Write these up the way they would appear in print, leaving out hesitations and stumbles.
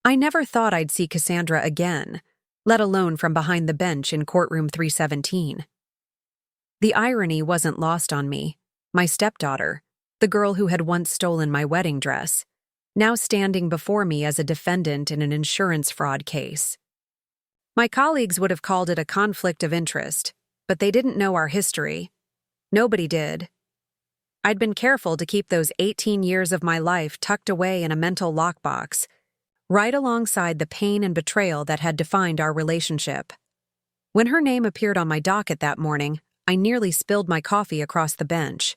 I never thought I'd see Cassandra again, let alone from behind the bench in courtroom 317. The irony wasn't lost on me. My stepdaughter, the girl who had once stolen my wedding dress, now standing before me as a defendant in an insurance fraud case. My colleagues would have called it a conflict of interest, but they didn't know our history. Nobody did. I'd been careful to keep those 18 years of my life tucked away in a mental lockbox, right alongside the pain and betrayal that had defined our relationship. When her name appeared on my docket that morning, I nearly spilled my coffee across the bench.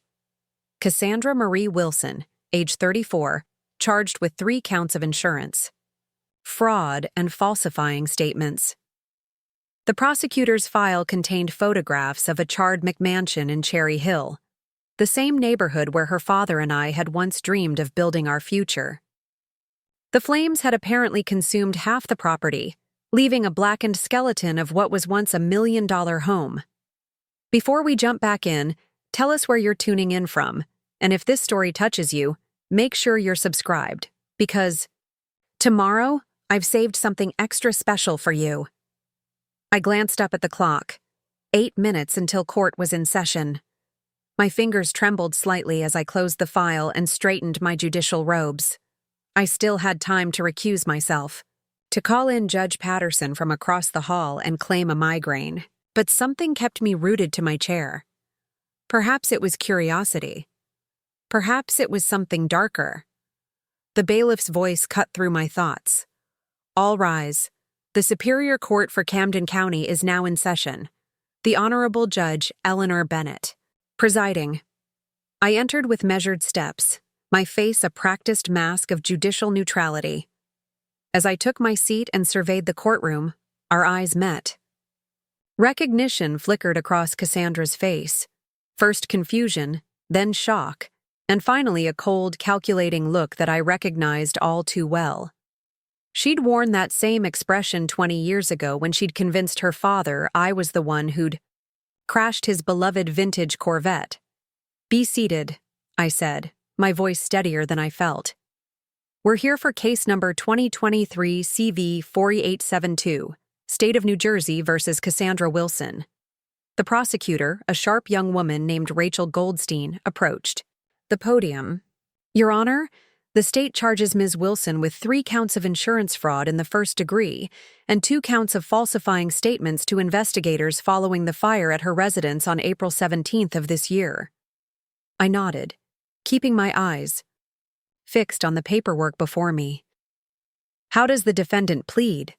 Cassandra Marie Wilson, age 34, charged with 3 counts of insurance, fraud, and falsifying statements. The prosecutor's file contained photographs of a charred McMansion in Cherry Hill, the same neighborhood where her father and I had once dreamed of building our future. The flames had apparently consumed half the property, leaving a blackened skeleton of what was once $1 million home. Before we jump back in, tell us where you're tuning in from, and if this story touches you, make sure you're subscribed, because tomorrow I've saved something extra special for you. I glanced up at the clock. 8 minutes until court was in session. My fingers trembled slightly as I closed the file and straightened my judicial robes. I still had time to recuse myself, to call in Judge Patterson from across the hall and claim a migraine, but something kept me rooted to my chair. Perhaps it was curiosity. Perhaps it was something darker. The bailiff's voice cut through my thoughts. All rise. The Superior Court for Camden County is now in session. The Honorable Judge Eleanor Bennett, presiding. I entered with measured steps, my face a practiced mask of judicial neutrality. As I took my seat and surveyed the courtroom, our eyes met. Recognition flickered across Cassandra's face. First confusion, then shock, and finally a cold, calculating look that I recognized all too well. She'd worn that same expression 20 years ago when she'd convinced her father I was the one who'd crashed his beloved vintage Corvette. "Be seated," I said, my voice steadier than I felt. "We're here for case number 2023 CV 4872, State of New Jersey versus Cassandra Wilson." The prosecutor, a sharp young woman named Rachel Goldstein, approached the podium. "Your Honor, the state charges Ms. Wilson with 3 counts of insurance fraud in the first degree and 2 counts of falsifying statements to investigators following the fire at her residence on April 17th of this year." I nodded, keeping my eyes fixed on the paperwork before me. "How does the defendant plead?"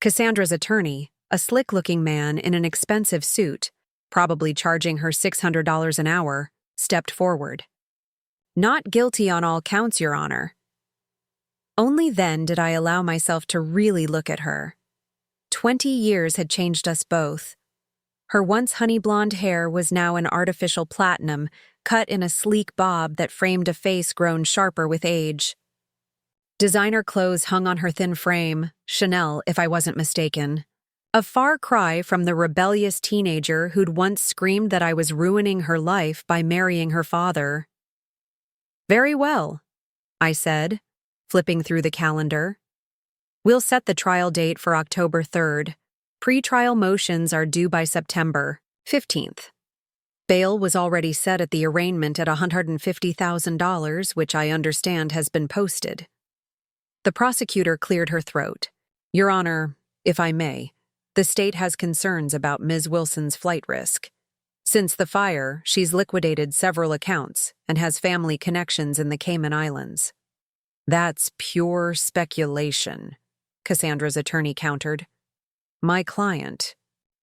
Cassandra's attorney, a slick-looking man in an expensive suit, probably charging her $600 an hour, stepped forward. "Not guilty on all counts, Your Honor." Only then did I allow myself to really look at her. 20 years had changed us both. Her once honey-blonde hair was now an artificial platinum, cut in a sleek bob that framed a face grown sharper with age. Designer clothes hung on her thin frame, Chanel if I wasn't mistaken. A far cry from the rebellious teenager who'd once screamed that I was ruining her life by marrying her father. "Very well," I said, flipping through the calendar. "We'll set the trial date for October 3rd. Pre-trial motions are due by September 15th. Bail was already set at the arraignment at $150,000, which I understand has been posted." The prosecutor cleared her throat. "Your Honor, if I may, the state has concerns about Ms. Wilson's flight risk. Since the fire, she's liquidated several accounts and has family connections in the Cayman Islands." "That's pure speculation," Cassandra's attorney countered. "My client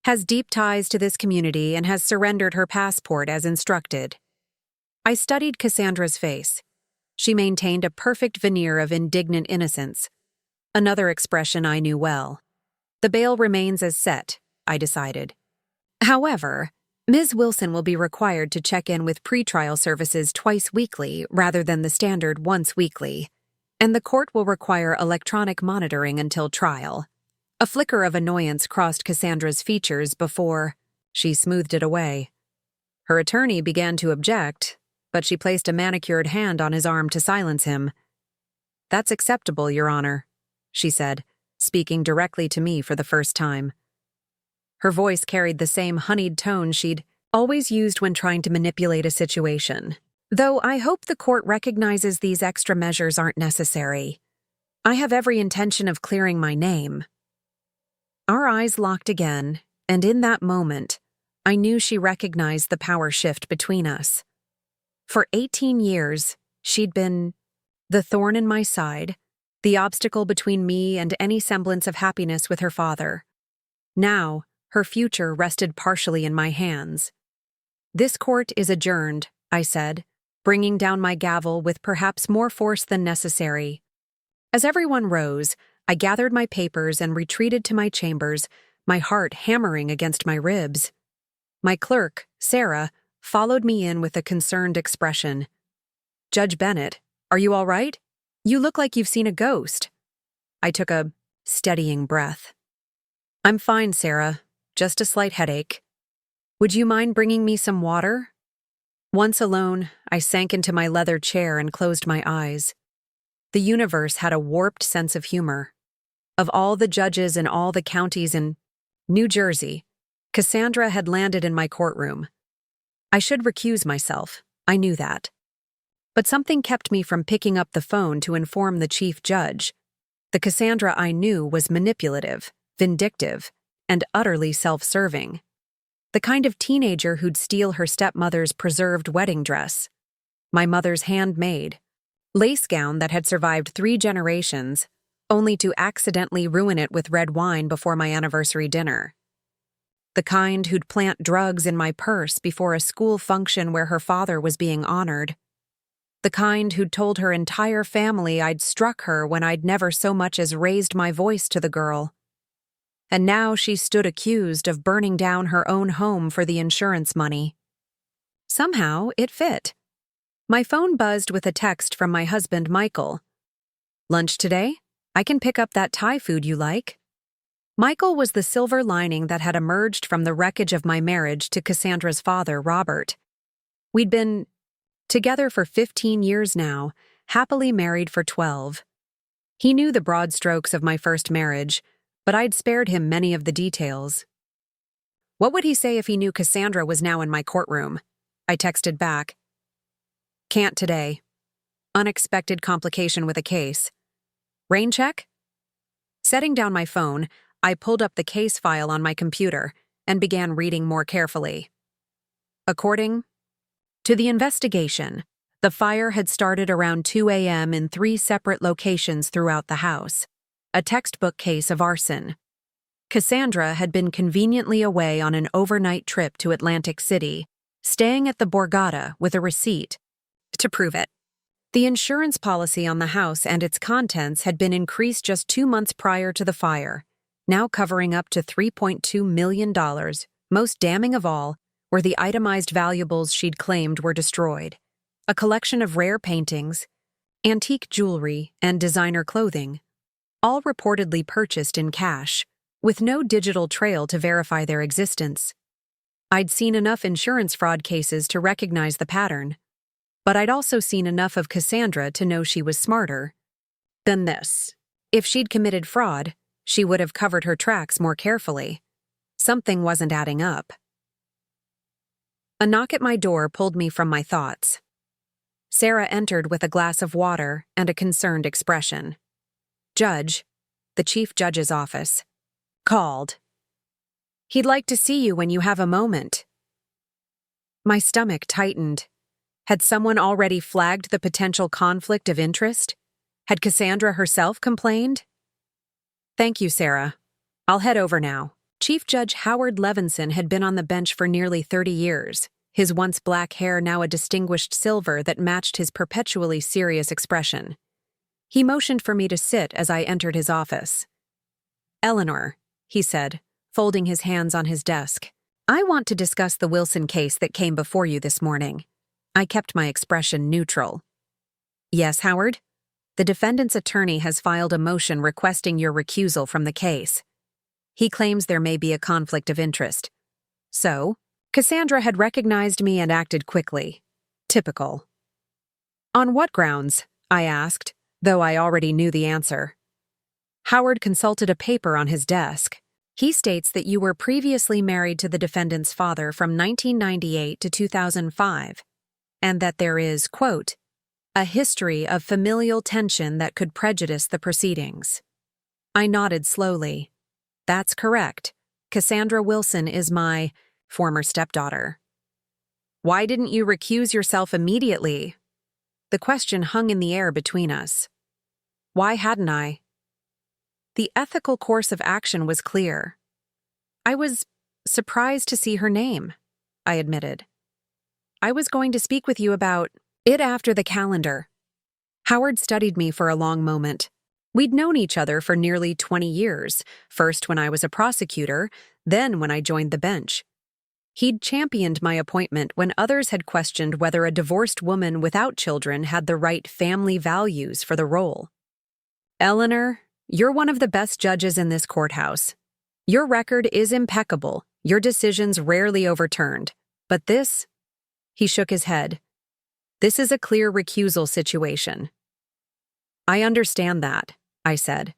has deep ties to this community and has surrendered her passport as instructed." I studied Cassandra's face. She maintained a perfect veneer of indignant innocence, another expression I knew well. The bail remains as set, I decided. However, Ms. Wilson will be required to check in with pretrial services twice weekly rather than the standard once weekly, and the court will require electronic monitoring until trial. A flicker of annoyance crossed Cassandra's features before she smoothed it away. Her attorney began to object, but she placed a manicured hand on his arm to silence him. "That's acceptable, Your Honor. she said, speaking directly to me for the first time. Her voice carried the same honeyed tone she'd always used when trying to manipulate a situation. Though I hope the court recognizes these extra measures aren't necessary. I have every intention of clearing my name. Our eyes locked again, and in that moment, I knew she recognized the power shift between us. For 18 years, she'd been the thorn in my side, the obstacle between me and any semblance of happiness with her father. Now, her future rested partially in my hands. "This court is adjourned," I said, bringing down my gavel with perhaps more force than necessary. As everyone rose, I gathered my papers and retreated to my chambers, my heart hammering against my ribs. My clerk, Sarah, followed me in with a concerned expression. "Judge Bennett, are you all right? You look like you've seen a ghost." I took a steadying breath. "I'm fine, Sarah. Just a slight headache. Would you mind bringing me some water?" Once alone, I sank into my leather chair and closed my eyes. The universe had a warped sense of humor. Of all the judges in all the counties in New Jersey, Cassandra had landed in my courtroom. I should recuse myself, I knew that. But something kept me from picking up the phone to inform the chief judge. The Cassandra I knew was manipulative, vindictive, and utterly self-serving. The kind of teenager who'd steal her stepmother's preserved wedding dress, my mother's handmade lace gown that had survived 3 generations, only to accidentally ruin it with red wine before my anniversary dinner. The kind who'd plant drugs in my purse before a school function where her father was being honored. The kind who'd told her entire family I'd struck her when I'd never so much as raised my voice to the girl. And now she stood accused of burning down her own home for the insurance money. Somehow, it fit. My phone buzzed with a text from my husband, Michael. "Lunch today? I can pick up that Thai food you like." Michael was the silver lining that had emerged from the wreckage of my marriage to Cassandra's father, Robert. We'd been together for 15 years now, happily married for 12. He knew the broad strokes of my first marriage, but I'd spared him many of the details. What would he say if he knew Cassandra was now in my courtroom? I texted back. "Can't today. Unexpected complication with a case. Rain check?" Setting down my phone, I pulled up the case file on my computer and began reading more carefully. According to the investigation, the fire had started around 2 a.m. in 3 separate locations throughout the house. A textbook case of arson. Cassandra had been conveniently away on an overnight trip to Atlantic City, staying at the Borgata with a receipt to prove it. The insurance policy on the house and its contents had been increased just 2 months prior to the fire, now covering up to $3.2 million. Most damning of all were the itemized valuables she'd claimed were destroyed. A collection of rare paintings, antique jewelry, and designer clothing, all reportedly purchased in cash, with no digital trail to verify their existence. I'd seen enough insurance fraud cases to recognize the pattern, but I'd also seen enough of Cassandra to know she was smarter than this. If she'd committed fraud, she would have covered her tracks more carefully. Something wasn't adding up. A knock at my door pulled me from my thoughts. Sarah entered with a glass of water and a concerned expression. "Judge," the chief judge's office, called. "He'd like to see you when you have a moment." My stomach tightened. Had someone already flagged the potential conflict of interest? Had Cassandra herself complained? "Thank you, Sarah. I'll head over now." Chief Judge Howard Levinson had been on the bench for nearly 30 years, his once black hair now a distinguished silver that matched his perpetually serious expression. He motioned for me to sit as I entered his office. "Eleanor," he said, folding his hands on his desk, "I want to discuss the Wilson case that came before you this morning." I kept my expression neutral. "Yes, Howard? The defendant's attorney has filed a motion requesting your recusal from the case. He claims there may be a conflict of interest. So, Cassandra had recognized me and acted quickly. Typical." "On what grounds?" I asked, though I already knew the answer. Howard consulted a paper on his desk. He states that you were previously married to the defendant's father from 1998 to 2005, and that there is, quote, a history of familial tension that could prejudice the proceedings. I nodded slowly. That's correct. Cassandra Wilson is my former stepdaughter. Why didn't you recuse yourself immediately? The question hung in the air between us. Why hadn't I? The ethical course of action was clear. I was surprised to see her name, I admitted. I was going to speak with you about it after the calendar. Howard studied me for a long moment. We'd known each other for nearly 20 years, first when I was a prosecutor, then when I joined the bench. He'd championed my appointment when others had questioned whether a divorced woman without children had the right family values for the role. Eleanor, you're one of the best judges in this courthouse. Your record is impeccable, your decisions rarely overturned. But this? He shook his head. This is a clear recusal situation. I understand that, I said.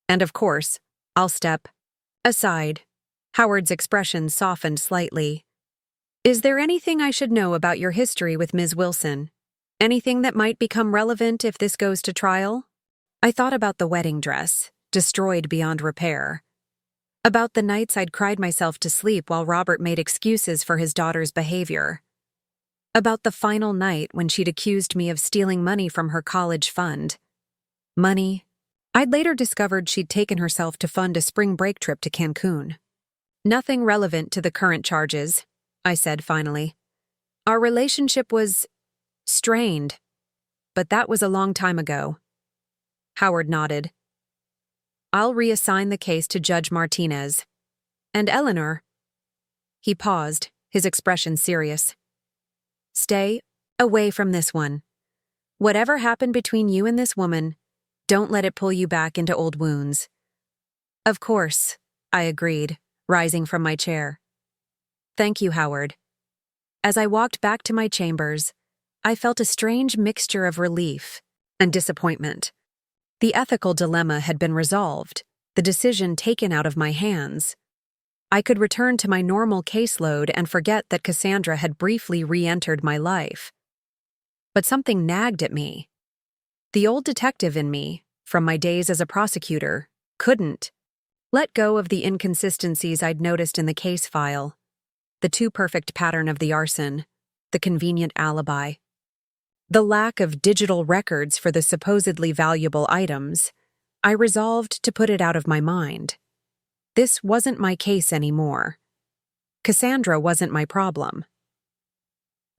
And of course, I'll step aside. Howard's expression softened slightly. Is there anything I should know about your history with Ms. Wilson? Anything that might become relevant if this goes to trial? I thought about the wedding dress, destroyed beyond repair. About the nights I'd cried myself to sleep while Robert made excuses for his daughter's behavior. About the final night when she'd accused me of stealing money from her college fund. Money. I'd later discovered she'd taken herself to fund a spring break trip to Cancun. Nothing relevant to the current charges, I said finally. Our relationship was strained, but that was a long time ago. Howard nodded. I'll reassign the case to Judge Martinez. And Eleanor. He paused, his expression serious. Stay away from this one. Whatever happened between you and this woman, don't let it pull you back into old wounds. Of course, I agreed, rising from my chair. Thank you, Howard. As I walked back to my chambers, I felt a strange mixture of relief and disappointment. The ethical dilemma had been resolved, the decision taken out of my hands. I could return to my normal caseload and forget that Cassandra had briefly re-entered my life. But something nagged at me. The old detective in me, from my days as a prosecutor, couldn't let go of the inconsistencies I'd noticed in the case file. The too-perfect pattern of the arson, the convenient alibi, the lack of digital records for the supposedly valuable items. I resolved to put it out of my mind. This wasn't my case anymore. Cassandra wasn't my problem.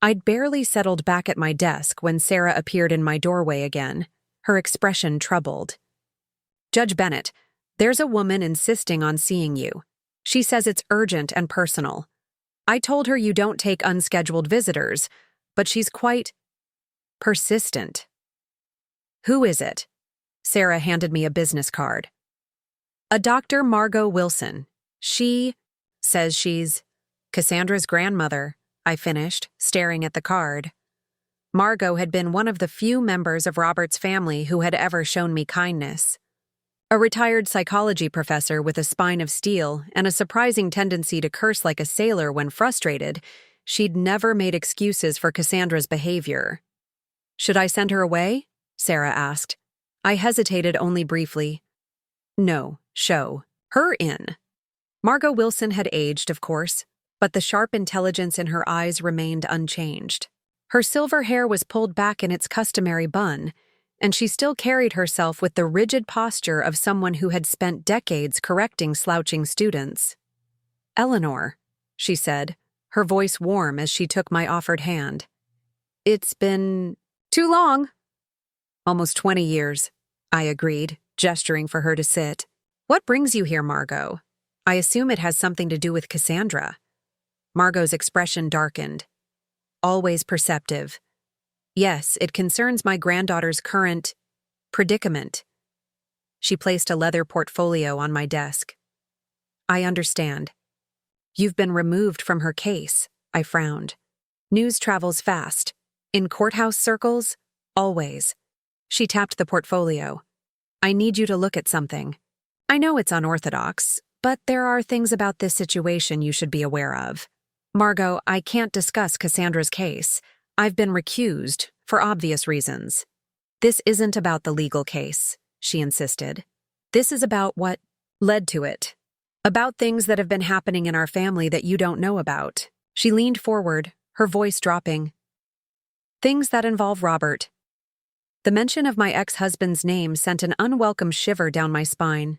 I'd barely settled back at my desk when Sarah appeared in my doorway again, her expression troubled. Judge Bennett, there's a woman insisting on seeing you. She says it's urgent and personal. I told her you don't take unscheduled visitors, but she's quite persistent. Who is it? Sarah handed me a business card. A Dr. Margot Wilson. She says she's Cassandra's grandmother, I finished, staring at the card. Margot had been one of the few members of Robert's family who had ever shown me kindness. A retired psychology professor with a spine of steel and a surprising tendency to curse like a sailor when frustrated, she'd never made excuses for Cassandra's behavior. Should I send her away? Sarah asked. I hesitated only briefly. No, show her in. Margot Wilson had aged, of course, but the sharp intelligence in her eyes remained unchanged. Her silver hair was pulled back in its customary bun, and she still carried herself with the rigid posture of someone who had spent decades correcting slouching students. Eleanor, she said, her voice warm as she took my offered hand. It's been too long. Almost 20 years, I agreed, gesturing for her to sit. What brings you here, Margot? I assume it has something to do with Cassandra. Margot's expression darkened. Always perceptive. Yes, it concerns my granddaughter's current predicament. She placed a leather portfolio on my desk. I understand. You've been removed from her case, I frowned. News travels fast. In courthouse circles, always. She tapped the portfolio. I need you to look at something. I know it's unorthodox, but there are things about this situation you should be aware of. Margot, I can't discuss Cassandra's case. I've been recused, for obvious reasons. This isn't about the legal case, she insisted. This is about what led to it. About things that have been happening in our family that you don't know about. She leaned forward, her voice dropping. Things that involve Robert. The mention of my ex-husband's name sent an unwelcome shiver down my spine.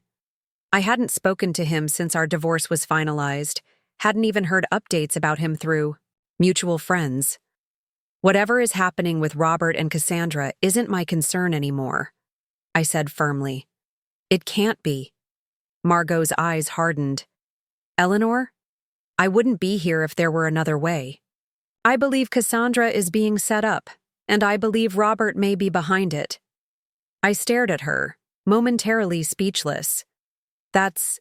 I hadn't spoken to him since our divorce was finalized, hadn't even heard updates about him through mutual friends. Whatever is happening with Robert and Cassandra isn't my concern anymore, I said firmly. It can't be. Margot's eyes hardened. Eleanor? I wouldn't be here if there were another way. I believe Cassandra is being set up, and I believe Robert may be behind it. I stared at her, momentarily speechless. That's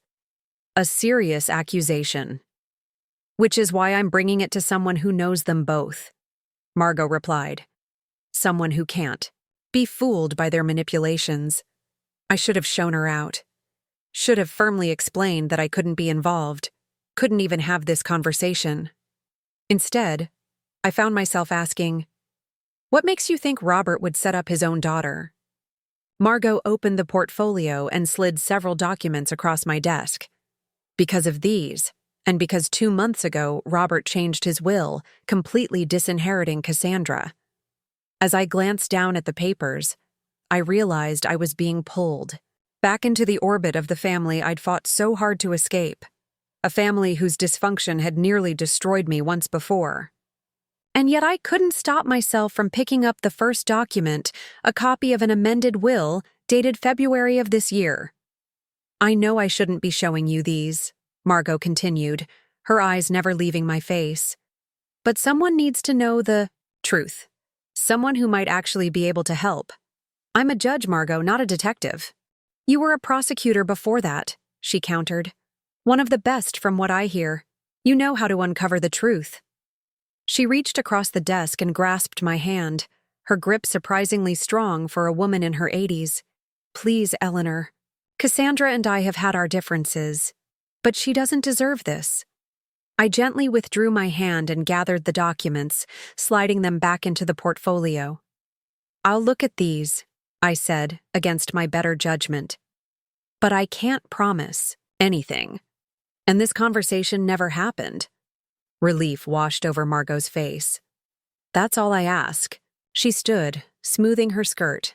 a serious accusation. Which is why I'm bringing it to someone who knows them both, Margot replied. Someone who can't be fooled by their manipulations. I should have shown her out. Should have firmly explained that I couldn't be involved, couldn't even have this conversation. Instead, I found myself asking, what makes you think Robert would set up his own daughter? Margot opened the portfolio and slid several documents across my desk. Because of these, and because 2 months ago Robert changed his will, completely disinheriting Cassandra. As I glanced down at the papers, I realized I was being pulled back into the orbit of the family I'd fought so hard to escape, a family whose dysfunction had nearly destroyed me once before. And yet I couldn't stop myself from picking up the first document, a copy of an amended will dated February of this year. I know I shouldn't be showing you these, Margot continued, her eyes never leaving my face. But someone needs to know the truth. Someone who might actually be able to help. I'm a judge, Margot, not a detective. You were a prosecutor before that, she countered. One of the best from what I hear. You know how to uncover the truth. She reached across the desk and grasped my hand, her grip surprisingly strong for a woman in her 80s. Please, Eleanor. Cassandra and I have had our differences, but she doesn't deserve this. I gently withdrew my hand and gathered the documents, sliding them back into the portfolio. I'll look at these, I said, against my better judgment. But I can't promise anything. And this conversation never happened. Relief washed over Margot's face. That's all I ask. She stood, smoothing her skirt.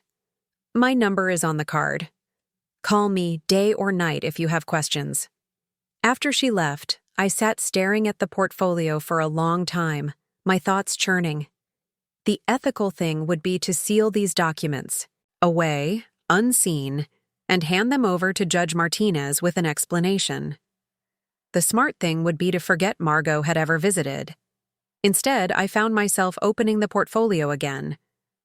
My number is on the card. Call me day or night if you have questions. After she left, I sat staring at the portfolio for a long time, my thoughts churning. The ethical thing would be to seal these documents, away, unseen, and hand them over to Judge Martinez with an explanation. The smart thing would be to forget Margot had ever visited. Instead, I found myself opening the portfolio again,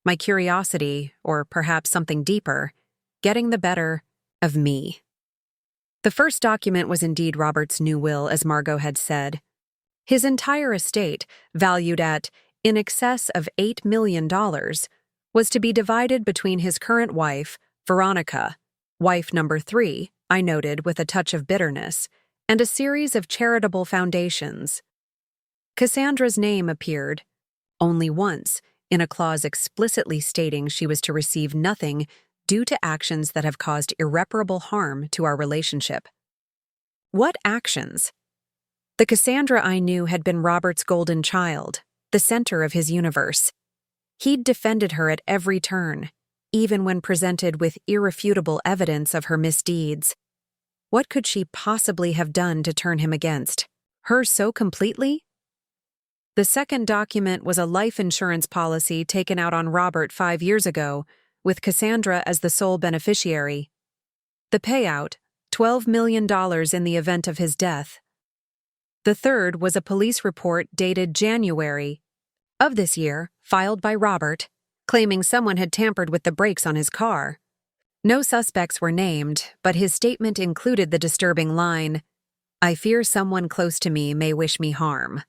my curiosity, or perhaps something deeper, getting the better of me. The first document was indeed Robert's new will, as Margot had said. His entire estate, valued at in excess of $8 million, was to be divided between his current wife, Veronica, wife number 3, I noted with a touch of bitterness, and a series of charitable foundations. Cassandra's name appeared, only once, in a clause explicitly stating she was to receive nothing due to actions that have caused irreparable harm to our relationship. What actions? The Cassandra I knew had been Robert's golden child, the center of his universe. He'd defended her at every turn, even when presented with irrefutable evidence of her misdeeds. What could she possibly have done to turn him against her so completely? The second document was a life insurance policy taken out on Robert 5 years ago, with Cassandra as the sole beneficiary. The payout, $12 million in the event of his death. The third was a police report dated January of this year, filed by Robert, claiming someone had tampered with the brakes on his car. No suspects were named, but his statement included the disturbing line, "I fear someone close to me may wish me harm."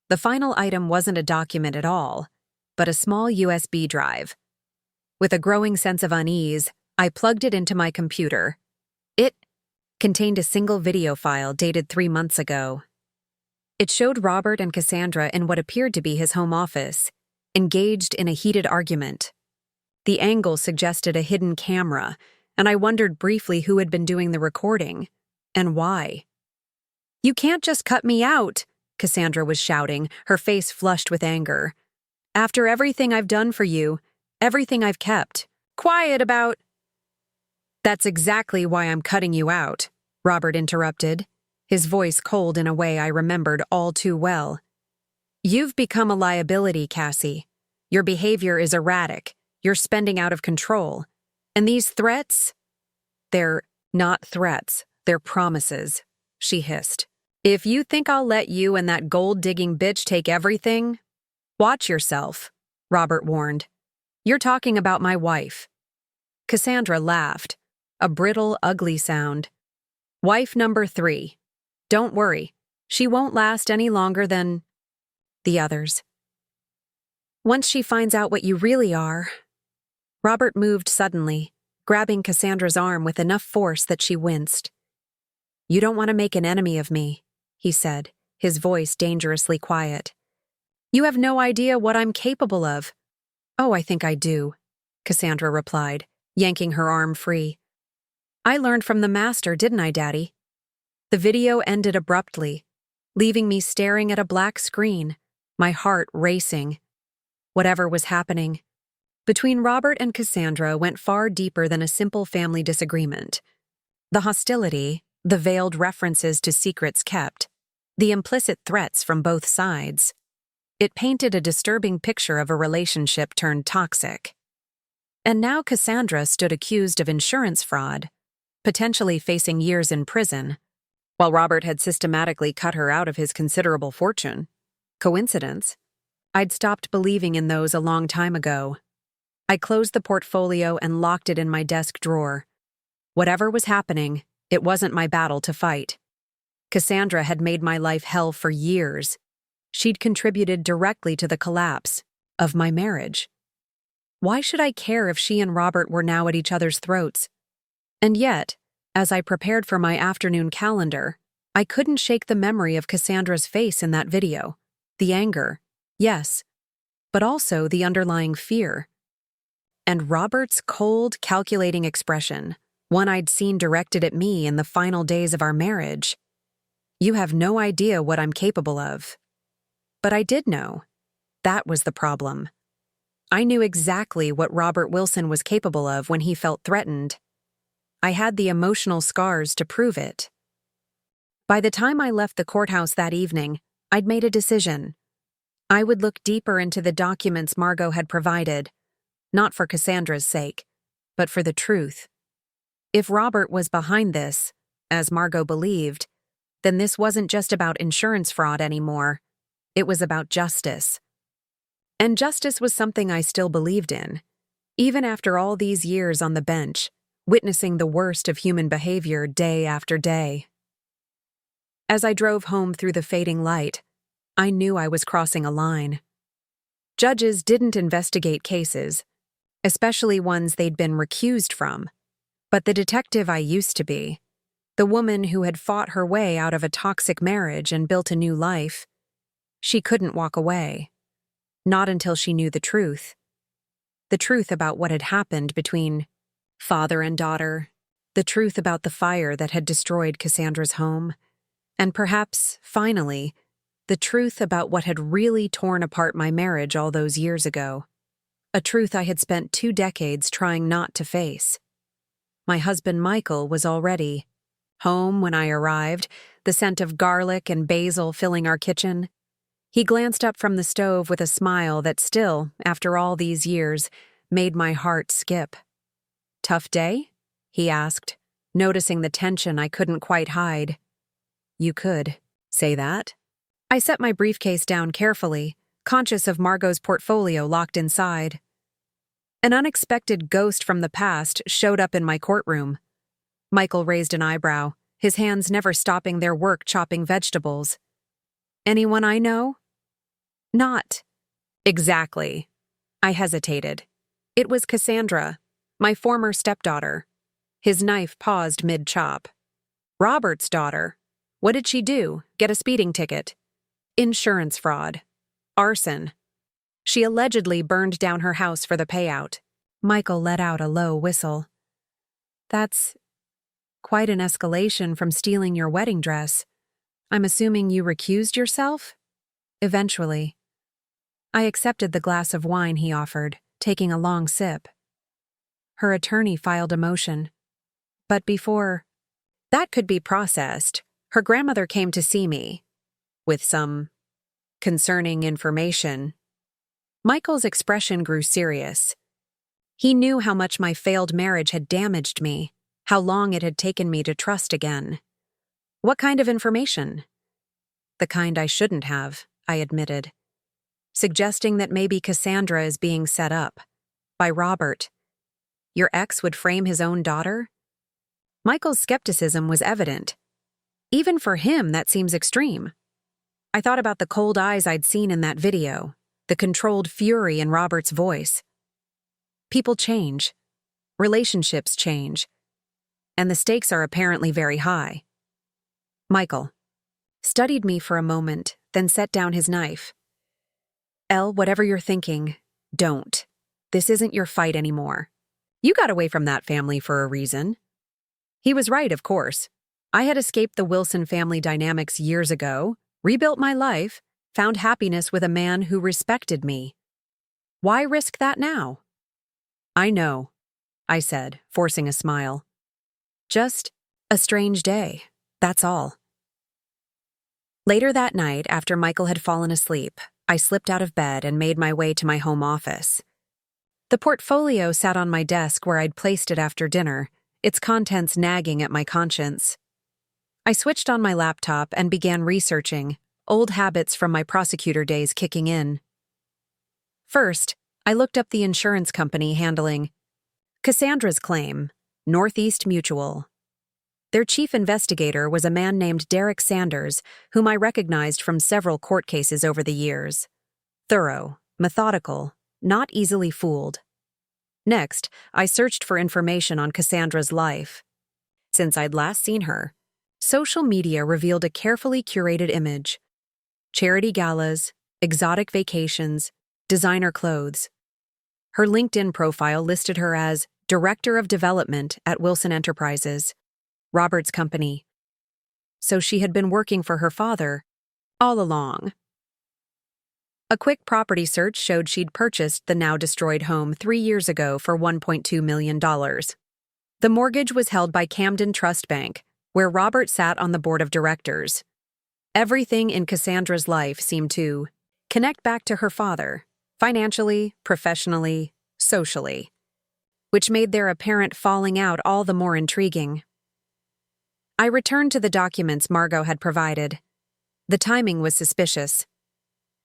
The final item wasn't a document at all, but a small USB drive. With a growing sense of unease, I plugged it into my computer. It contained a single video file dated 3 months ago. It showed Robert and Cassandra in what appeared to be his home office, engaged in a heated argument. The angle suggested a hidden camera, and I wondered briefly who had been doing the recording, and why. "You can't just cut me out," Cassandra was shouting, her face flushed with anger. "After everything I've done for you, everything I've kept quiet about—" "That's exactly why I'm cutting you out," Robert interrupted, his voice cold in a way I remembered all too well. "You've become a liability, Cassie. Your behavior is erratic, you're spending out of control. And these threats? They're not threats, they're promises," she hissed. "If you think I'll let you and that gold-digging bitch take everything, watch yourself," Robert warned. "You're talking about my wife." Cassandra laughed, a brittle, ugly sound. "Wife number 3. Don't worry, she won't last any longer than the others. Once she finds out what you really are—" Robert moved suddenly, grabbing Cassandra's arm with enough force that she winced. "You don't want to make an enemy of me," he said, his voice dangerously quiet. "You have no idea what I'm capable of." "Oh, I think I do," Cassandra replied, yanking her arm free. "I learned from the master, didn't I, Daddy?" The video ended abruptly, leaving me staring at a black screen, my heart racing. Whatever was happening between Robert and Cassandra went far deeper than a simple family disagreement. The hostility, the veiled references to secrets kept, the implicit threats from both sides. It painted a disturbing picture of a relationship turned toxic. And now Cassandra stood accused of insurance fraud, potentially facing years in prison, while Robert had systematically cut her out of his considerable fortune. Coincidence? I'd stopped believing in those a long time ago. I closed the portfolio and locked it in my desk drawer. Whatever was happening, it wasn't my battle to fight. Cassandra had made my life hell for years. She'd contributed directly to the collapse of my marriage. Why should I care if she and Robert were now at each other's throats? And yet, as I prepared for my afternoon calendar, I couldn't shake the memory of Cassandra's face in that video. The anger, yes, but also the underlying fear. And Robert's cold, calculating expression, one I'd seen directed at me in the final days of our marriage. "You have no idea what I'm capable of." But I did know. That was the problem. I knew exactly what Robert Wilson was capable of when he felt threatened. I had the emotional scars to prove it. By the time I left the courthouse that evening, I'd made a decision. I would look deeper into the documents Margot had provided, not for Cassandra's sake, but for the truth. If Robert was behind this, as Margot believed, then this wasn't just about insurance fraud anymore. It was about justice. And justice was something I still believed in, even after all these years on the bench, witnessing the worst of human behavior day after day. As I drove home through the fading light, I knew I was crossing a line. Judges didn't investigate cases, especially ones they'd been recused from, but the detective I used to be, the woman who had fought her way out of a toxic marriage and built a new life, she couldn't walk away. Not until she knew the truth. The truth about what had happened between father and daughter, the truth about the fire that had destroyed Cassandra's home, and perhaps, finally, the truth about what had really torn apart my marriage all those years ago. A truth I had spent 2 decades trying not to face. My husband Michael was already home when I arrived, the scent of garlic and basil filling our kitchen. He glanced up from the stove with a smile that still, after all these years, made my heart skip. "Tough day?" he asked, noticing the tension I couldn't quite hide. "You could say that." I set my briefcase down carefully, conscious of Margot's portfolio locked inside. An unexpected ghost from the past showed up in my courtroom. Michael raised an eyebrow, his hands never stopping their work chopping vegetables. "Anyone I know?" "Not exactly." I hesitated. It was Cassandra, my former stepdaughter. His knife paused mid-chop. Robert's daughter. What did she do? Get a speeding ticket? Insurance fraud. Arson. She allegedly burned down her house for the payout. Michael let out a low whistle. That's quite an escalation from stealing your wedding dress. I'm assuming you recused yourself? Eventually. I accepted the glass of wine he offered, taking a long sip. Her attorney filed a motion. But before that could be processed, her grandmother came to see me with some concerning information. Michael's expression grew serious. He knew how much my failed marriage had damaged me, how long it had taken me to trust again. What kind of information? The kind I shouldn't have, I admitted, suggesting that maybe Cassandra is being set up by Robert. Your ex would frame his own daughter? Michael's skepticism was evident. Even for him, that seems extreme. I thought about the cold eyes I'd seen in that video, the controlled fury in Robert's voice. People change. Relationships change. And the stakes are apparently very high. Michael studied me for a moment, then set down his knife. Elle, whatever you're thinking, don't. This isn't your fight anymore. You got away from that family for a reason. He was right, of course. I had escaped the Wilson family dynamics years ago, rebuilt my life, found happiness with a man who respected me. Why risk that now? I know, I said, forcing a smile. Just a strange day, that's all. Later that night, after Michael had fallen asleep, I slipped out of bed and made my way to my home office. The portfolio sat on my desk where I'd placed it after dinner, its contents nagging at my conscience. I switched on my laptop and began researching, old habits from my prosecutor days kicking in. First, I looked up the insurance company handling Cassandra's claim, Northeast Mutual. Their chief investigator was a man named Derek Sanders, whom I recognized from several court cases over the years. Thorough, methodical, not easily fooled. Next, I searched for information on Cassandra's life. Since I'd last seen her, social media revealed a carefully curated image. Charity galas, exotic vacations, designer clothes. Her LinkedIn profile listed her as Director of Development at Wilson Enterprises, Robert's company. So she had been working for her father all along. A quick property search showed she'd purchased the now-destroyed home 3 years ago for $1.2 million. The mortgage was held by Camden Trust Bank, where Robert sat on the board of directors. Everything in Cassandra's life seemed to connect back to her father, financially, professionally, socially, which made their apparent falling out all the more intriguing. I returned to the documents Margot had provided. The timing was suspicious.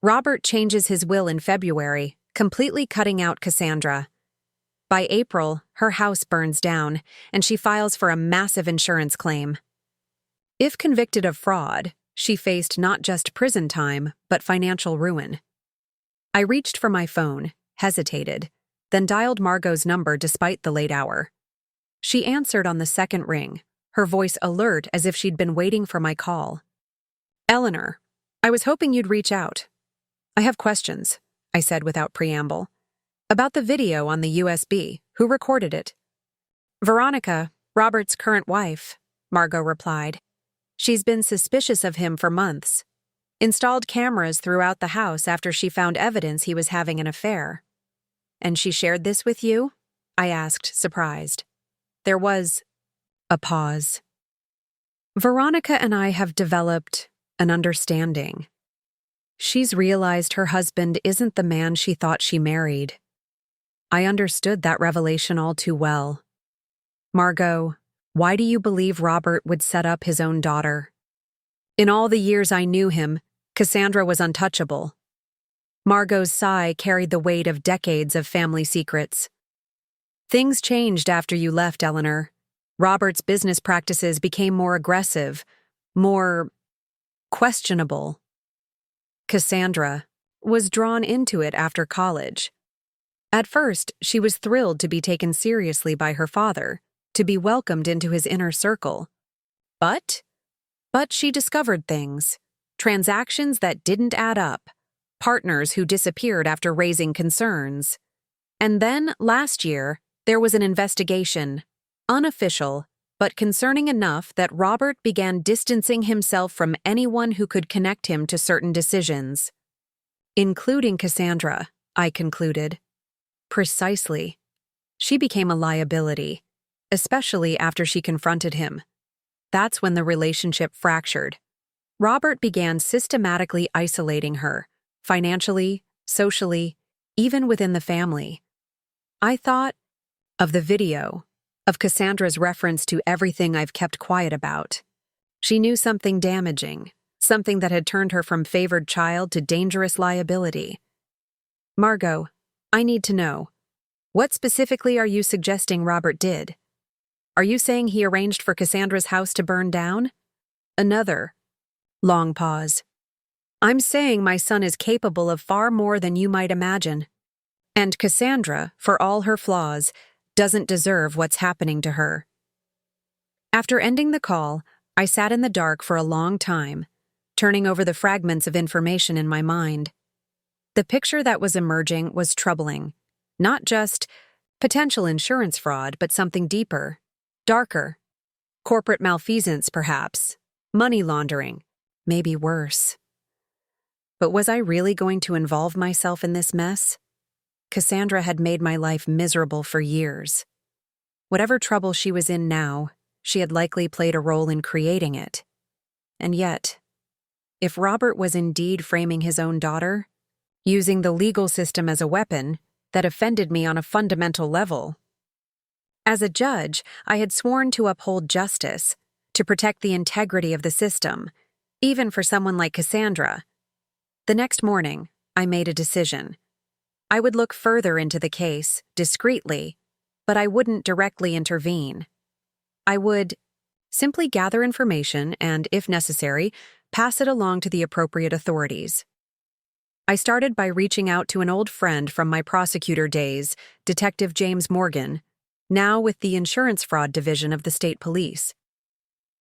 Robert changes his will in February, completely cutting out Cassandra. By April, her house burns down, and she files for a massive insurance claim. If convicted of fraud, she faced not just prison time, but financial ruin. I reached for my phone, hesitated, then dialed Margot's number despite the late hour. She answered on the second ring, her voice alert as if she'd been waiting for my call. Eleanor, I was hoping you'd reach out. I have questions, I said without preamble. About the video on the USB, who recorded it? Veronica, Robert's current wife, Margot replied. She's been suspicious of him for months. Installed cameras throughout the house after she found evidence he was having an affair. And she shared this with you? I asked, surprised. There was a pause. Veronica and I have developed an understanding. She's realized her husband isn't the man she thought she married. I understood that revelation all too well. Margot, why do you believe Robert would set up his own daughter? In all the years I knew him, Cassandra was untouchable. Margot's sigh carried the weight of decades of family secrets. Things changed after you left, Eleanor. Robert's business practices became more aggressive, more questionable. Cassandra was drawn into it after college. At first, she was thrilled to be taken seriously by her father, to be welcomed into his inner circle. But she discovered things. Transactions that didn't add up. Partners who disappeared after raising concerns. And then, last year, there was an investigation. Unofficial, but concerning enough that Robert began distancing himself from anyone who could connect him to certain decisions. Including Cassandra, I concluded. Precisely. She became a liability, especially after she confronted him. That's when the relationship fractured. Robert began systematically isolating her, financially, socially, even within the family. I thought of the video, of Cassandra's reference to everything I've kept quiet about. She knew something damaging, something that had turned her from favored child to dangerous liability. Margot, I need to know. What specifically are you suggesting Robert did? Are you saying he arranged for Cassandra's house to burn down? Another long pause. I'm saying my son is capable of far more than you might imagine. And Cassandra, for all her flaws, doesn't deserve what's happening to her. After ending the call, I sat in the dark for a long time, turning over the fragments of information in my mind. The picture that was emerging was troubling. Not just potential insurance fraud, but something deeper, darker. Corporate malfeasance, perhaps. Money laundering. Maybe worse. But was I really going to involve myself in this mess? Cassandra had made my life miserable for years. Whatever trouble she was in now, she had likely played a role in creating it. And yet, if Robert was indeed framing his own daughter, using the legal system as a weapon, that offended me on a fundamental level. As a judge, I had sworn to uphold justice, to protect the integrity of the system, even for someone like Cassandra. The next morning, I made a decision. I would look further into the case, discreetly, but I wouldn't directly intervene. I would simply gather information and, if necessary, pass it along to the appropriate authorities. I started by reaching out to an old friend from my prosecutor days, Detective James Morgan, now with the insurance fraud division of the state police.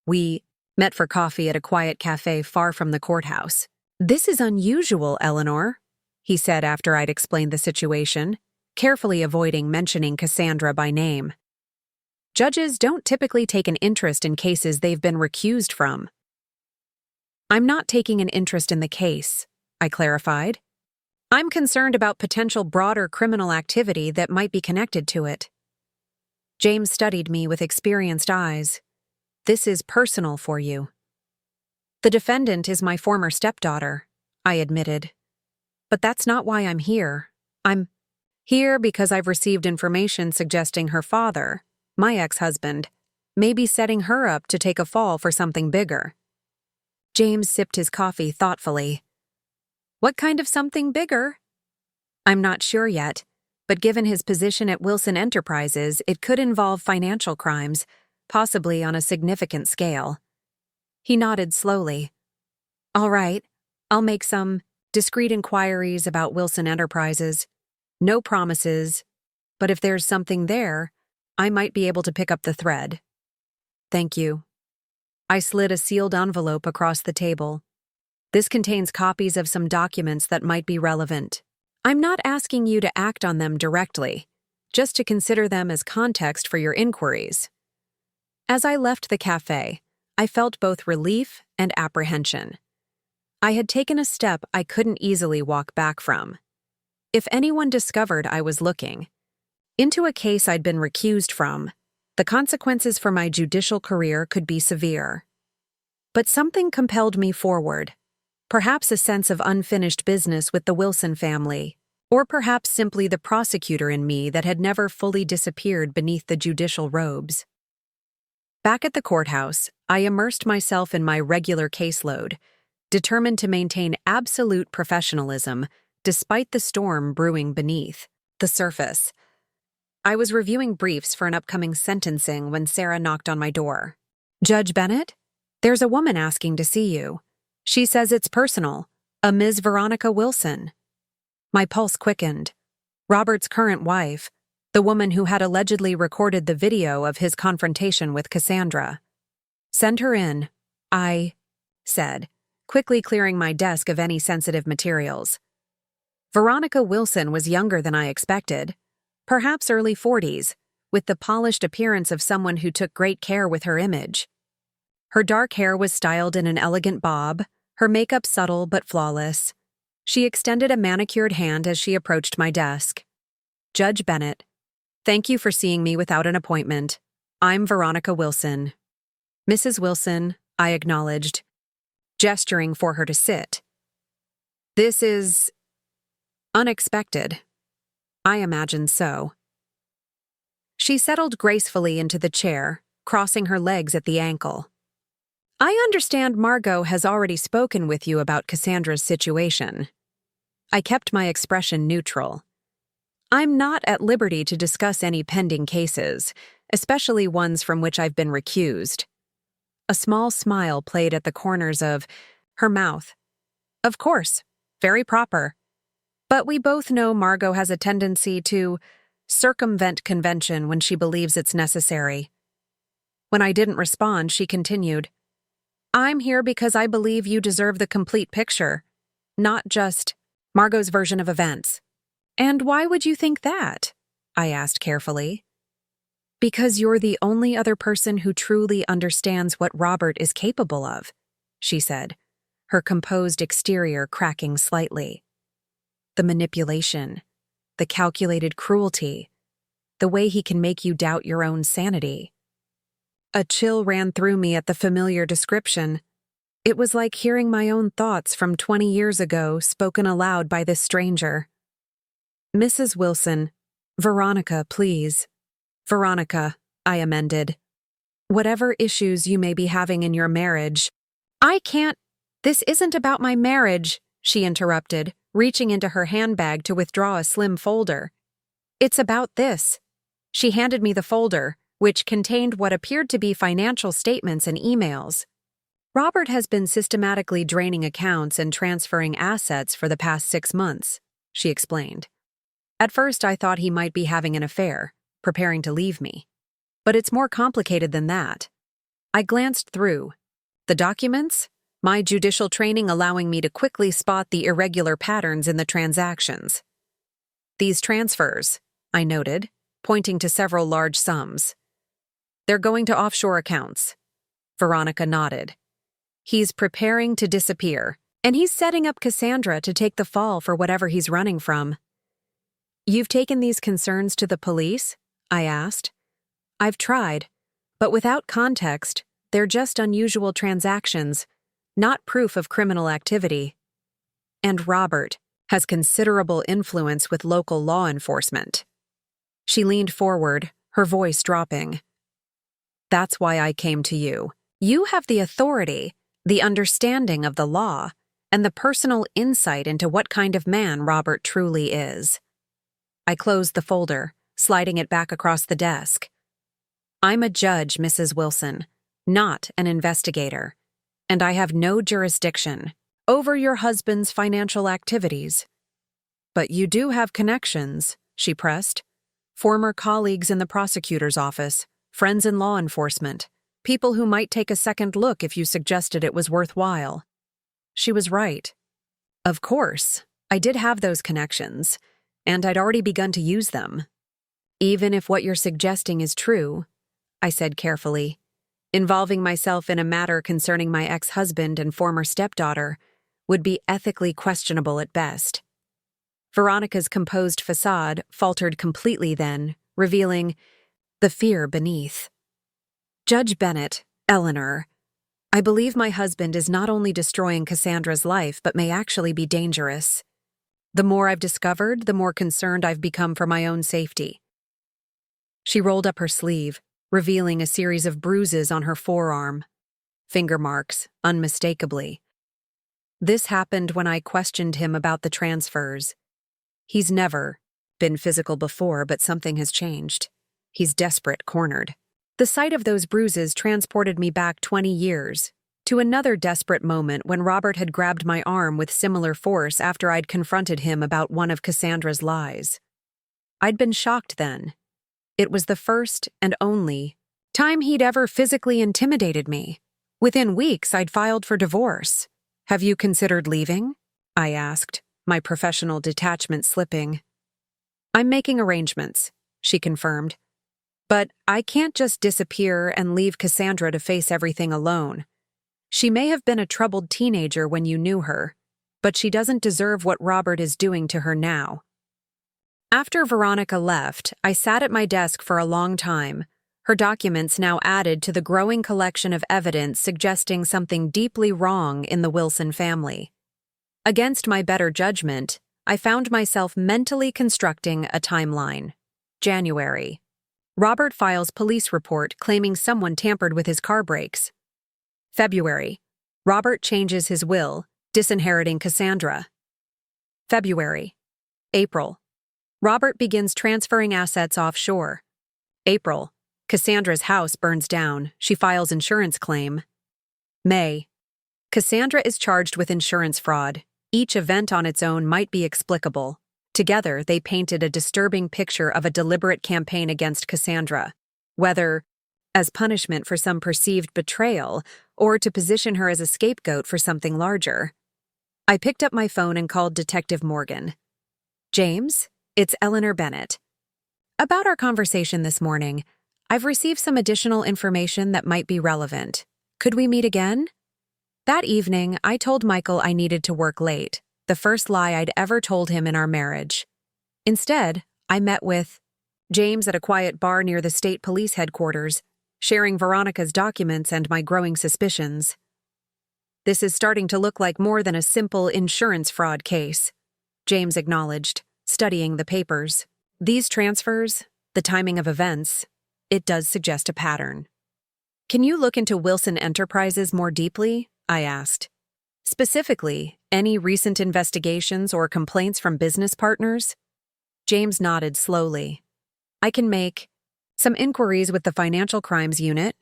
We met for coffee at a quiet cafe far from the courthouse. "This is unusual, Eleanor," he said after I'd explained the situation, carefully avoiding mentioning Cassandra by name. "Judges don't typically take an interest in cases they've been recused from." "I'm not taking an interest in the case," I clarified. "I'm concerned about potential broader criminal activity that might be connected to it." James studied me with experienced eyes. "This is personal for you." "The defendant is my former stepdaughter," I admitted. "But that's not why I'm here. I'm here because I've received information suggesting her father, my ex-husband, may be setting her up to take a fall for something bigger." James sipped his coffee thoughtfully. "What kind of something bigger?" "I'm not sure yet, but given his position at Wilson Enterprises, it could involve financial crimes, possibly on a significant scale." He nodded slowly. "All right, I'll make some discreet inquiries about Wilson Enterprises. No promises, but if there's something there, I might be able to pick up the thread." "Thank you." I slid a sealed envelope across the table. "This contains copies of some documents that might be relevant. I'm not asking you to act on them directly, just to consider them as context for your inquiries." As I left the cafe, I felt both relief and apprehension. I had taken a step I couldn't easily walk back from. If anyone discovered I was looking into a case I'd been recused from, the consequences for my judicial career could be severe. But something compelled me forward. Perhaps a sense of unfinished business with the Wilson family, or perhaps simply the prosecutor in me that had never fully disappeared beneath the judicial robes. Back at the courthouse, I immersed myself in my regular caseload, determined to maintain absolute professionalism despite the storm brewing beneath the surface. I was reviewing briefs for an upcoming sentencing when Sarah knocked on my door. "Judge Bennett? There's a woman asking to see you. She says it's personal, a Ms. Veronica Wilson." My pulse quickened. Robert's current wife, the woman who had allegedly recorded the video of his confrontation with Cassandra. Send her in, I said, quickly clearing my desk of any sensitive materials. Veronica Wilson was younger than I expected, perhaps early 40s, with the polished appearance of someone who took great care with her image. Her dark hair was styled in an elegant bob, her makeup subtle but flawless. She extended a manicured hand as she approached my desk. Judge Bennett, thank you for seeing me without an appointment. I'm Veronica Wilson. Mrs. Wilson, I acknowledged, gesturing for her to sit. This is unexpected. I imagined so. She settled gracefully into the chair, crossing her legs at the ankle. I understand Margot has already spoken with you about Cassandra's situation. I kept my expression neutral. I'm not at liberty to discuss any pending cases, especially ones from which I've been recused. A small smile played at the corners of her mouth. Of course, very proper. But we both know Margot has a tendency to circumvent convention when she believes it's necessary. When I didn't respond, she continued, I'm here because I believe you deserve the complete picture, not just Margot's version of events. And why would you think that? I asked carefully. Because you're the only other person who truly understands what Robert is capable of, she said, her composed exterior cracking slightly. The manipulation, the calculated cruelty, the way he can make you doubt your own sanity. A chill ran through me at the familiar description. It was like hearing my own thoughts from 20 years ago spoken aloud by this stranger. Mrs. Wilson, Veronica, please. Veronica, I amended. Whatever issues you may be having in your marriage. I can't. This isn't about my marriage, she interrupted, reaching into her handbag to withdraw a slim folder. It's about this. She handed me the folder, which contained what appeared to be financial statements and emails. Robert has been systematically draining accounts and transferring assets for the past 6 months, she explained. At first, I thought he might be having an affair, preparing to leave me. But it's more complicated than that. I glanced through the documents, my judicial training allowing me to quickly spot the irregular patterns in the transactions. These transfers, I noted, pointing to several large sums. They're going to offshore accounts. Veronica nodded. He's preparing to disappear, and he's setting up Cassandra to take the fall for whatever he's running from. You've taken these concerns to the police? I asked. I've tried, but without context, they're just unusual transactions, not proof of criminal activity. And Robert has considerable influence with local law enforcement. She leaned forward, her voice dropping. That's why I came to you. You have the authority, the understanding of the law, and the personal insight into what kind of man Robert truly is. I closed the folder, sliding it back across the desk. I'm a judge, Mrs. Wilson, not an investigator, and I have no jurisdiction over your husband's financial activities. But you do have connections, she pressed. Former colleagues in the prosecutor's office, friends in law enforcement, people who might take a second look if you suggested it was worthwhile. She was right. Of course, I did have those connections, and I'd already begun to use them. Even if what you're suggesting is true, I said carefully, involving myself in a matter concerning my ex-husband and former stepdaughter would be ethically questionable at best. Veronica's composed facade faltered completely then, revealing the fear beneath. Judge Bennett, Eleanor, I believe my husband is not only destroying Cassandra's life but may actually be dangerous. The more I've discovered, the more concerned I've become for my own safety. She rolled up her sleeve, revealing a series of bruises on her forearm. Finger marks, unmistakably. This happened when I questioned him about the transfers. He's never been physical before, but something has changed. He's desperate, cornered. The sight of those bruises transported me back 20 years, to another desperate moment when Robert had grabbed my arm with similar force after I'd confronted him about one of Cassandra's lies. I'd been shocked then. It was the first and only time he'd ever physically intimidated me, Within weeks, I'd filed for divorce. Have you considered leaving? I asked, my professional detachment slipping. I'm making arrangements, she confirmed. But I can't just disappear and leave Cassandra to face everything alone. She may have been a troubled teenager when you knew her, but she doesn't deserve what Robert is doing to her now. After Veronica left, I sat at my desk for a long time, her documents now added to the growing collection of evidence suggesting something deeply wrong in the Wilson family. Against my better judgment, I found myself mentally constructing a timeline. January. Robert files police report claiming someone tampered with his car brakes. February. Robert changes his will, disinheriting Cassandra. February. April. Robert begins transferring assets offshore. April. Cassandra's house burns down. She files insurance claim. May. Cassandra is charged with insurance fraud. Each event on its own might be explicable. Together, they painted a disturbing picture of a deliberate campaign against Cassandra, whether as punishment for some perceived betrayal or to position her as a scapegoat for something larger. I picked up my phone and called Detective Morgan. James, it's Eleanor Bennett. About our conversation this morning, I've received some additional information that might be relevant. Could we meet again? That evening, I told Michael I needed to work late, the first lie I'd ever told him in our marriage. Instead, I met with James at a quiet bar near the state police headquarters, sharing Veronica's documents and my growing suspicions. This is starting to look like more than a simple insurance fraud case, James acknowledged, studying the papers. These transfers, the timing of events, it does suggest a pattern. Can you look into Wilson Enterprises more deeply? I asked. Specifically, any recent investigations or complaints from business partners? James nodded slowly. I can make some inquiries with the Financial Crimes Unit.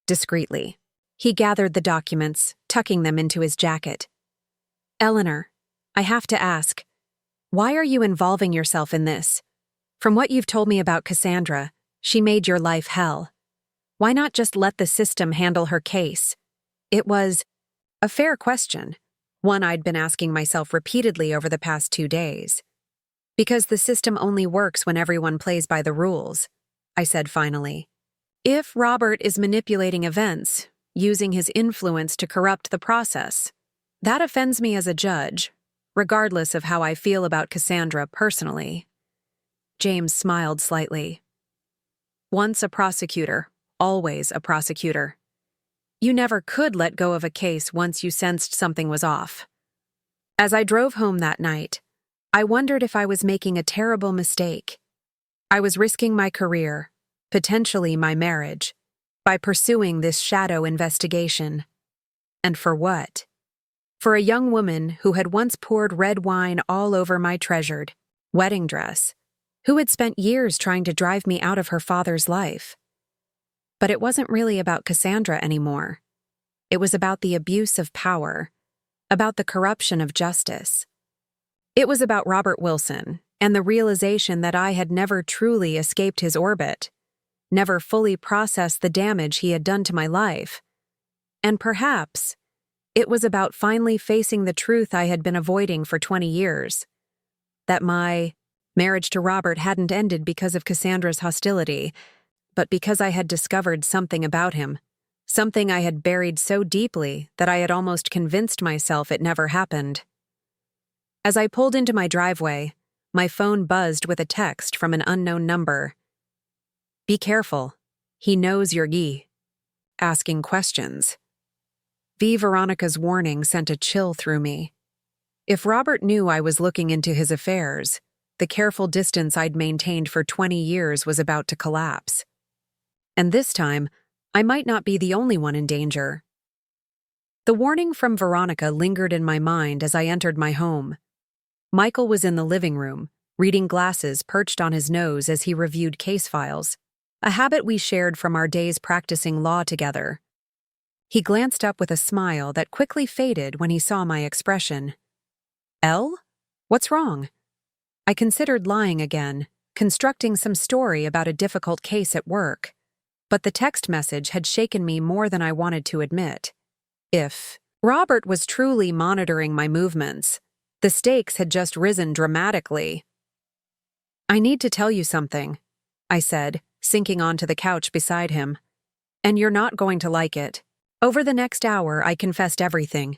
Discreetly. He gathered the documents, tucking them into his jacket. Eleanor, I have to ask, why are you involving yourself in this? From what you've told me about Cassandra, she made your life hell. Why not just let the system handle her case? It was a fair question, one I'd been asking myself repeatedly over the past 2 days. Because the system only works when everyone plays by the rules, I said finally. If Robert is manipulating events, using his influence to corrupt the process, that offends me as a judge, regardless of how I feel about Cassandra personally. James smiled slightly. Once a prosecutor, always a prosecutor. You never could let go of a case once you sensed something was off. As I drove home that night, I wondered if I was making a terrible mistake. I was risking my career, potentially my marriage, by pursuing this shadow investigation. And for what? For a young woman who had once poured red wine all over my treasured wedding dress, who had spent years trying to drive me out of her father's life. But it wasn't really about Cassandra anymore. It was about the abuse of power, about the corruption of justice. It was about Robert Wilson and the realization that I had never truly escaped his orbit, never fully processed the damage he had done to my life. And perhaps it was about finally facing the truth I had been avoiding for 20 years, that my marriage to Robert hadn't ended because of Cassandra's hostility, but because I had discovered something about him, something I had buried so deeply that I had almost convinced myself it never happened. As I pulled into my driveway, my phone buzzed with a text from an unknown number. Be careful. He knows you're asking questions. Veronica's warning sent a chill through me. If Robert knew I was looking into his affairs, the careful distance I'd maintained for 20 years was about to collapse. And this time, I might not be the only one in danger. The warning from Veronica lingered in my mind as I entered my home. Michael was in the living room, reading glasses perched on his nose as he reviewed case files, a habit we shared from our days practicing law together. He glanced up with a smile that quickly faded when he saw my expression. Elle? What's wrong? I considered lying again, constructing some story about a difficult case at work. But the text message had shaken me more than I wanted to admit. If Robert was truly monitoring my movements, the stakes had just risen dramatically. "I need to tell you something," I said, sinking onto the couch beside him. "And you're not going to like it." Over the next hour, I confessed everything.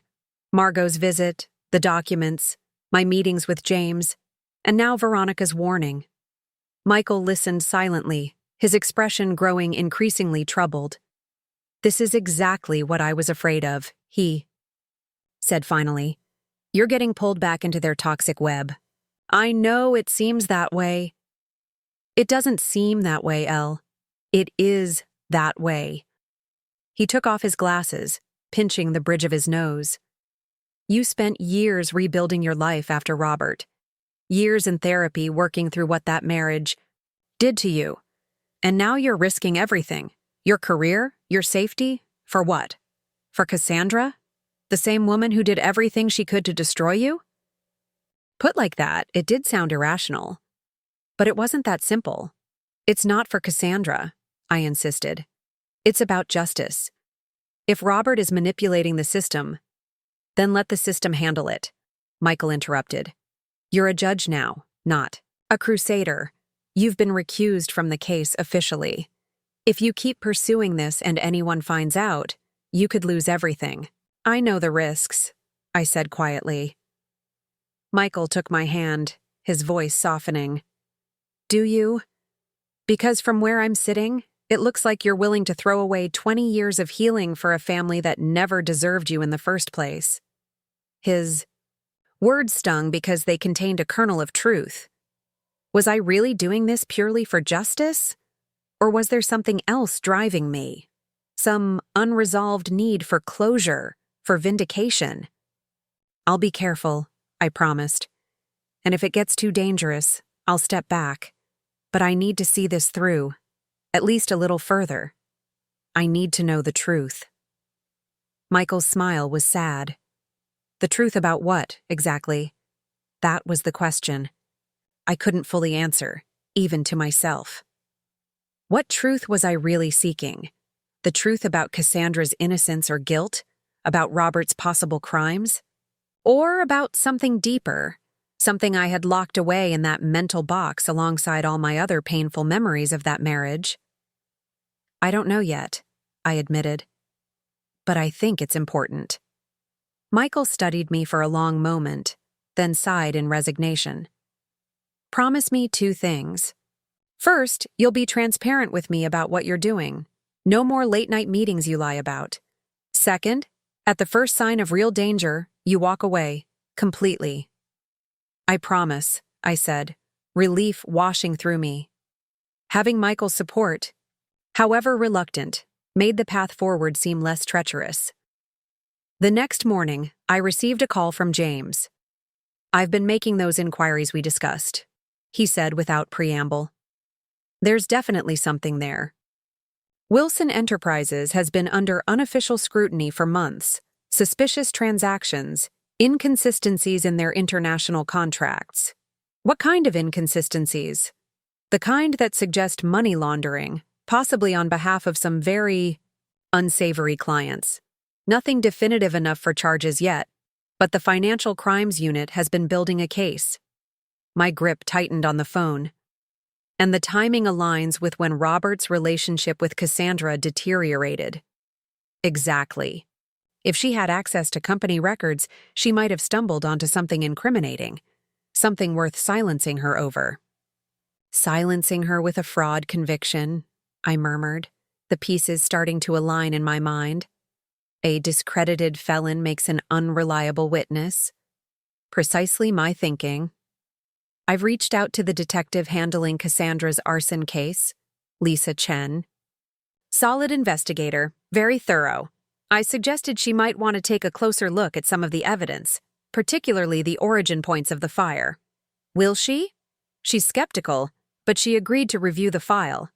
Margot's visit, the documents, my meetings with James, and now Veronica's warning. Michael listened silently, his expression growing increasingly troubled. "This is exactly what I was afraid of," he said finally. "You're getting pulled back into their toxic web. I know it seems that way." "It doesn't seem that way, Elle. It is that way." He took off his glasses, pinching the bridge of his nose. "You spent years rebuilding your life after Robert. Years in therapy working through what that marriage did to you. And now you're risking everything. Your career, your safety, for what? For Cassandra? The same woman who did everything she could to destroy you?" Put like that, it did sound irrational. But it wasn't that simple. "It's not for Cassandra," I insisted. "It's about justice. If Robert is manipulating the system, then let the system handle it," Michael interrupted. "You're a judge now, not a crusader. You've been recused from the case officially. If you keep pursuing this and anyone finds out, you could lose everything." "I know the risks," I said quietly. Michael took my hand, his voice softening. "Do you? Because from where I'm sitting, it looks like you're willing to throw away 20 years of healing for a family that never deserved you in the first place." His words stung because they contained a kernel of truth. Was I really doing this purely for justice? Or was there something else driving me? Some unresolved need for closure, for vindication? "I'll be careful," I promised. "And if it gets too dangerous, I'll step back. But I need to see this through, at least a little further. I need to know the truth." Michael's smile was sad. The truth about what, exactly? That was the question. I couldn't fully answer, even to myself. What truth was I really seeking? The truth about Cassandra's innocence or guilt? About Robert's possible crimes? Or about something deeper, something I had locked away in that mental box alongside all my other painful memories of that marriage? "I don't know yet," I admitted. "But I think it's important." Michael studied me for a long moment, then sighed in resignation. "Promise me 2 things. First, you'll be transparent with me about what you're doing. No more late-night meetings you lie about. Second, at the first sign of real danger, you walk away, completely." "I promise," I said, relief washing through me. Having Michael's support, however reluctant, made the path forward seem less treacherous. The next morning, I received a call from James. "I've been making those inquiries we discussed," he said without preamble. "There's definitely something there. Wilson Enterprises has been under unofficial scrutiny for months. Suspicious transactions, inconsistencies in their international contracts." "What kind of inconsistencies?" "The kind that suggest money laundering, possibly on behalf of some very unsavory clients. Nothing definitive enough for charges yet, but the Financial Crimes Unit has been building a case." My grip tightened on the phone. "And the timing aligns with when Robert's relationship with Cassandra deteriorated." "Exactly. If she had access to company records, she might have stumbled onto something incriminating, something worth silencing her over." "Silencing her with a fraud conviction," I murmured, the pieces starting to align in my mind. "A discredited felon makes an unreliable witness." Precisely my thinking. "I've reached out to the detective handling Cassandra's arson case, Lisa Chen. Solid investigator, very thorough. I suggested she might want to take a closer look at some of the evidence, particularly the origin points of the fire." "Will she?" "She's skeptical, but she agreed to review the file.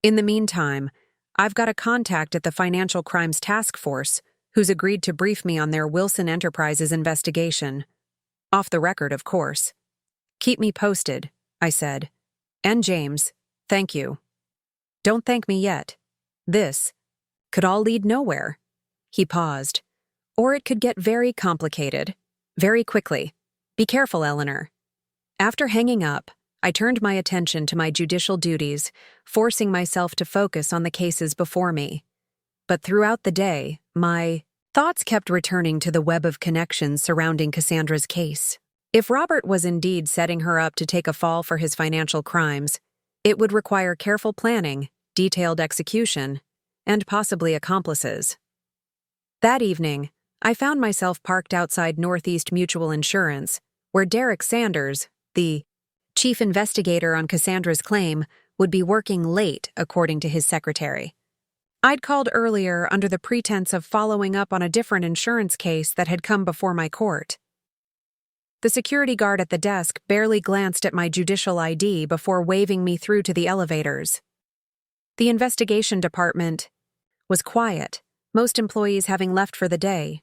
In the meantime, I've got a contact at the Financial Crimes Task Force who's agreed to brief me on their Wilson Enterprises investigation. Off the record, of course." "Keep me posted," I said. "And James, thank you." "Don't thank me yet. This could all lead nowhere." He paused. Or it could get very complicated, very quickly. Be careful, Eleanor. After hanging up, I turned my attention to my judicial duties, forcing myself to focus on the cases before me. But throughout the day, my thoughts kept returning to the web of connections surrounding Cassandra's case. If Robert was indeed setting her up to take a fall for his financial crimes, it would require careful planning, detailed execution, and possibly accomplices. That evening, I found myself parked outside Northeast Mutual Insurance, where Derek Sanders, the chief investigator on Cassandra's claim, would be working late, according to his secretary. I'd called earlier under the pretense of following up on a different insurance case that had come before my court. The security guard at the desk barely glanced at my judicial ID before waving me through to the elevators. The investigation department was quiet, most employees having left for the day.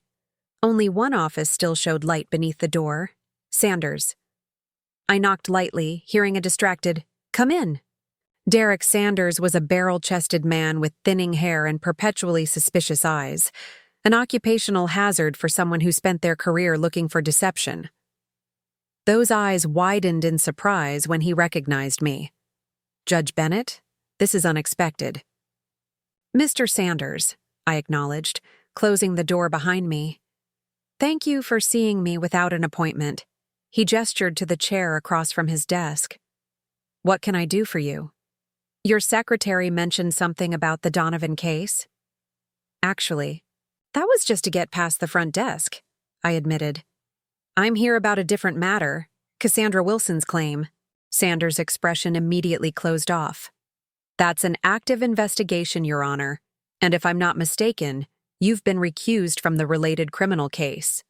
Only one office still showed light beneath the door: Sanders. I knocked lightly, hearing a distracted, "Come in." Derek Sanders was a barrel-chested man with thinning hair and perpetually suspicious eyes, an occupational hazard for someone who spent their career looking for deception. Those eyes widened in surprise when he recognized me. "Judge Bennett, this is unexpected." "Mr. Sanders," I acknowledged, closing the door behind me. "Thank you for seeing me without an appointment." He gestured to the chair across from his desk. "What can I do for you?" "Your secretary mentioned something about the Donovan case." "Actually, that was just to get past the front desk," I admitted. "I'm here about a different matter, Cassandra Wilson's claim." Sanders' expression immediately closed off. "That's an active investigation, Your Honor, and if I'm not mistaken, you've been recused from the related criminal case."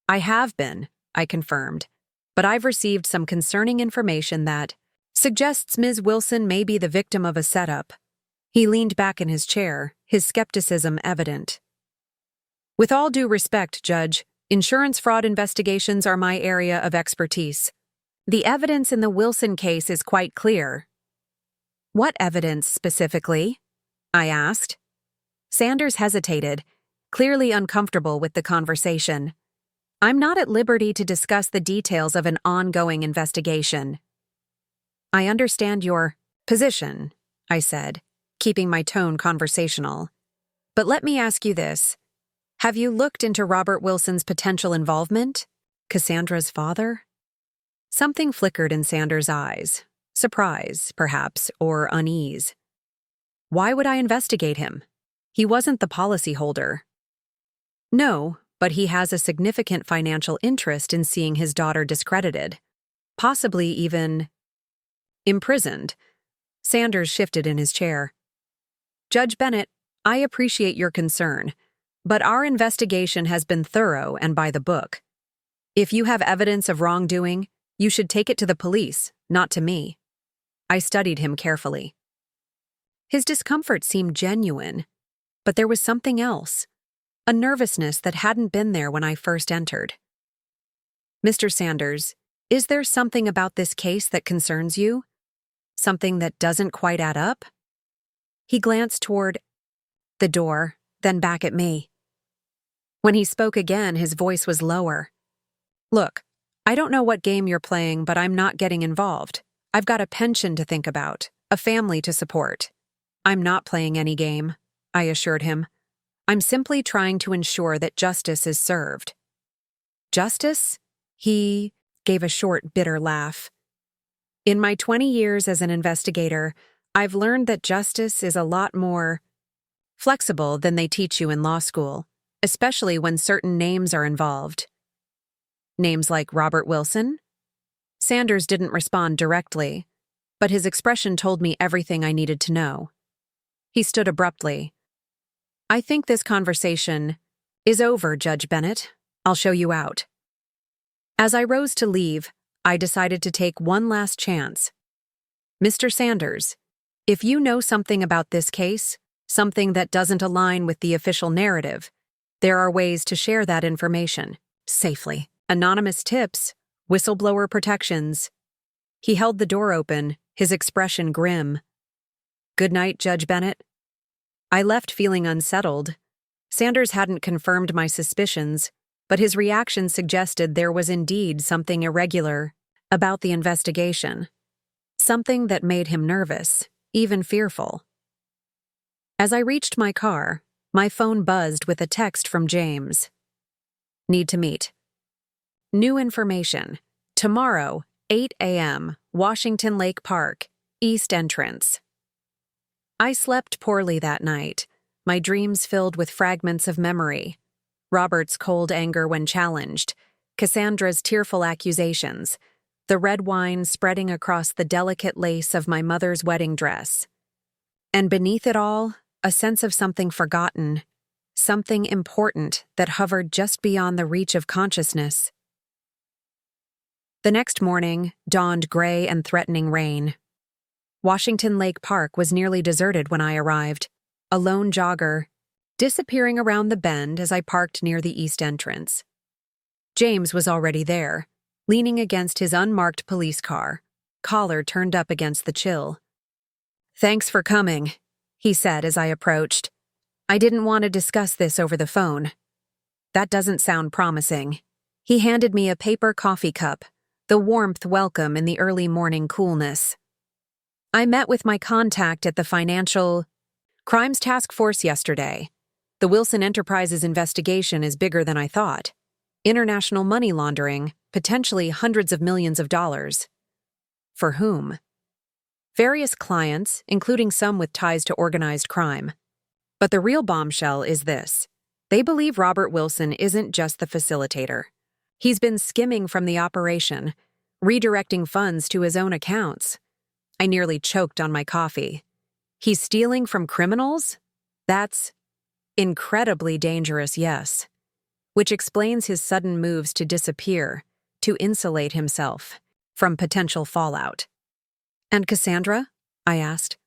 "I have been," I confirmed, "but I've received some concerning information that suggests Ms. Wilson may be the victim of a setup." He leaned back in his chair, his skepticism evident. "With all due respect, Judge, insurance fraud investigations are my area of expertise. The evidence in the Wilson case is quite clear." "What evidence specifically?" I asked. Sanders hesitated, clearly uncomfortable with the conversation. "I'm not at liberty to discuss the details of an ongoing investigation." "I understand your position," I said, keeping my tone conversational. "But let me ask you this. Have you looked into Robert Wilson's potential involvement? Cassandra's father?" Something flickered in Sanders' eyes. Surprise, perhaps, or unease. "Why would I investigate him? He wasn't the policyholder." "No, but he has a significant financial interest in seeing his daughter discredited, possibly even imprisoned." Sanders shifted in his chair. "Judge Bennett, I appreciate your concern, but our investigation has been thorough and by the book. If you have evidence of wrongdoing, you should take it to the police, not to me." I studied him carefully. His discomfort seemed genuine, but there was something else. A nervousness that hadn't been there when I first entered. "Mr. Sanders, is there something about this case that concerns you? Something that doesn't quite add up?" He glanced toward the door, then back at me. When he spoke again, his voice was lower. "Look, I don't know what game you're playing, but I'm not getting involved. I've got a pension to think about, a family to support." "I'm not playing any game," I assured him. "I'm simply trying to ensure that justice is served." "Justice?" He gave a short, bitter laugh. "In my 20 years as an investigator, I've learned that justice is a lot more flexible than they teach you in law school, especially when certain names are involved." "Names like Robert Wilson?" Sanders didn't respond directly, but his expression told me everything I needed to know. He stood abruptly. "I think this conversation is over, Judge Bennett. I'll show you out." As I rose to leave, I decided to take one last chance. "Mr. Sanders, if you know something about this case, something that doesn't align with the official narrative, there are ways to share that information safely. Anonymous tips, whistleblower protections." He held the door open, his expression grim. "Good night, Judge Bennett." I left feeling unsettled. Sanders hadn't confirmed my suspicions, but his reaction suggested there was indeed something irregular about the investigation. Something that made him nervous, even fearful. As I reached my car, my phone buzzed with a text from James. Need to meet. New information. Tomorrow, 8 a.m., Washington Lake Park, East Entrance. I slept poorly that night, my dreams filled with fragments of memory. Robert's cold anger when challenged, Cassandra's tearful accusations, the red wine spreading across the delicate lace of my mother's wedding dress. And beneath it all, a sense of something forgotten, something important that hovered just beyond the reach of consciousness. The next morning dawned gray and threatening rain. Washington Lake Park was nearly deserted when I arrived, a lone jogger, disappearing around the bend as I parked near the east entrance. James was already there, leaning against his unmarked police car, collar turned up against the chill. "Thanks for coming," he said as I approached. "I didn't want to discuss this over the phone." "That doesn't sound promising." He handed me a paper coffee cup, the warmth welcome in the early morning coolness. "I met with my contact at the Financial Crimes Task Force yesterday. The Wilson Enterprises investigation is bigger than I thought. International money laundering, potentially hundreds of millions of dollars." "For whom?" "Various clients, including some with ties to organized crime. But the real bombshell is this. They believe Robert Wilson isn't just the facilitator. He's been skimming from the operation, redirecting funds to his own accounts." I nearly choked on my coffee. "He's stealing from criminals? That's incredibly dangerous, yes." Which explains his sudden moves to disappear, to insulate himself from potential fallout. "And Cassandra?" I asked.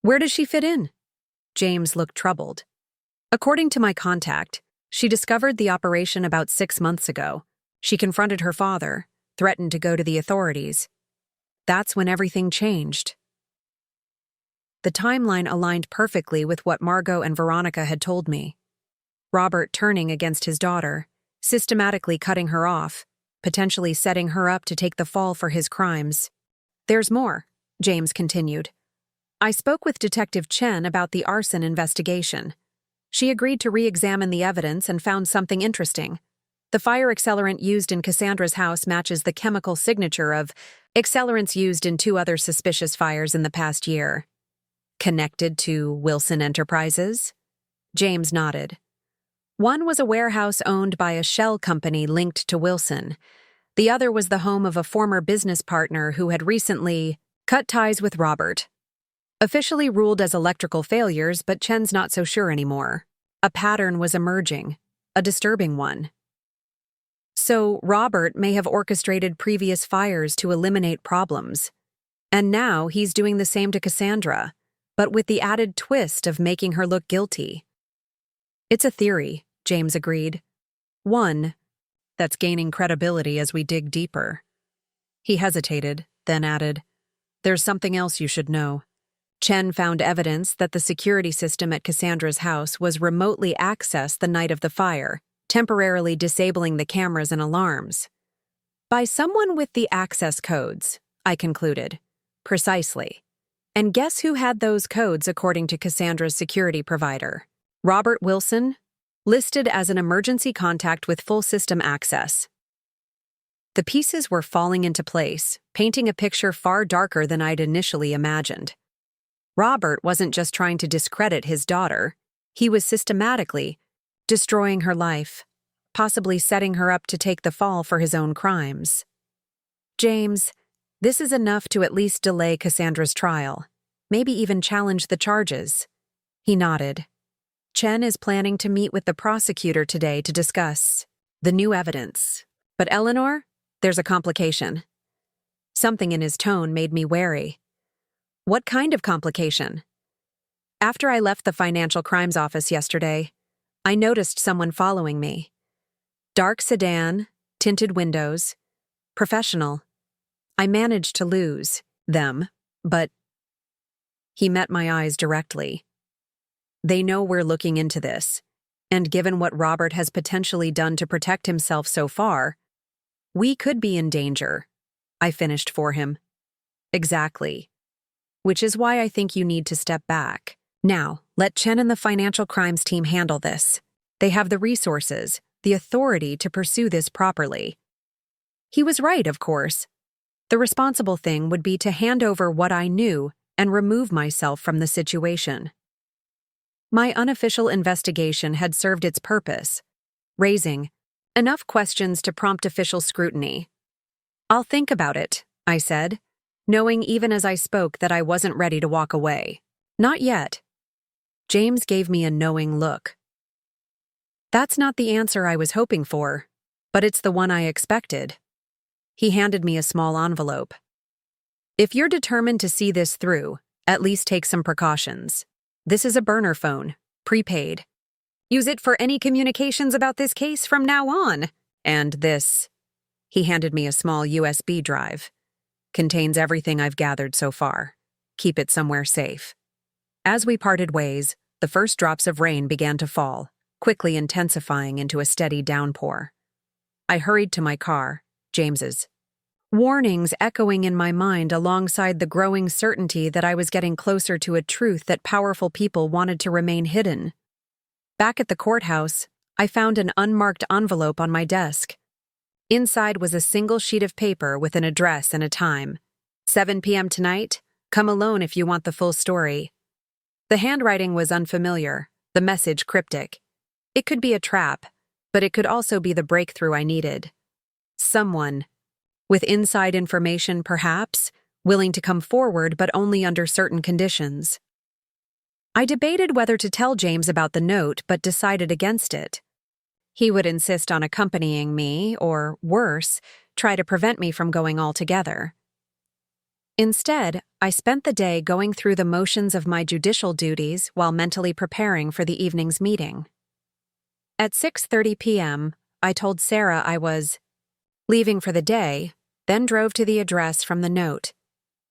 "Where does she fit in?" James looked troubled. "According to my contact, she discovered the operation about 6 months ago. She confronted her father, threatened to go to the authorities. That's when everything changed." The timeline aligned perfectly with what Margot and Veronica had told me. Robert turning against his daughter, systematically cutting her off, potentially setting her up to take the fall for his crimes. "There's more," James continued. "I spoke with Detective Chen about the arson investigation. She agreed to re-examine the evidence and found something interesting. The fire accelerant used in Cassandra's house matches the chemical signature of accelerants used in 2 other suspicious fires in the past year." "Connected to Wilson Enterprises?" James nodded. "One was a warehouse owned by a shell company linked to Wilson. The other was the home of a former business partner who had recently cut ties with Robert. Officially ruled as electrical failures, but Chen's not so sure anymore. A pattern was emerging, a disturbing one. So Robert may have orchestrated previous fires to eliminate problems. And now he's doing the same to Cassandra, but with the added twist of making her look guilty." "It's a theory," James agreed. "One that's gaining credibility as we dig deeper." He hesitated, then added, "There's something else you should know. Chen found evidence that the security system at Cassandra's house was remotely accessed the night of the fire, temporarily disabling the cameras and alarms. By someone with the access codes," I concluded. "Precisely. And guess who had those codes according to Cassandra's security provider? Robert Wilson, listed as an emergency contact with full system access." The pieces were falling into place, painting a picture far darker than I'd initially imagined. Robert wasn't just trying to discredit his daughter. He was systematically destroying her life, possibly setting her up to take the fall for his own crimes. "James, this is enough to at least delay Cassandra's trial, maybe even challenge the charges." He nodded. "Chen is planning to meet with the prosecutor today to discuss the new evidence. But Eleanor, there's a complication." Something in his tone made me wary. "What kind of complication?" "After I left the Financial Crimes office yesterday, I noticed someone following me. Dark sedan, tinted windows, professional. I managed to lose them, but..." He met my eyes directly. "They know we're looking into this. And given what Robert has potentially done to protect himself so far, we could be in danger. I finished for him. Exactly. Which is why I think you need to step back. Now, let Chen and the financial crimes team handle this. They have the resources, the authority to pursue this properly. He was right, of course. The responsible thing would be to hand over what I knew and remove myself from the situation. My unofficial investigation had served its purpose, raising enough questions to prompt official scrutiny. I'll think about it, I said, knowing even as I spoke that I wasn't ready to walk away. Not yet. James gave me a knowing look. That's not the answer I was hoping for, but it's the one I expected. He handed me a small envelope. If you're determined to see this through, at least take some precautions. This is a burner phone, prepaid. Use it for any communications about this case from now on. And this, he handed me a small USB drive, contains everything I've gathered so far. Keep it somewhere safe. As we parted ways, the first drops of rain began to fall, quickly intensifying into a steady downpour. I hurried to my car, James's. Warnings echoing in my mind alongside the growing certainty that I was getting closer to a truth that powerful people wanted to remain hidden. Back at the courthouse, I found an unmarked envelope on my desk. Inside was a single sheet of paper with an address and a time. 7 p.m. tonight. Come alone if you want the full story. The handwriting was unfamiliar, the message cryptic. It could be a trap, but it could also be the breakthrough I needed. Someone, with inside information perhaps, willing to come forward but only under certain conditions. I debated whether to tell James about the note but decided against it. He would insist on accompanying me, or worse, try to prevent me from going altogether. Instead, I spent the day going through the motions of my judicial duties while mentally preparing for the evening's meeting. At 6:30 p.m., I told Sarah I was leaving for the day, then drove to the address from the note,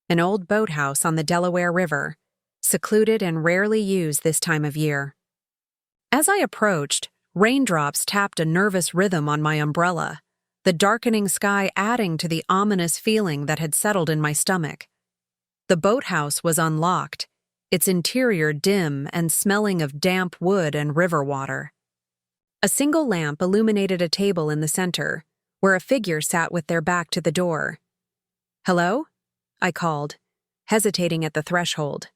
an old boathouse on the Delaware River, secluded and rarely used this time of year. As I approached, raindrops tapped a nervous rhythm on my umbrella, the darkening sky adding to the ominous feeling that had settled in my stomach. The boathouse was unlocked, its interior dim and smelling of damp wood and river water. A single lamp illuminated a table in the center, where a figure sat with their back to the door. "Hello?" I called, hesitating at the threshold.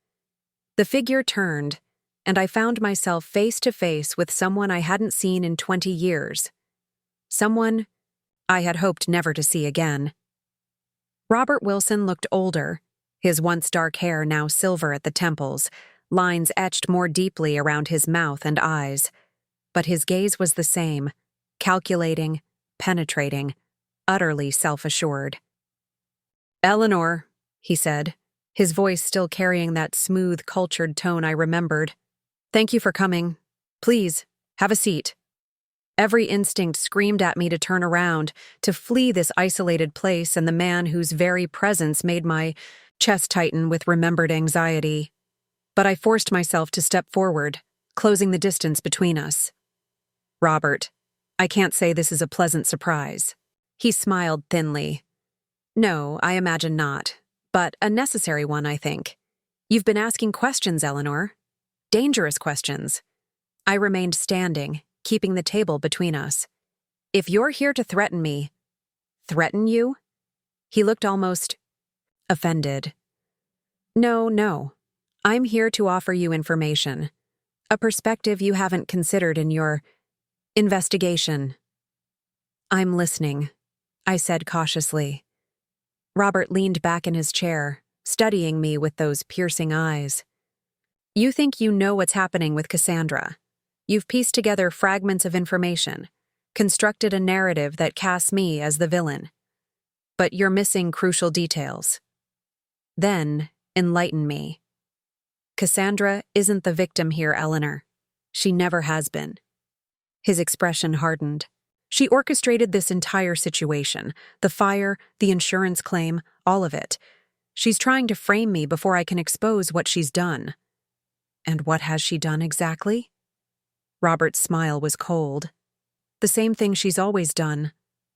The figure turned, and I found myself face to face with someone I hadn't seen in 20 years. Someone I had hoped never to see again. Robert Wilson looked older, his once dark hair now silver at the temples, lines etched more deeply around his mouth and eyes. But his gaze was the same, calculating, penetrating, utterly self-assured. "Eleanor," he said, his voice still carrying that smooth, cultured tone I remembered. "Thank you for coming. Please, have a seat." Every instinct screamed at me to turn around, to flee this isolated place and the man whose very presence made my chest tighten with remembered anxiety. But I forced myself to step forward, closing the distance between us. "Robert, I can't say this is a pleasant surprise." He smiled thinly. "No, I imagine not, but a necessary one, I think. You've been asking questions, Eleanor. Dangerous questions." I remained standing, keeping the table between us. "If you're here to threaten me—" "Threaten you?" He looked almost offended. No. I'm here to offer you information, a perspective you haven't considered in your investigation." "I'm listening," I said cautiously. Robert leaned back in his chair, studying me with those piercing eyes. "You think you know what's happening with Cassandra. You've pieced together fragments of information, constructed a narrative that casts me as the villain. But you're missing crucial details. Then, enlighten me. Cassandra isn't the victim here, Eleanor. She never has been." His expression hardened. "She orchestrated this entire situation, the fire, the insurance claim, all of it. She's trying to frame me before I can expose what she's done." "And what has she done exactly?" Robert's smile was cold. The same thing she's always done.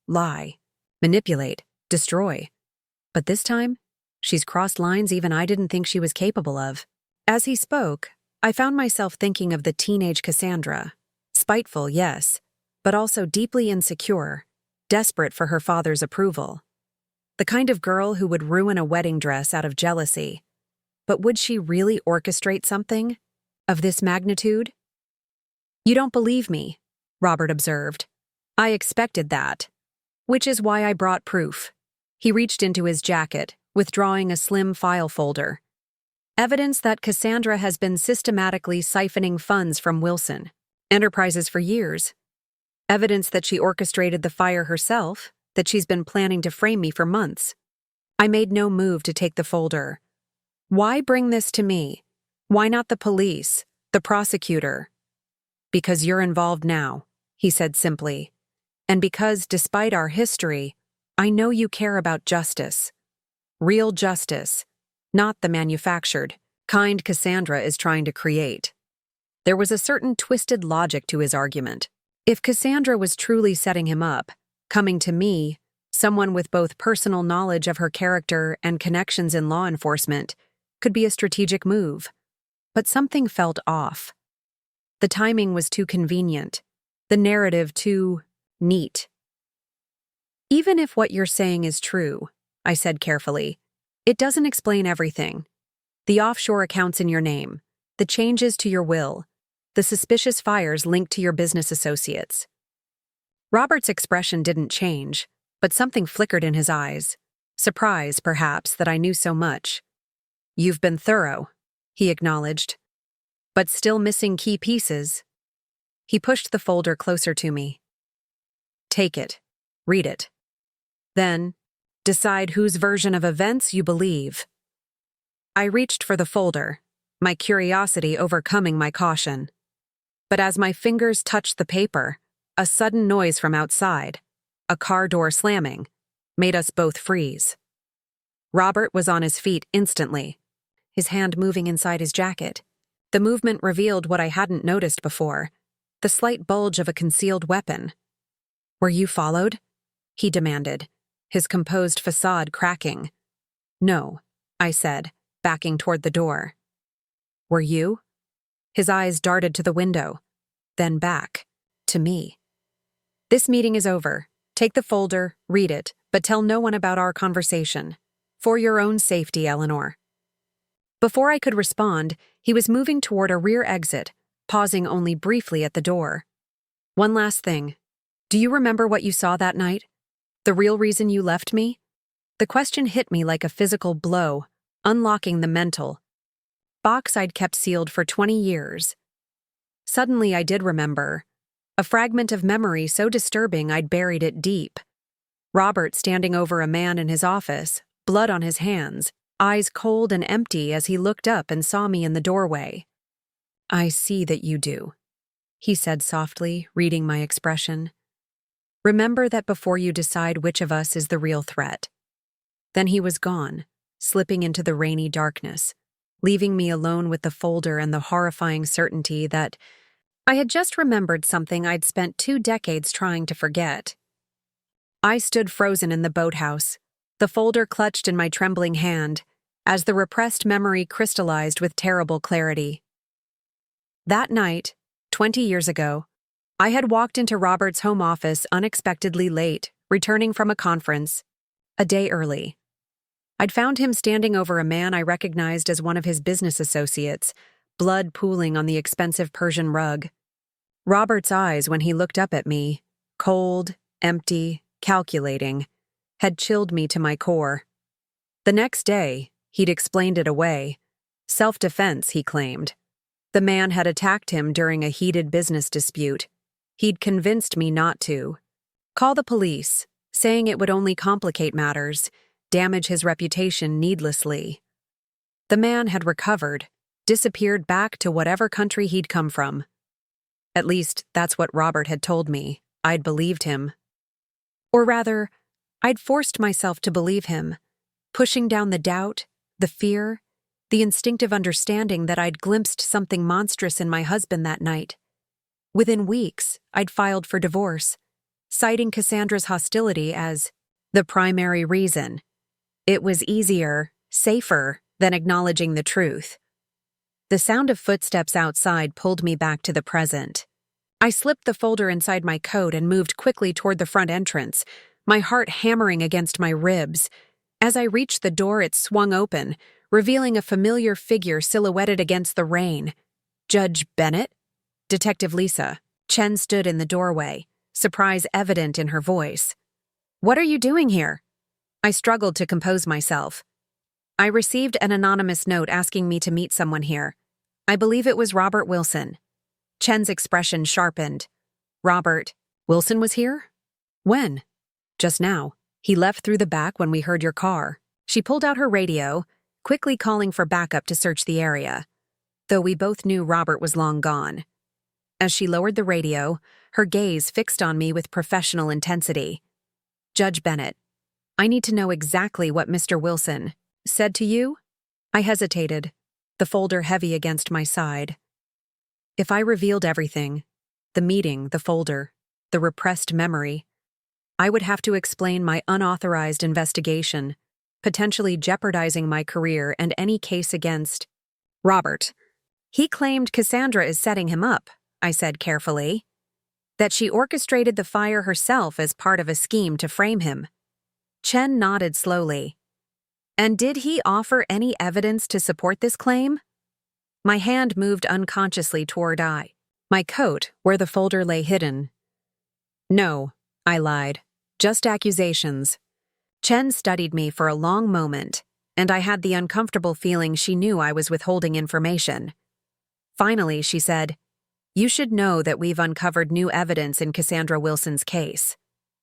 Lie. Manipulate. Destroy. But this time, she's crossed lines even I didn't think she was capable of. As he spoke, I found myself thinking of the teenage Cassandra. Spiteful, yes, but also deeply insecure, desperate for her father's approval. The kind of girl who would ruin a wedding dress out of jealousy. But would she really orchestrate something of this magnitude? "You don't believe me," Robert observed. "I expected that. Which is why I brought proof." He reached into his jacket, withdrawing a slim file folder. "Evidence that Cassandra has been systematically siphoning funds from Wilson Enterprises for years. Evidence that she orchestrated the fire herself, that she's been planning to frame me for months." I made no move to take the folder. "Why bring this to me? Why not the police, the prosecutor?" "Because you're involved now," he said simply. "And because, despite our history, I know you care about justice. Real justice, not the manufactured kind Cassandra is trying to create." There was a certain twisted logic to his argument. If Cassandra was truly setting him up, coming to me, someone with both personal knowledge of her character and connections in law enforcement, could be a strategic move. But something felt off. The timing was too convenient, the narrative too neat. "Even if what you're saying is true," I said carefully, "it doesn't explain everything. The offshore accounts in your name, the changes to your will, the suspicious fires linked to your business associates." Robert's expression didn't change, but something flickered in his eyes. Surprise, perhaps, that I knew so much. "You've been thorough," he acknowledged. "But still missing key pieces." He pushed the folder closer to me. "Take it. Read it. Then, decide whose version of events you believe." I reached for the folder, my curiosity overcoming my caution. But as my fingers touched the paper, a sudden noise from outside, a car door slamming, made us both freeze. Robert was on his feet instantly, his hand moving inside his jacket. The movement revealed what I hadn't noticed before, the slight bulge of a concealed weapon. "Were you followed?" he demanded, his composed facade cracking. "No," I said, backing toward the door. "Were you?" His eyes darted to the window, then back, to me. "This meeting is over. Take the folder, read it, but tell no one about our conversation. For your own safety, Eleanor." Before I could respond, he was moving toward a rear exit, pausing only briefly at the door. "One last thing. Do you remember what you saw that night? The real reason you left me?" The question hit me like a physical blow, unlocking the mental box I'd kept sealed for 20 years. Suddenly I did remember, a fragment of memory so disturbing I'd buried it deep. Robert standing over a man in his office, blood on his hands, eyes cold and empty as he looked up and saw me in the doorway. "I see that you do," he said softly, reading my expression. "Remember that before you decide which of us is the real threat." Then he was gone, slipping into the rainy darkness, leaving me alone with the folder and the horrifying certainty that I had just remembered something I'd spent 2 decades trying to forget. I stood frozen in the boathouse, the folder clutched in my trembling hand, as the repressed memory crystallized with terrible clarity. That night, 20 years ago, I had walked into Robert's home office unexpectedly late, returning from a conference, a day early. I'd found him standing over a man I recognized as one of his business associates, blood pooling on the expensive Persian rug. Robert's eyes, when he looked up at me, cold, empty, calculating, had chilled me to my core. The next day, he'd explained it away. Self-defense, he claimed. The man had attacked him during a heated business dispute. He'd convinced me not to. Call the police, saying it would only complicate matters, damage his reputation needlessly. The man had recovered, disappeared back to whatever country he'd come from. At least, that's what Robert had told me. I'd believed him. Or rather, I'd forced myself to believe him, pushing down the doubt, the fear, the instinctive understanding that I'd glimpsed something monstrous in my husband that night. Within weeks, I'd filed for divorce, citing Cassandra's hostility as the primary reason. It was easier, safer, than acknowledging the truth. The sound of footsteps outside pulled me back to the present. I slipped the folder inside my coat and moved quickly toward the front entrance, my heart hammering against my ribs. As I reached the door, it swung open, revealing a familiar figure silhouetted against the rain. Judge Bennett? Detective Lisa. Chen stood in the doorway, surprise evident in her voice. "What are you doing here?" I struggled to compose myself. "I received an anonymous note asking me to meet someone here. I believe it was Robert Wilson." Chen's expression sharpened. "Robert Wilson was here? When?" "Just now. He left through the back when we heard your car." She pulled out her radio, quickly calling for backup to search the area, though we both knew Robert was long gone. As she lowered the radio, her gaze fixed on me with professional intensity. "Judge Bennett, I need to know exactly what Mr. Wilson said to you?" I hesitated, the folder heavy against my side. If I revealed everything, the meeting, the folder, the repressed memory, I would have to explain my unauthorized investigation, potentially jeopardizing my career and any case against Robert. "He claimed Cassandra is setting him up," I said carefully. "That she orchestrated the fire herself as part of a scheme to frame him." Chen nodded slowly. "And did he offer any evidence to support this claim?" My hand moved unconsciously toward my coat, where the folder lay hidden. "No," I lied. "Just accusations." Chen studied me for a long moment, and I had the uncomfortable feeling she knew I was withholding information. Finally, she said, "You should know that we've uncovered new evidence in Cassandra Wilson's case.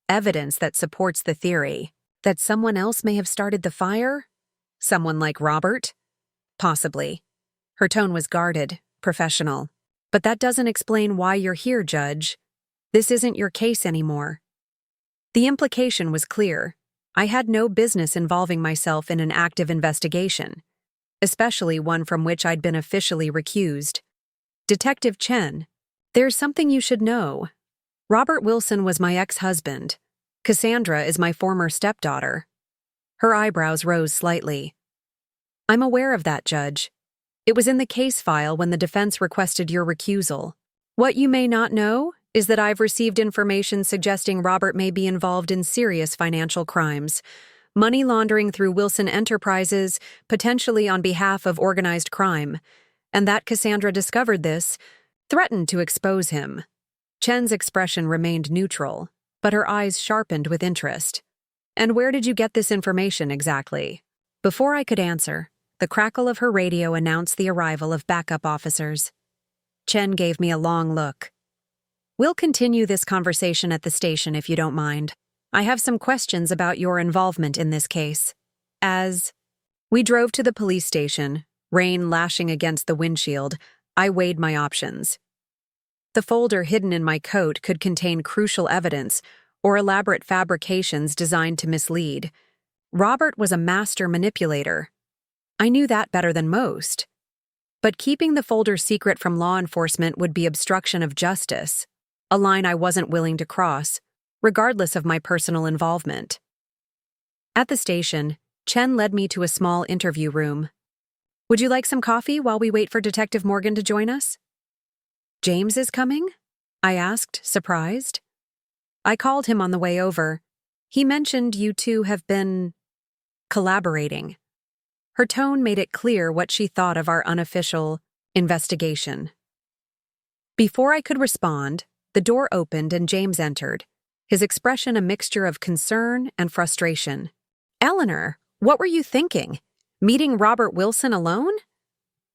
Evidence that supports the theory that someone else may have started the fire? Someone like Robert? Possibly." Her tone was guarded, professional. "But that doesn't explain why you're here, Judge. This isn't your case anymore." The implication was clear. I had no business involving myself in an active investigation, especially one from which I'd been officially recused. "Detective Chen, there's something you should know. Robert Wilson was my ex-husband. Cassandra is my former stepdaughter." Her eyebrows rose slightly. "I'm aware of that, Judge. It was in the case file when the defense requested your recusal. What you may not know is that I've received information suggesting Robert may be involved in serious financial crimes, money laundering through Wilson Enterprises, potentially on behalf of organized crime, and that Cassandra discovered this, threatened to expose him." Chen's expression remained neutral, but her eyes sharpened with interest. "And where did you get this information exactly?" Before I could answer, the crackle of her radio announced the arrival of backup officers. Chen gave me a long look. "We'll continue this conversation at the station if you don't mind. I have some questions about your involvement in this case." We drove to the police station, rain lashing against the windshield. I weighed my options. The folder hidden in my coat could contain crucial evidence or elaborate fabrications designed to mislead. Robert was a master manipulator. I knew that better than most. But keeping the folder secret from law enforcement would be obstruction of justice, a line I wasn't willing to cross, regardless of my personal involvement. At the station, Chen led me to a small interview room. "Would you like some coffee while we wait for Detective Morgan to join us?" "James is coming?" I asked, surprised. "I called him on the way over. He mentioned you two have been collaborating." Her tone made it clear what she thought of our unofficial investigation. Before I could respond, the door opened and James entered, his expression a mixture of concern and frustration. "Eleanor, what were you thinking? Meeting Robert Wilson alone?"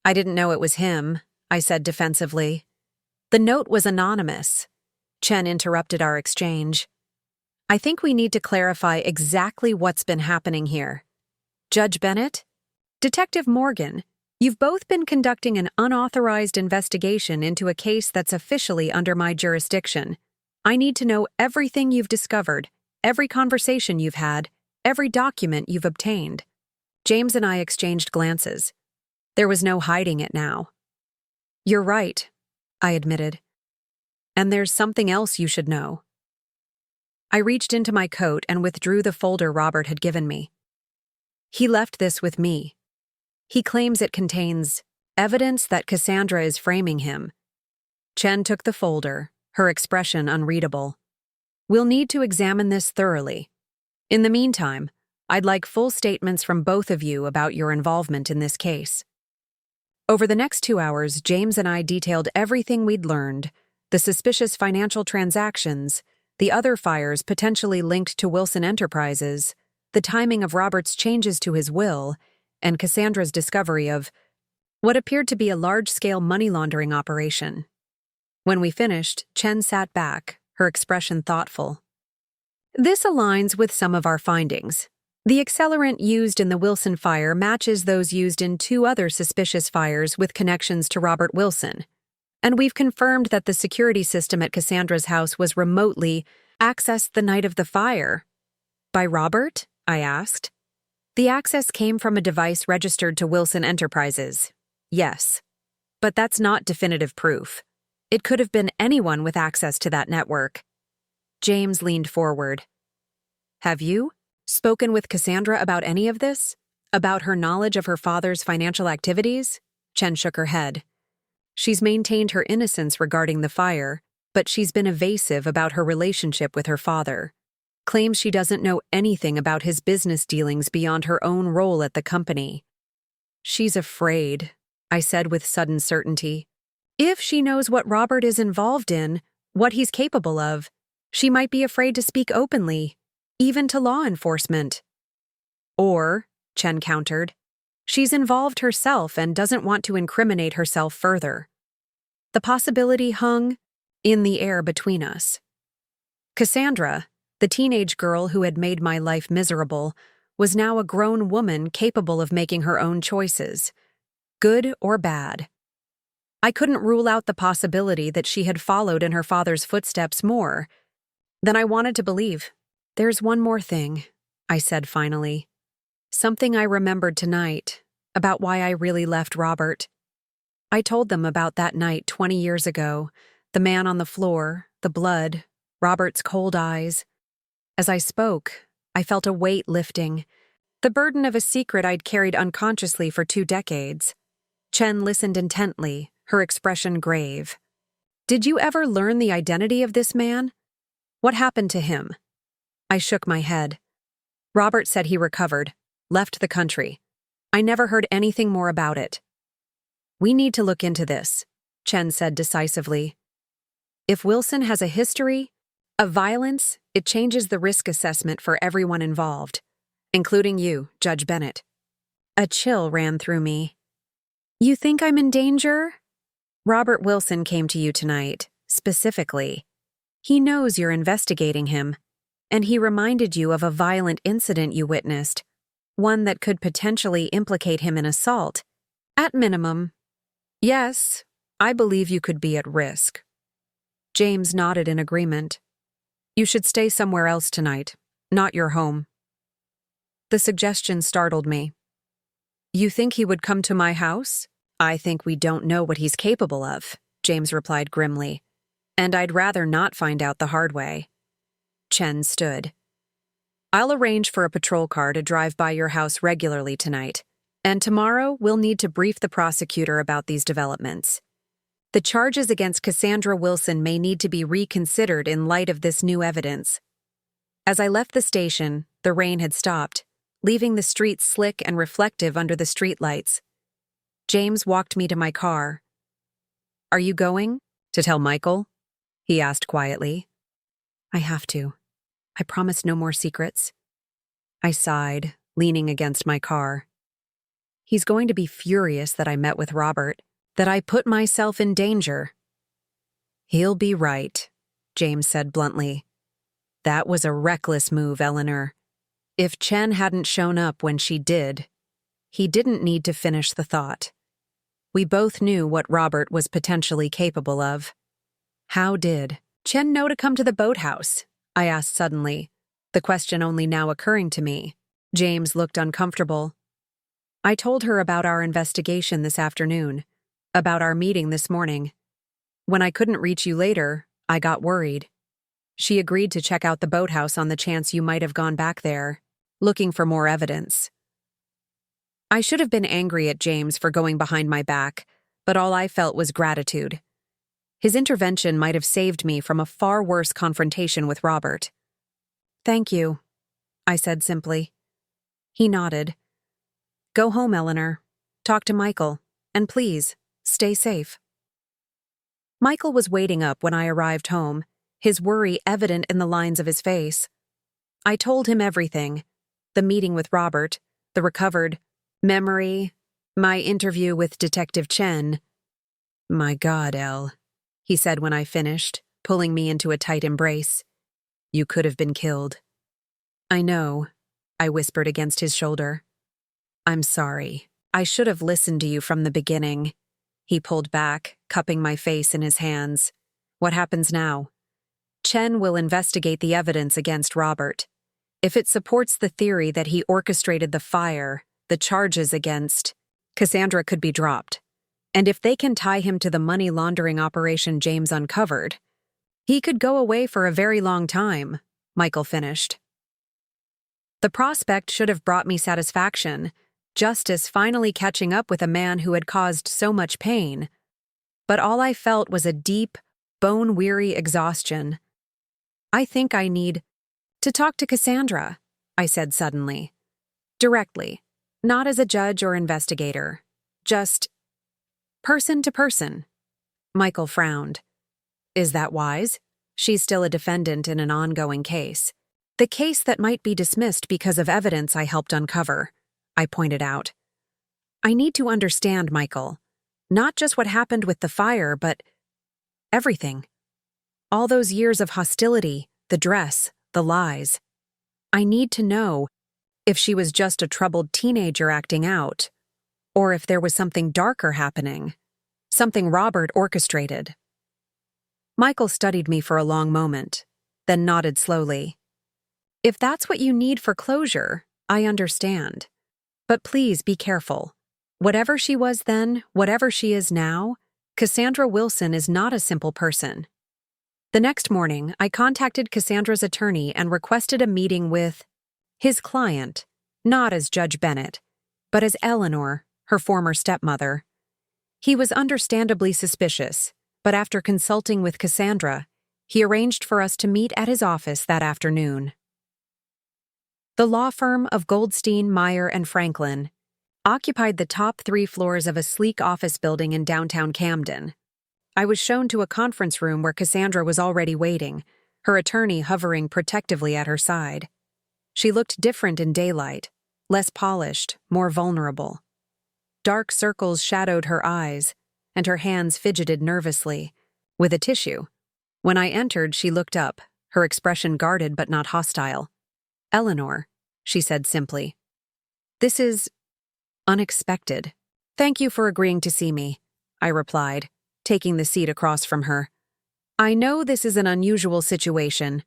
"I didn't know it was him," I said defensively. "The note was anonymous." Chen interrupted our exchange. "I think we need to clarify exactly what's been happening here. Judge Bennett, Detective Morgan, you've both been conducting an unauthorized investigation into a case that's officially under my jurisdiction. I need to know everything you've discovered, every conversation you've had, every document you've obtained." James and I exchanged glances. There was no hiding it now. "You're right," I admitted. And there's something else you should know. I reached into my coat and withdrew the folder Robert had given me. He left this with me. He claims it contains evidence that Cassandra is framing him. Chen took the folder, her expression unreadable. We'll need to examine this thoroughly. In the meantime, I'd like full statements from both of you about your involvement in this case. Over the next 2 hours, James and I detailed everything we'd learned, the suspicious financial transactions, the other fires potentially linked to Wilson Enterprises, the timing of Robert's changes to his will, and Cassandra's discovery of what appeared to be a large-scale money laundering operation. When we finished, Chen sat back, her expression thoughtful. This aligns with some of our findings. The accelerant used in the Wilson fire matches those used in 2 other suspicious fires with connections to Robert Wilson. And we've confirmed that the security system at Cassandra's house was remotely accessed the night of the fire. By Robert? I asked. The access came from a device registered to Wilson Enterprises. Yes. But that's not definitive proof. It could have been anyone with access to that network. James leaned forward. Have you spoken with Cassandra about any of this? About her knowledge of her father's financial activities? Chen shook her head. She's maintained her innocence regarding the fire, but she's been evasive about her relationship with her father. Claims she doesn't know anything about his business dealings beyond her own role at the company. She's afraid, I said with sudden certainty. If she knows what Robert is involved in, what he's capable of, she might be afraid to speak openly, even to law enforcement. Or, Chen countered, she's involved herself and doesn't want to incriminate herself further. The possibility hung in the air between us. Cassandra, the teenage girl who had made my life miserable, was now a grown woman capable of making her own choices, good or bad. I couldn't rule out the possibility that she had followed in her father's footsteps more than I wanted to believe. There's one more thing, I said finally. Something I remembered tonight, about why I really left Robert. I told them about that night 20 years ago, the man on the floor, the blood, Robert's cold eyes. As I spoke, I felt a weight lifting, the burden of a secret I'd carried unconsciously for 2 decades. Chen listened intently, her expression grave. Did you ever learn the identity of this man? What happened to him? I shook my head. Robert said he recovered, left the country. I never heard anything more about it. We need to look into this, Chen said decisively. If Wilson has a history of violence, it changes the risk assessment for everyone involved, including you, Judge Bennett. A chill ran through me. You think I'm in danger? Robert Wilson came to you tonight, specifically. He knows you're investigating him, and he reminded you of a violent incident you witnessed, one that could potentially implicate him in assault. At minimum, yes, I believe you could be at risk. James nodded in agreement. You should stay somewhere else tonight, not your home. The suggestion startled me. You think he would come to my house? I think we don't know what he's capable of, James replied grimly. And I'd rather not find out the hard way. Chen stood. I'll arrange for a patrol car to drive by your house regularly tonight, and tomorrow we'll need to brief the prosecutor about these developments. The charges against Cassandra Wilson may need to be reconsidered in light of this new evidence. As I left the station, the rain had stopped, leaving the streets slick and reflective under the streetlights. James walked me to my car. Are you going? To tell Michael? He asked quietly. I have to. I promised no more secrets. I sighed, leaning against my car. He's going to be furious that I met with Robert, that I put myself in danger. He'll be right, James said bluntly. That was a reckless move, Eleanor. If Chen hadn't shown up when she did, he didn't need to finish the thought. We both knew what Robert was potentially capable of. How did Chen know to come to the boathouse? I asked suddenly, the question only now occurring to me. James looked uncomfortable. I told her about our investigation this afternoon, about our meeting this morning. When I couldn't reach you later, I got worried. She agreed to check out the boathouse on the chance you might have gone back there, looking for more evidence. I should have been angry at James for going behind my back, but all I felt was gratitude. His intervention might have saved me from a far worse confrontation with Robert. "Thank you," I said simply. He nodded. "Go home, Eleanor. Talk to Michael. And please, stay safe." Michael was waiting up when I arrived home, his worry evident in the lines of his face. I told him everything: the meeting with Robert, the recovered memory, my interview with Detective Chen. "My God, Elle," he said when I finished, pulling me into a tight embrace. "You could have been killed." "I know," I whispered against his shoulder. "I'm sorry. I should have listened to you from the beginning." He pulled back, cupping my face in his hands. "What happens now?" "Chen will investigate the evidence against Robert. If it supports the theory that he orchestrated the fire, the charges against Cassandra could be dropped. And if they can tie him to the money laundering operation James uncovered, he could go away for a very long time," Michael finished. The prospect should have brought me satisfaction, justice finally catching up with a man who had caused so much pain. But all I felt was a deep, bone-weary exhaustion. "I think I need to talk to Cassandra," I said suddenly. "Directly, not as a judge or investigator. Just person to person." Michael frowned. "Is that wise? She's still a defendant in an ongoing case. The case that might be dismissed because of evidence I helped uncover," I pointed out. "I need to understand, Michael. Not just what happened with the fire, but everything. All those years of hostility, the dress, the lies. I need to know if she was just a troubled teenager acting out, or if there was something darker happening, something Robert orchestrated." Michael studied me for a long moment, then nodded slowly. "If that's what you need for closure, I understand. But please be careful. Whatever she was then, whatever she is now, Cassandra Wilson is not a simple person." The next morning, I contacted Cassandra's attorney and requested a meeting with his client, not as Judge Bennett, but as Eleanor, her former stepmother. He was understandably suspicious, but after consulting with Cassandra, he arranged for us to meet at his office that afternoon. The law firm of Goldstein, Meyer, and Franklin occupied the top 3 floors of a sleek office building in downtown Camden. I was shown to a conference room where Cassandra was already waiting, her attorney hovering protectively at her side. She looked different in daylight, less polished, more vulnerable. Dark circles shadowed her eyes, and her hands fidgeted nervously, with a tissue. When I entered, she looked up, her expression guarded but not hostile. "Eleanor," she said simply. "This is unexpected." "Thank you for agreeing to see me," I replied, taking the seat across from her. "I know this is an unusual situation."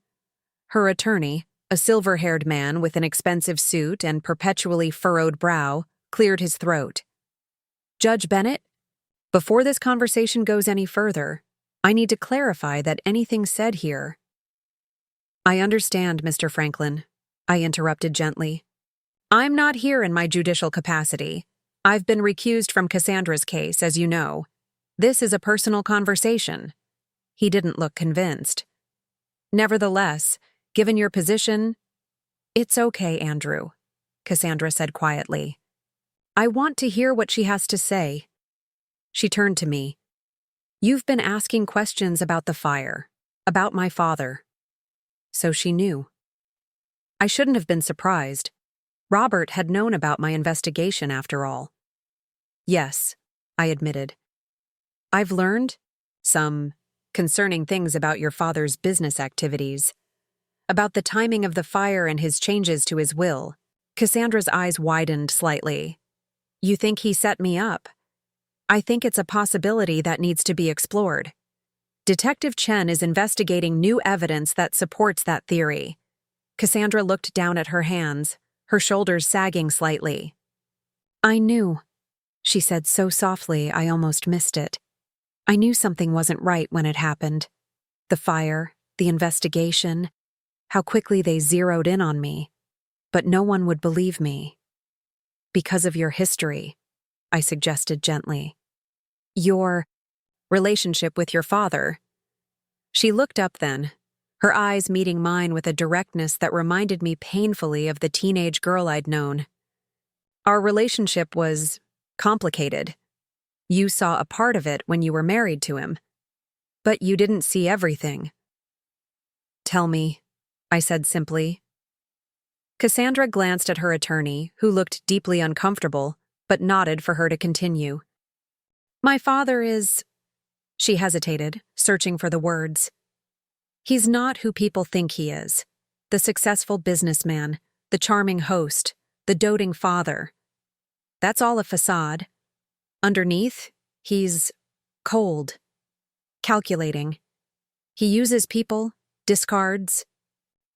Her attorney, a silver-haired man with an expensive suit and perpetually furrowed brow, cleared his throat. "Judge Bennett, before this conversation goes any further, I need to clarify that anything said here—" "I understand, Mr. Franklin," I interrupted gently. "I'm not here in my judicial capacity. I've been recused from Cassandra's case, as you know. This is a personal conversation." He didn't look convinced. "Nevertheless, given your position—" "It's okay, Andrew," Cassandra said quietly. "I want to hear what she has to say." She turned to me. "You've been asking questions about the fire, about my father." So she knew. I shouldn't have been surprised. Robert had known about my investigation after all. "Yes," I admitted. "I've learned some concerning things about your father's business activities, about the timing of the fire and his changes to his will." Cassandra's eyes widened slightly. "You think he set me up?" "I think it's a possibility that needs to be explored. Detective Chen is investigating new evidence that supports that theory." Cassandra looked down at her hands, her shoulders sagging slightly. "I knew," she said so softly I almost missed it. "I knew something wasn't right when it happened. The fire, the investigation, how quickly they zeroed in on me. But no one would believe me. Because of your history, I suggested gently. Your relationship with your father. She looked up then, her eyes meeting mine with a directness that reminded me painfully of the teenage girl I'd known. Our relationship was complicated. You saw a part of it when you were married to him. But you didn't see everything. Tell me, I said simply. Cassandra glanced at her attorney, who looked deeply uncomfortable, but nodded for her to continue. My father is... She hesitated, searching for the words. He's not who people think he is. The successful businessman, the charming host, the doting father. That's all a facade. Underneath, he's cold, calculating. He uses people, discards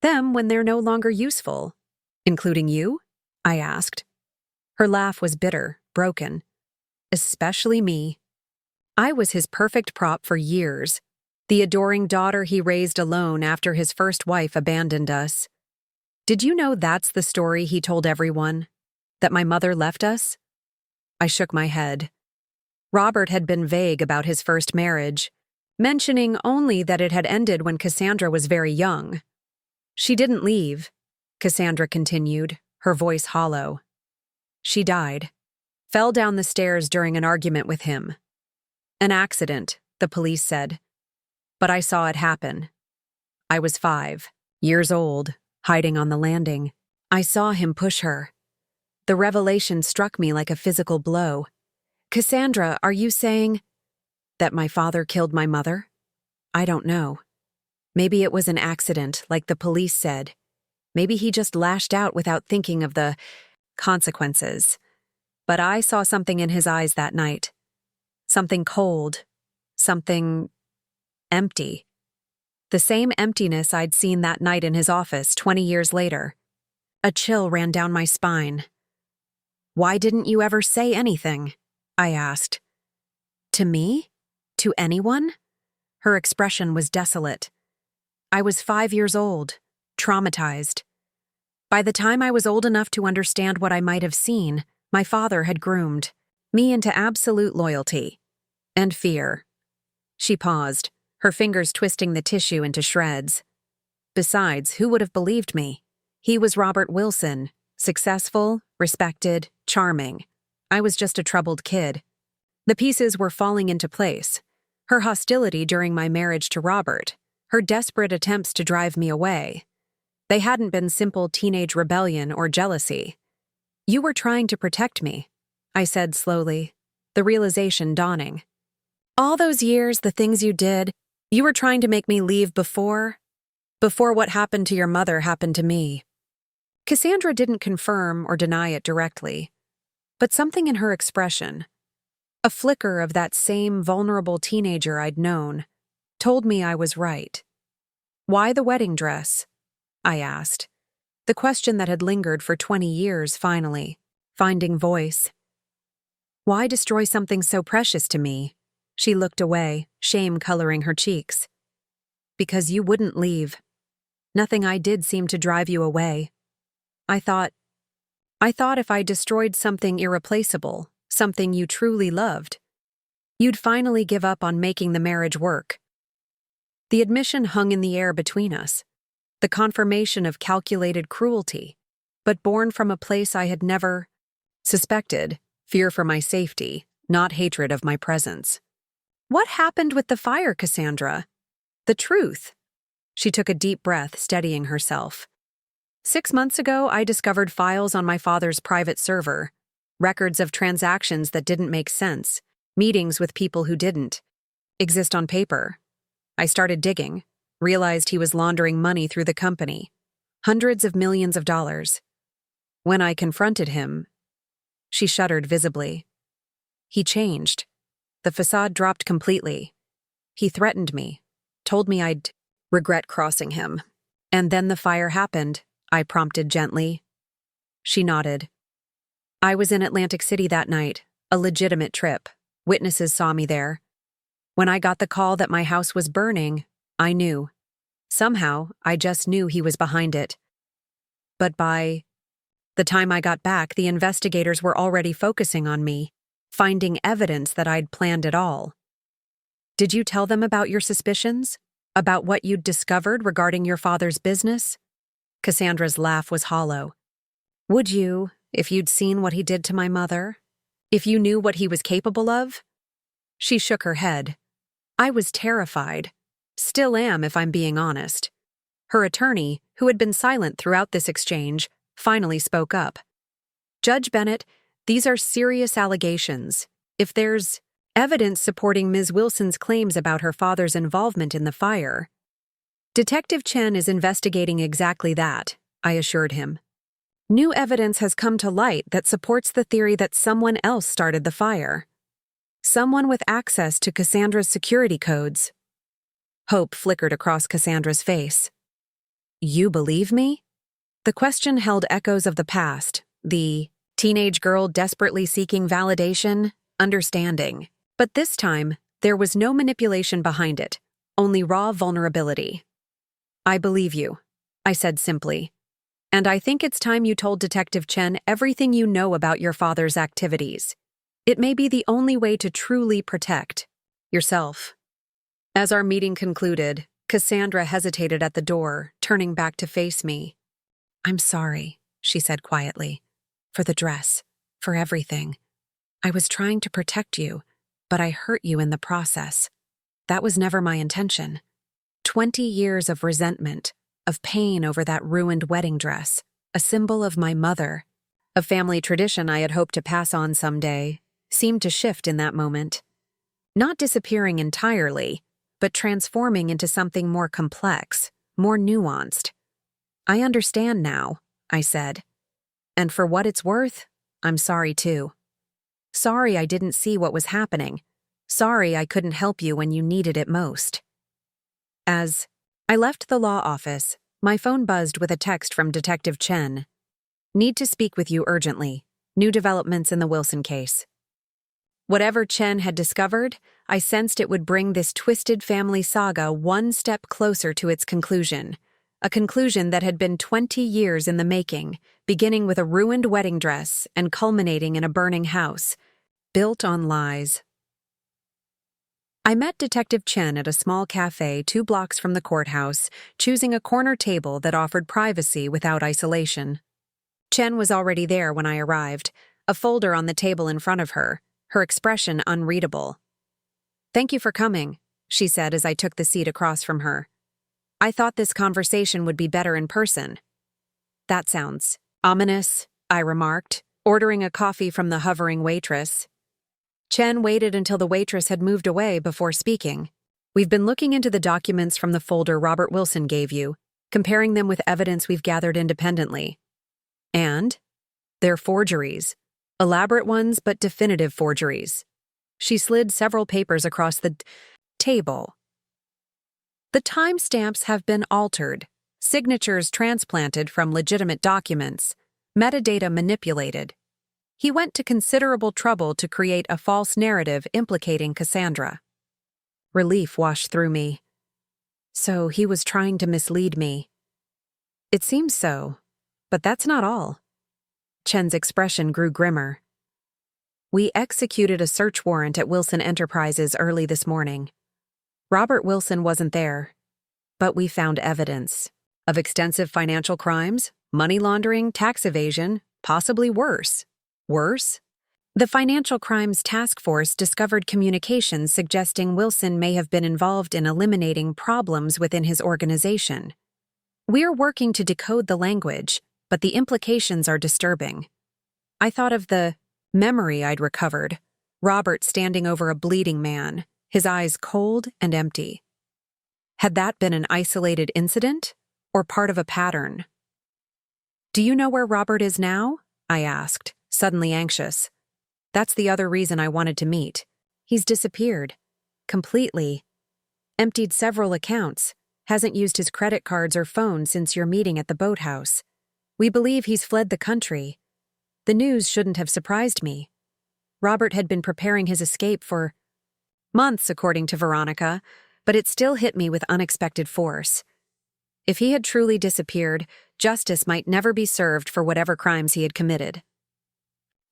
them when they're no longer useful. Including you? I asked. Her laugh was bitter, broken. Especially me. I was his perfect prop for years, the adoring daughter he raised alone after his first wife abandoned us. Did you know that's the story he told everyone? That my mother left us? I shook my head. Robert had been vague about his first marriage, mentioning only that it had ended when Cassandra was very young. She didn't leave, Cassandra continued, her voice hollow. She died. Fell down the stairs during an argument with him. An accident, the police said. But I saw it happen. I was 5 years old, hiding on the landing. I saw him push her. The revelation struck me like a physical blow. Cassandra, are you saying that my father killed my mother? I don't know. Maybe it was an accident, like the police said. Maybe he just lashed out without thinking of the consequences. But I saw something in his eyes that night. Something cold. Something empty. The same emptiness I'd seen that night in his office 20 years later. A chill ran down my spine. Why didn't you ever say anything? I asked. To me? To anyone? Her expression was desolate. I was 5 years old, traumatized. By the time I was old enough to understand what I might have seen, my father had groomed me into absolute loyalty and fear. She paused, her fingers twisting the tissue into shreds. Besides, who would have believed me? He was Robert Wilson, successful, respected, charming. I was just a troubled kid. The pieces were falling into place. Her hostility during my marriage to Robert, her desperate attempts to drive me away. They hadn't been simple teenage rebellion or jealousy. You were trying to protect me, I said slowly, the realization dawning. All those years, the things you did, you were trying to make me leave before what happened to your mother happened to me. Cassandra didn't confirm or deny it directly, but something in her expression, a flicker of that same vulnerable teenager I'd known, told me I was right. Why the wedding dress? I asked. The question that had lingered for 20 years finally, finding voice. Why destroy something so precious to me? She looked away, shame coloring her cheeks. Because you wouldn't leave. Nothing I did seemed to drive you away. I thought if I destroyed something irreplaceable, something you truly loved, you'd finally give up on making the marriage work. The admission hung in the air between us, the confirmation of calculated cruelty, but born from a place I had never suspected, fear for my safety, not hatred of my presence. What happened with the fire, Cassandra? The truth. She took a deep breath, steadying herself. 6 months ago, I discovered files on my father's private server, records of transactions that didn't make sense, meetings with people who didn't exist on paper. I started digging, realized he was laundering money through the company, hundreds of millions of dollars. When I confronted him, she shuddered visibly. He changed. The facade dropped completely. He threatened me, told me I'd regret crossing him. And then the fire happened, I prompted gently. She nodded. I was in Atlantic City that night, a legitimate trip. Witnesses saw me there. When I got the call that my house was burning, I knew. Somehow, I just knew he was behind it. But by the time I got back, the investigators were already focusing on me, finding evidence that I'd planned it all. Did you tell them about your suspicions? About what you'd discovered regarding your father's business? Cassandra's laugh was hollow. Would you, if you'd seen what he did to my mother? If you knew what he was capable of? She shook her head. I was terrified. Still am, if I'm being honest. Her attorney, who had been silent throughout this exchange, finally spoke up. Judge Bennett, these are serious allegations. If there's evidence supporting Ms. Wilson's claims about her father's involvement in the fire. Detective Chen is investigating exactly that, I assured him. New evidence has come to light that supports the theory that someone else started the fire. Someone with access to Cassandra's security codes. Hope flickered across Cassandra's face. You believe me? The question held echoes of the past, the teenage girl desperately seeking validation, understanding. But this time, there was no manipulation behind it, only raw vulnerability. I believe you, I said simply. And I think it's time you told Detective Chen everything you know about your father's activities. It may be the only way to truly protect yourself. As our meeting concluded, Cassandra hesitated at the door, turning back to face me. I'm sorry, she said quietly. For the dress, for everything. I was trying to protect you, but I hurt you in the process. That was never my intention. 20 years of resentment, of pain over that ruined wedding dress, a symbol of my mother. A family tradition I had hoped to pass on someday, seemed to shift in that moment. Not disappearing entirely, but transforming into something more complex, more nuanced. I understand now, I said. And for what it's worth, I'm sorry too. Sorry I didn't see what was happening. Sorry I couldn't help you when you needed it most. As I left the law office, my phone buzzed with a text from Detective Chen. Need to speak with you urgently. New developments in the Wilson case. Whatever Chen had discovered, I sensed it would bring this twisted family saga one step closer to its conclusion. A conclusion that had been 20 years in the making, beginning with a ruined wedding dress and culminating in a burning house, built on lies. I met Detective Chen at a small cafe 2 blocks from the courthouse, choosing a corner table that offered privacy without isolation. Chen was already there when I arrived, a folder on the table in front of her, her expression unreadable. Thank you for coming, she said as I took the seat across from her. I thought this conversation would be better in person. That sounds ominous, I remarked, ordering a coffee from the hovering waitress. Chen waited until the waitress had moved away before speaking. We've been looking into the documents from the folder Robert Wilson gave you, comparing them with evidence we've gathered independently. And they're forgeries. Elaborate ones, but definitive forgeries. She slid several papers across the table. The timestamps have been altered, signatures transplanted from legitimate documents, metadata manipulated. He went to considerable trouble to create a false narrative implicating Cassandra. Relief washed through me. So he was trying to mislead me. It seems so, but that's not all. Chen's expression grew grimmer. We executed a search warrant at Wilson Enterprises early this morning. Robert Wilson wasn't there, but we found evidence of extensive financial crimes, money laundering, tax evasion, possibly worse. Worse? The Financial Crimes Task Force discovered communications suggesting Wilson may have been involved in eliminating problems within his organization. We're working to decode the language, but the implications are disturbing. I thought of the memory I'd recovered, Robert standing over a bleeding man, his eyes cold and empty. Had that been an isolated incident, or part of a pattern? Do you know where Robert is now? I asked, suddenly anxious. That's the other reason I wanted to meet. He's disappeared. Completely. Emptied several accounts. Hasn't used his credit cards or phone since your meeting at the boathouse. We believe he's fled the country. The news shouldn't have surprised me. Robert had been preparing his escape for months, according to Veronica, but it still hit me with unexpected force. If he had truly disappeared, justice might never be served for whatever crimes he had committed.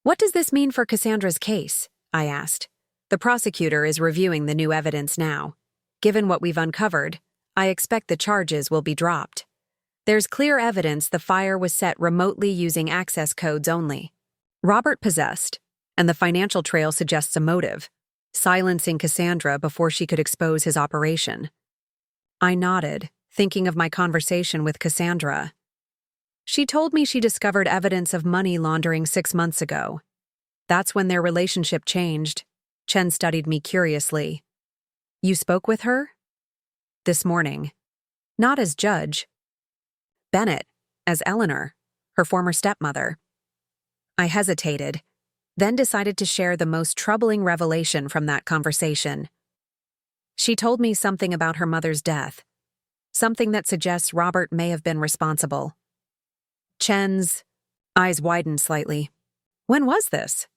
"What does this mean for Cassandra's case?" I asked. "The prosecutor is reviewing the new evidence now. Given what we've uncovered, I expect the charges will be dropped. There's clear evidence the fire was set remotely using access codes only. Robert possessed, and the financial trail suggests a motive, silencing Cassandra before she could expose his operation." I nodded, thinking of my conversation with Cassandra. She told me she discovered evidence of money laundering 6 months ago. That's when their relationship changed. Chen studied me curiously. "You spoke with her?" "This morning. Not as judge. Bennett, as Eleanor, her former stepmother." I hesitated, then decided to share the most troubling revelation from that conversation. She told me something about her mother's death, something that suggests Robert may have been responsible. Chen's eyes widened slightly. "When was this?"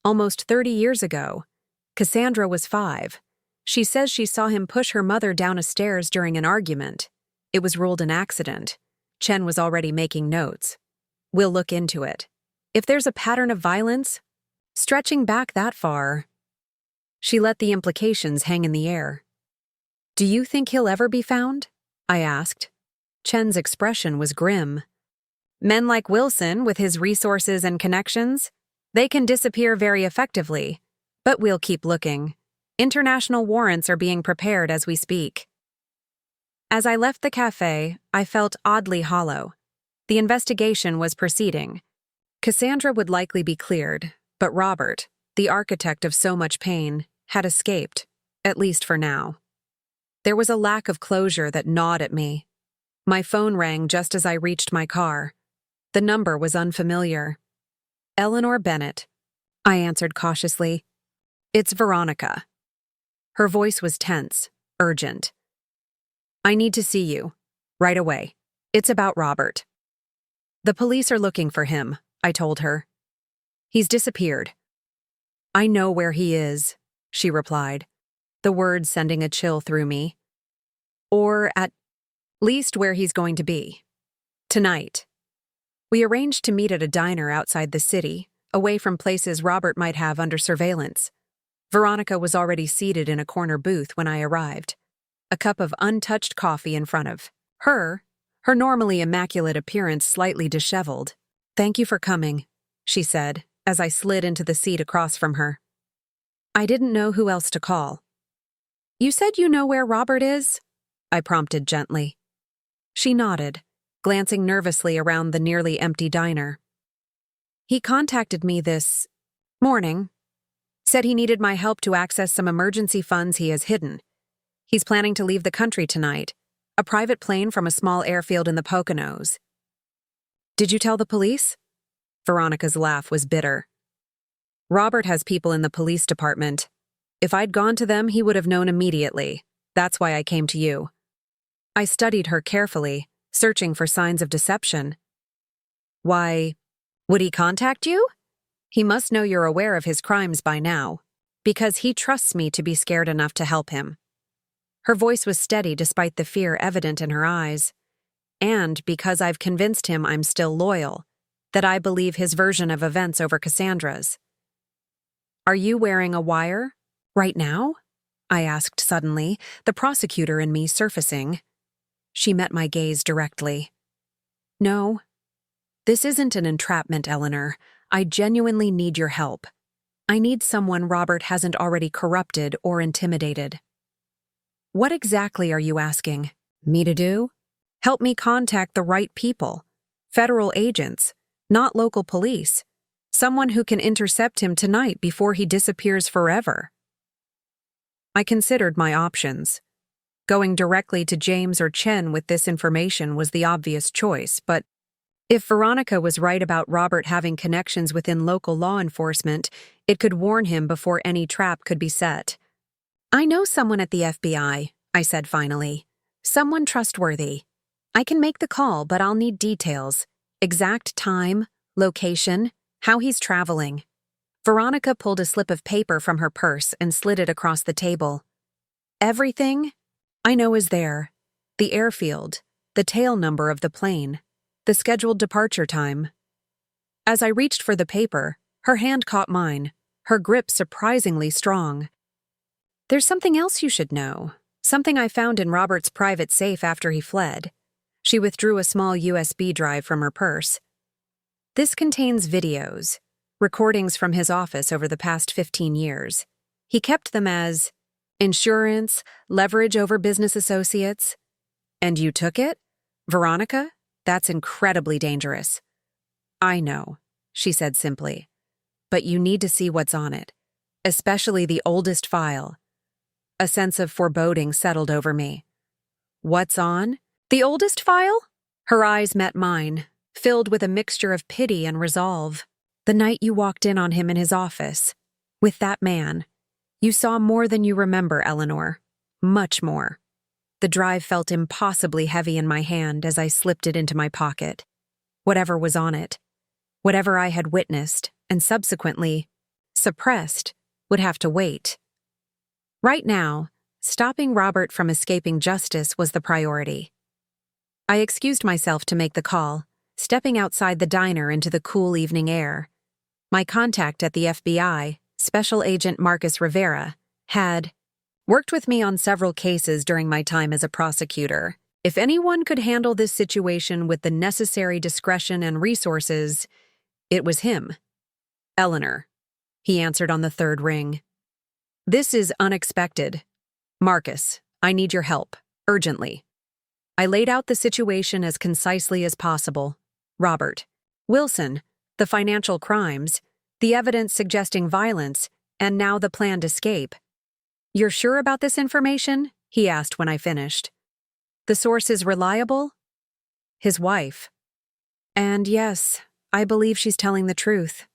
"Almost 30 years ago. Cassandra was 5. She says she saw him push her mother down a stairs during an argument. It was ruled an accident." Chen was already making notes. "We'll look into it. If there's a pattern of violence, stretching back that far..." She let the implications hang in the air. "Do you think he'll ever be found?" I asked. Chen's expression was grim. "Men like Wilson, with his resources and connections, they can disappear very effectively, but we'll keep looking. International warrants are being prepared as we speak." As I left the cafe, I felt oddly hollow. The investigation was proceeding. Cassandra would likely be cleared, but Robert, the architect of so much pain, had escaped, at least for now. There was a lack of closure that gnawed at me. My phone rang just as I reached my car. The number was unfamiliar. "Eleanor Bennett," I answered cautiously. "It's Veronica." Her voice was tense, urgent. "I need to see you. Right away. It's about Robert." "The police are looking for him," I told her. "He's disappeared." "I know where he is," she replied, the words sending a chill through me. "Or at least where he's going to be. Tonight." We arranged to meet at a diner outside the city, away from places Robert might have under surveillance. Veronica was already seated in a corner booth when I arrived, a cup of untouched coffee in front of her normally immaculate appearance slightly disheveled. "Thank you for coming," she said, as I slid into the seat across from her. I didn't know who else to call. "You said you know where Robert is?" I prompted gently. She nodded, glancing nervously around the nearly empty diner. "He contacted me this morning. Said he needed my help to access some emergency funds he has hidden. He's planning to leave the country tonight, a private plane from a small airfield in the Poconos." "Did you tell the police?" Veronica's laugh was bitter. "Robert has people in the police department. If I'd gone to them, he would have known immediately. That's why I came to you." I studied her carefully, searching for signs of deception. "Why, would he contact you?" "He must know you're aware of his crimes by now, because he trusts me to be scared enough to help him." Her voice was steady despite the fear evident in her eyes. "And because I've convinced him I'm still loyal, that I believe his version of events over Cassandra's." "Are you wearing a wire? Right now?" I asked suddenly, the prosecutor in me surfacing. She met my gaze directly. "No. This isn't an entrapment, Eleanor. I genuinely need your help. I need someone Robert hasn't already corrupted or intimidated." "What exactly are you asking me to do?" "Help me contact the right people. Federal agents, not local police. Someone who can intercept him tonight before he disappears forever." I considered my options. Going directly to James or Chen with this information was the obvious choice, but if Veronica was right about Robert having connections within local law enforcement, it could warn him before any trap could be set. "I know someone at the FBI," I said finally. "Someone trustworthy. I can make the call, but I'll need details. Exact time, location, how he's traveling." Veronica pulled a slip of paper from her purse and slid it across the table. "Everything I know is there. The airfield, the tail number of the plane, the scheduled departure time. As I reached for the paper, her hand caught mine, her grip surprisingly strong. There's something else you should know, something I found in Robert's private safe after he fled. She withdrew a small USB drive from her purse. This contains videos, recordings from his office over the past 15 years. He kept them as insurance, leverage over business associates. And you took it? Veronica? That's incredibly dangerous. I know, she said simply. But you need to see what's on it, especially the oldest file. A sense of foreboding settled over me. What's on? The oldest file? Her eyes met mine, filled with a mixture of pity and resolve. The night you walked in on him in his office, with that man, you saw more than you remember, Eleanor. Much more. The drive felt impossibly heavy in my hand as I slipped it into my pocket. Whatever was on it, whatever I had witnessed and subsequently suppressed, would have to wait. Right now, stopping Robert from escaping justice was the priority. I excused myself to make the call, stepping outside the diner into the cool evening air. My contact at the FBI, Special Agent Marcus Rivera, had worked with me on several cases during my time as a prosecutor. If anyone could handle this situation with the necessary discretion and resources, it was him. Eleanor, he answered on the third ring. This is unexpected. Marcus, I need your help, urgently. I laid out the situation as concisely as possible. Robert, Wilson, the financial crimes, the evidence suggesting violence, and now the planned escape. You're sure about this information? He asked when I finished. The source is reliable? His wife. And yes, I believe she's telling the truth.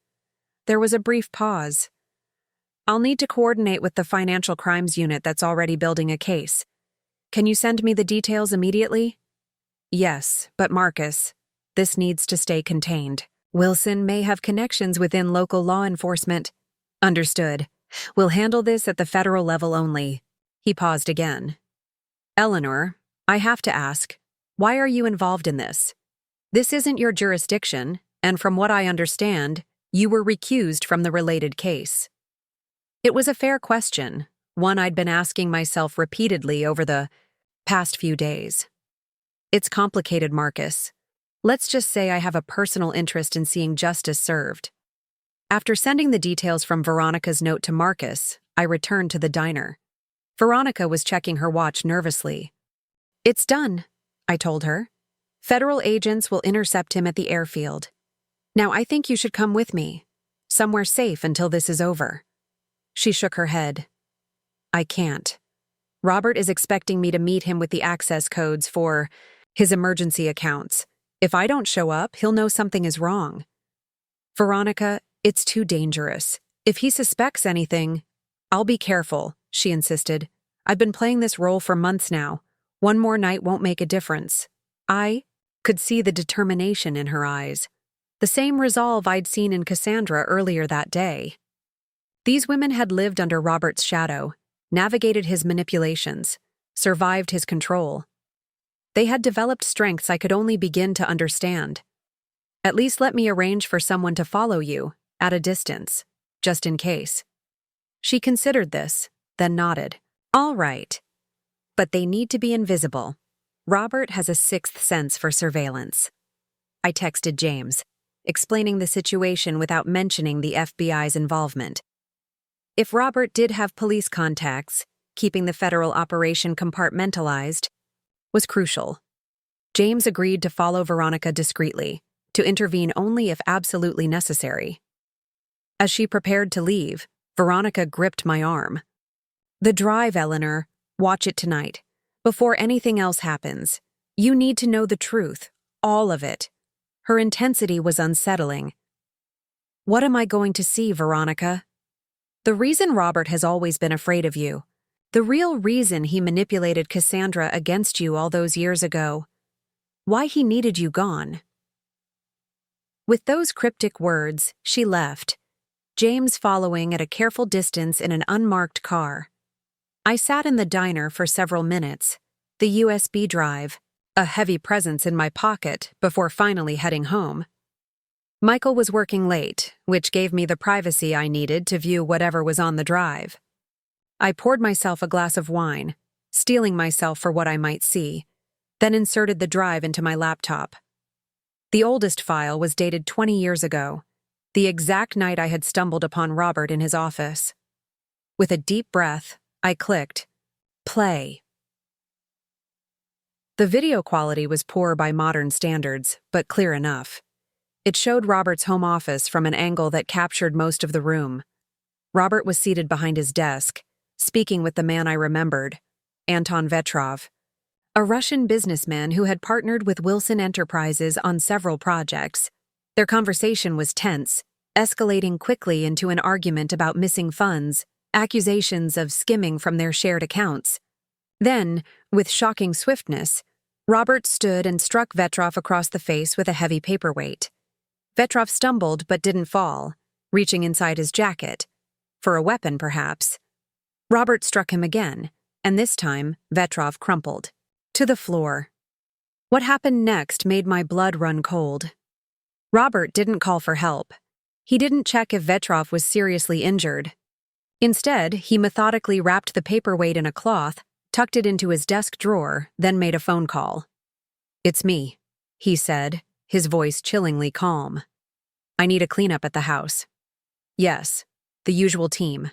There was a brief pause. I'll need to coordinate with the financial crimes unit that's already building a case. Can you send me the details immediately? Yes, but Marcus, this needs to stay contained. Wilson may have connections within local law enforcement. Understood. We'll handle this at the federal level only. He paused again. Eleanor, I have to ask, why are you involved in this? This isn't your jurisdiction, and from what I understand, you were recused from the related case. It was a fair question, one I'd been asking myself repeatedly over the past few days. It's complicated, Marcus. Let's just say I have a personal interest in seeing justice served. After sending the details from Veronica's note to Marcus, I returned to the diner. Veronica was checking her watch nervously. It's done, I told her. Federal agents will intercept him at the airfield. Now I think you should come with me, somewhere safe until this is over. She shook her head. I can't. Robert is expecting me to meet him with the access codes for his emergency accounts. If I don't show up, he'll know something is wrong. Veronica, it's too dangerous. If he suspects anything, I'll be careful, she insisted. I've been playing this role for months now. One more night won't make a difference. I could see the determination in her eyes. The same resolve I'd seen in Cassandra earlier that day. These women had lived under Robert's shadow, navigated his manipulations, survived his control. They had developed strengths I could only begin to understand. At least let me arrange for someone to follow you, at a distance, just in case. She considered this, then nodded. All right. But they need to be invisible. Robert has a sixth sense for surveillance. I texted James, explaining the situation without mentioning the FBI's involvement. If Robert did have police contacts, keeping the federal operation compartmentalized was crucial. James agreed to follow Veronica discreetly, to intervene only if absolutely necessary. As she prepared to leave, Veronica gripped my arm. The drive, Eleanor. Watch it tonight. Before anything else happens, you need to know the truth, all of it. Her intensity was unsettling. What am I going to see, Veronica? The reason Robert has always been afraid of you. The real reason he manipulated Cassandra against you all those years ago. Why he needed you gone. With those cryptic words, she left, James following at a careful distance in an unmarked car. I sat in the diner for several minutes, the USB drive, a heavy presence in my pocket before finally heading home. Michael was working late, which gave me the privacy I needed to view whatever was on the drive. I poured myself a glass of wine, steeling myself for what I might see, then inserted the drive into my laptop. The oldest file was dated 20 years ago, the exact night I had stumbled upon Robert in his office. With a deep breath, I clicked play. The video quality was poor by modern standards, but clear enough. It showed Robert's home office from an angle that captured most of the room. Robert was seated behind his desk, speaking with the man I remembered, Anton Vetrov, a Russian businessman who had partnered with Wilson Enterprises on several projects. Their conversation was tense, escalating quickly into an argument about missing funds, accusations of skimming from their shared accounts. Then, with shocking swiftness, Robert stood and struck Vetrov across the face with a heavy paperweight. Vetrov stumbled but didn't fall, reaching inside his jacket. For a weapon, perhaps. Robert struck him again, and this time, Vetrov crumpled to the floor. What happened next made my blood run cold. Robert didn't call for help. He didn't check if Vetrov was seriously injured. Instead, he methodically wrapped the paperweight in a cloth, tucked it into his desk drawer, then made a phone call. "It's me," he said, his voice chillingly calm. "I need a cleanup at the house." "Yes, the usual team.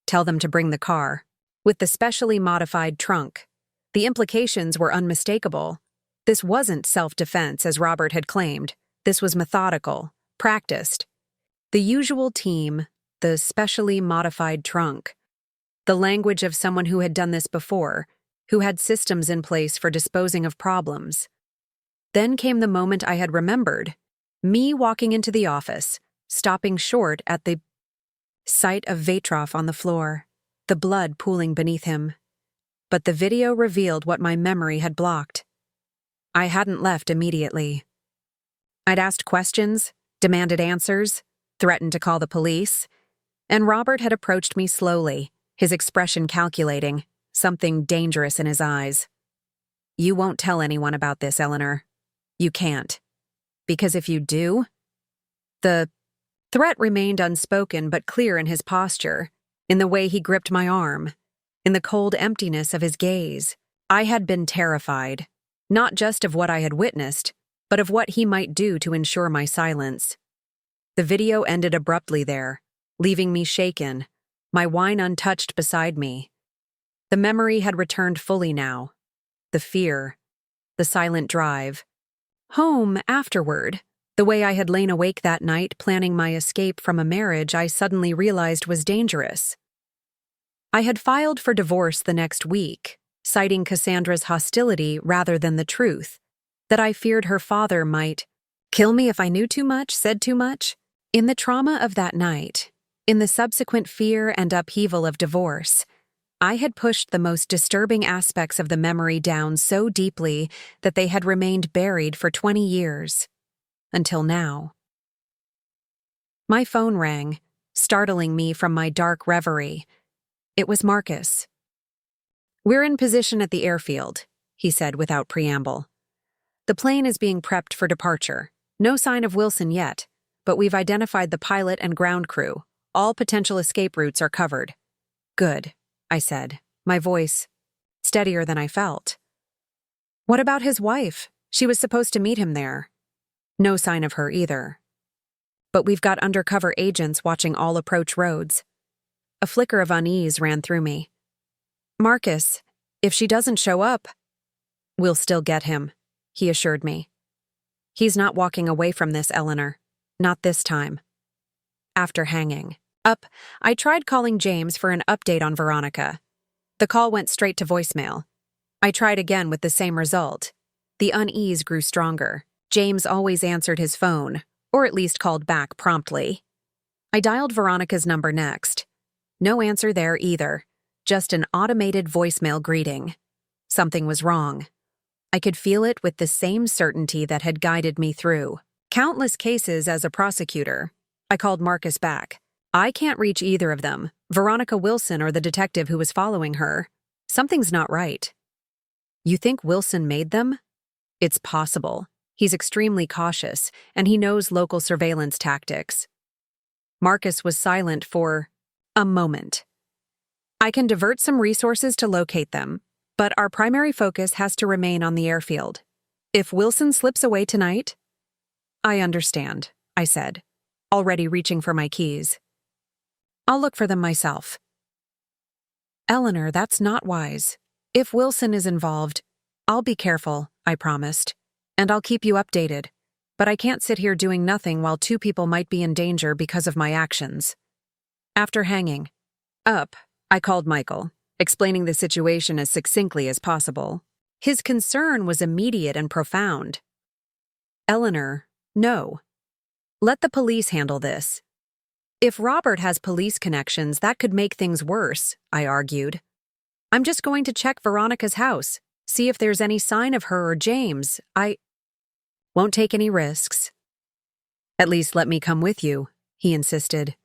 Tell them to bring the car, with the specially modified trunk." The implications were unmistakable. This wasn't self-defense, as Robert had claimed. This was methodical, practiced. The usual team, the specially modified trunk. The language of someone who had done this before, who had systems in place for disposing of problems. Then came the moment I had remembered, me walking into the office, stopping short at the sight of Vetrov on the floor, the blood pooling beneath him. But the video revealed what my memory had blocked. I hadn't left immediately. I'd asked questions, demanded answers, threatened to call the police, and Robert had approached me slowly, his expression calculating, something dangerous in his eyes. "You won't tell anyone about this, Eleanor. You can't. Because if you do..." The threat remained unspoken but clear in his posture, in the way he gripped my arm, in the cold emptiness of his gaze. I had been terrified, not just of what I had witnessed, but of what he might do to ensure my silence. The video ended abruptly there, leaving me shaken, my wine untouched beside me. The memory had returned fully now. The fear, the silent drive. Home afterward, the way I had lain awake that night planning my escape from a marriage I suddenly realized was dangerous. I had filed for divorce the next week, citing Cassandra's hostility rather than the truth, that I feared her father might kill me if I knew too much, said too much. In the trauma of that night, in the subsequent fear and upheaval of divorce, I had pushed the most disturbing aspects of the memory down so deeply that they had remained buried for 20 years. Until now. My phone rang, startling me from my dark reverie. It was Marcus. "We're in position at the airfield," he said without preamble. "The plane is being prepped for departure. No sign of Wilson yet, but we've identified the pilot and ground crew. All potential escape routes are covered." "Good," I said, my voice steadier than I felt. "What about his wife? She was supposed to meet him there." "No sign of her either. But we've got undercover agents watching all approach roads." A flicker of unease ran through me. "Marcus, if she doesn't show up..." "We'll still get him," he assured me. "He's not walking away from this, Eleanor. Not this time." After hanging up, I tried calling James for an update on Veronica. The call went straight to voicemail. I tried again with the same result. The unease grew stronger. James always answered his phone, or at least called back promptly. I dialed Veronica's number next. No answer there either, just an automated voicemail greeting. Something was wrong. I could feel it with the same certainty that had guided me through countless cases as a prosecutor. I called Marcus back. "I can't reach either of them. Veronica Wilson or the detective who was following her. Something's not right. You think Wilson made them? It's possible. He's extremely cautious, and he knows local surveillance tactics. Marcus was silent for a moment. I can divert some resources to locate them, but our primary focus has to remain on the airfield. If Wilson slips away tonight— I understand, I said, already reaching for my keys. I'll look for them myself. Eleanor, that's not wise. If Wilson is involved, I'll be careful, I promised, and I'll keep you updated. But I can't sit here doing nothing while two people might be in danger because of my actions. After hanging up, I called Michael, explaining the situation as succinctly as possible. His concern was immediate and profound. Eleanor, no. Let the police handle this. If Robert has police connections, that could make things worse, I argued. I'm just going to check Veronica's house, see if there's any sign of her or James. I won't take any risks. At least let me come with you, he insisted.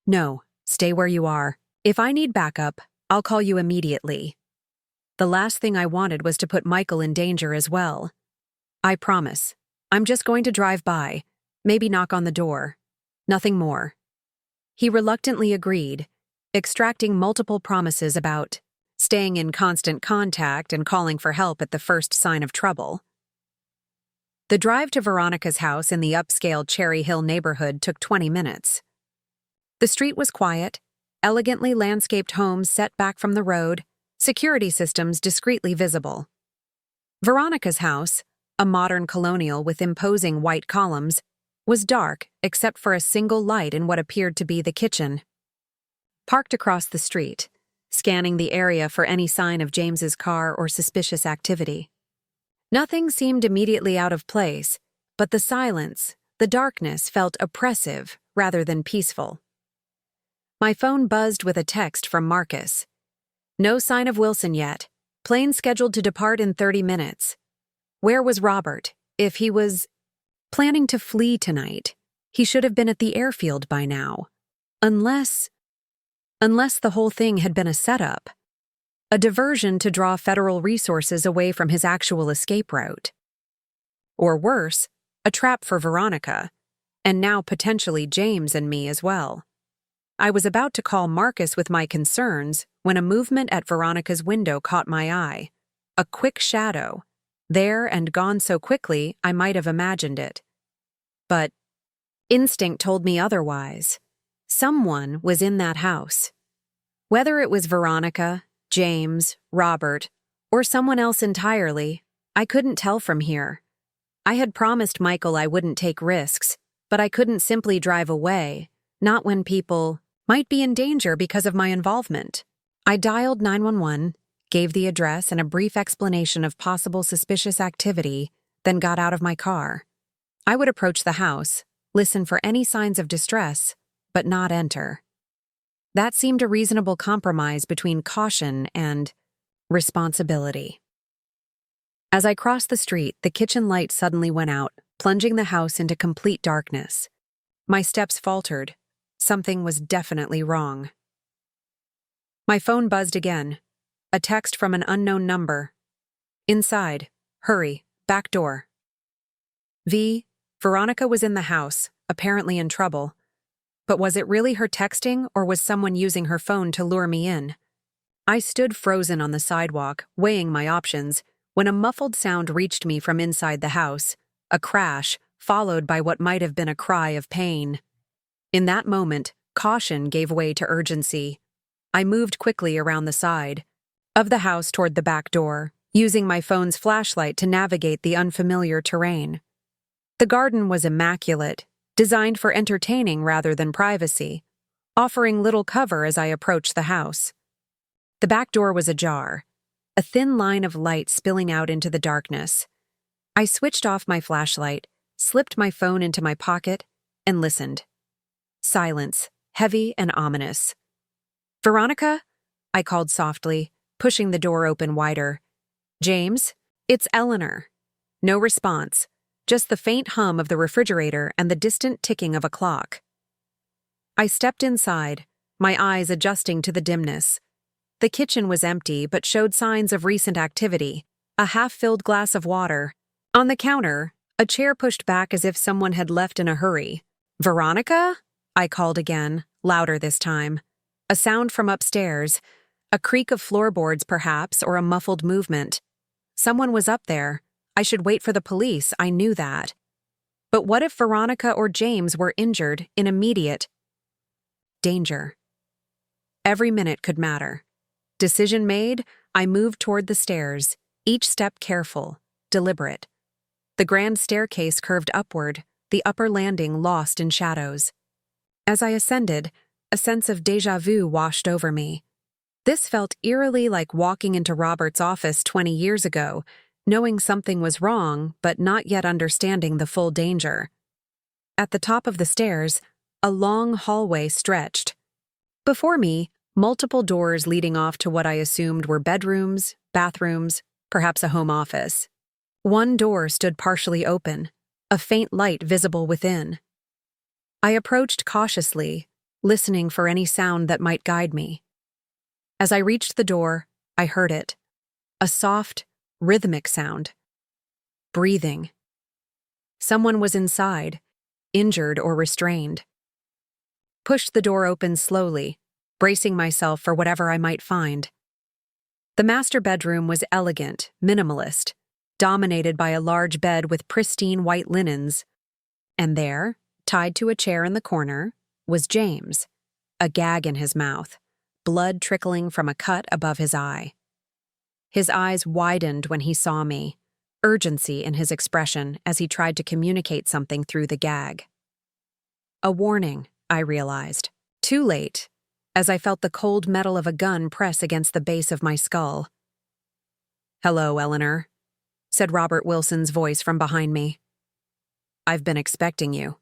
No, stay where you are. If I need backup, I'll call you immediately. The last thing I wanted was to put Michael in danger as well. I promise. I'm just going to drive by, maybe knock on the door. Nothing more. He reluctantly agreed, extracting multiple promises about staying in constant contact and calling for help at the first sign of trouble. The drive to Veronica's house in the upscale Cherry Hill neighborhood took 20 minutes. The street was quiet, elegantly landscaped homes set back from the road, security systems discreetly visible. Veronica's house, a modern colonial with imposing white columns, was dark except for a single light in what appeared to be the kitchen. Parked across the street, scanning the area for any sign of James's car or suspicious activity. Nothing seemed immediately out of place, but the silence, the darkness felt oppressive rather than peaceful. My phone buzzed with a text from Marcus. No sign of Wilson yet. Plane scheduled to depart in 30 minutes. Where was Robert? If he was planning to flee tonight, he should have been at the airfield by now. Unless the whole thing had been a setup. A diversion to draw federal resources away from his actual escape route. Or worse, a trap for Veronica, and now potentially James and me as well. I was about to call Marcus with my concerns when a movement at Veronica's window caught my eye. A quick shadow, there and gone so quickly I might have imagined it. But instinct told me otherwise. Someone was in that house. Whether it was Veronica, James, Robert, or someone else entirely, I couldn't tell from here. I had promised Michael I wouldn't take risks, but I couldn't simply drive away, not when people might be in danger because of my involvement. I dialed 911, gave the address and a brief explanation of possible suspicious activity, then got out of my car. I would approach the house, listen for any signs of distress, but not enter. That seemed a reasonable compromise between caution and responsibility. As I crossed the street, the kitchen light suddenly went out, plunging the house into complete darkness. My steps faltered. Something was definitely wrong. My phone buzzed again. A text from an unknown number. Inside. Hurry. Back door. Veronica was in the house, apparently in trouble. But was it really her texting, or was someone using her phone to lure me in? I stood frozen on the sidewalk, weighing my options, when a muffled sound reached me from inside the house, a crash, followed by what might have been a cry of pain. In that moment, caution gave way to urgency. I moved quickly around the side of the house toward the back door, using my phone's flashlight to navigate the unfamiliar terrain. The garden was immaculate, designed for entertaining rather than privacy, offering little cover as I approached the house. The back door was ajar, a thin line of light spilling out into the darkness. I switched off my flashlight, slipped my phone into my pocket, and listened. Silence, heavy and ominous. Veronica? I called softly, pushing the door open wider. James? It's Eleanor. No response, just the faint hum of the refrigerator and the distant ticking of a clock. I stepped inside, my eyes adjusting to the dimness. The kitchen was empty but showed signs of recent activity. A half-filled glass of water. On the counter, a chair pushed back as if someone had left in a hurry. "Veronica?" I called again, louder this time. A sound from upstairs. A creak of floorboards, perhaps, or a muffled movement. Someone was up there. I should wait for the police, I knew that. But what if Veronica or James were injured in immediate danger? Every minute could matter. Decision made, I moved toward the stairs, each step careful, deliberate. The grand staircase curved upward, the upper landing lost in shadows. As I ascended, a sense of déjà vu washed over me. This felt eerily like walking into Robert's office 20 years ago, knowing something was wrong but not yet understanding the full danger. At the top of the stairs, a long hallway stretched. Before me, multiple doors leading off to what I assumed were bedrooms, bathrooms, perhaps a home office. One door stood partially open, a faint light visible within. I approached cautiously, listening for any sound that might guide me. As I reached the door, I heard it. A soft, rhythmic sound. Breathing. Someone was inside, injured or restrained. Pushed the door open slowly, bracing myself for whatever I might find. The master bedroom was elegant, minimalist, dominated by a large bed with pristine white linens. And there, tied to a chair in the corner, was James, a gag in his mouth, blood trickling from a cut above his eye. His eyes widened when he saw me, urgency in his expression as he tried to communicate something through the gag. A warning, I realized. Too late, as I felt the cold metal of a gun press against the base of my skull. "Hello, Eleanor," said Robert Wilson's voice from behind me. "I've been expecting you."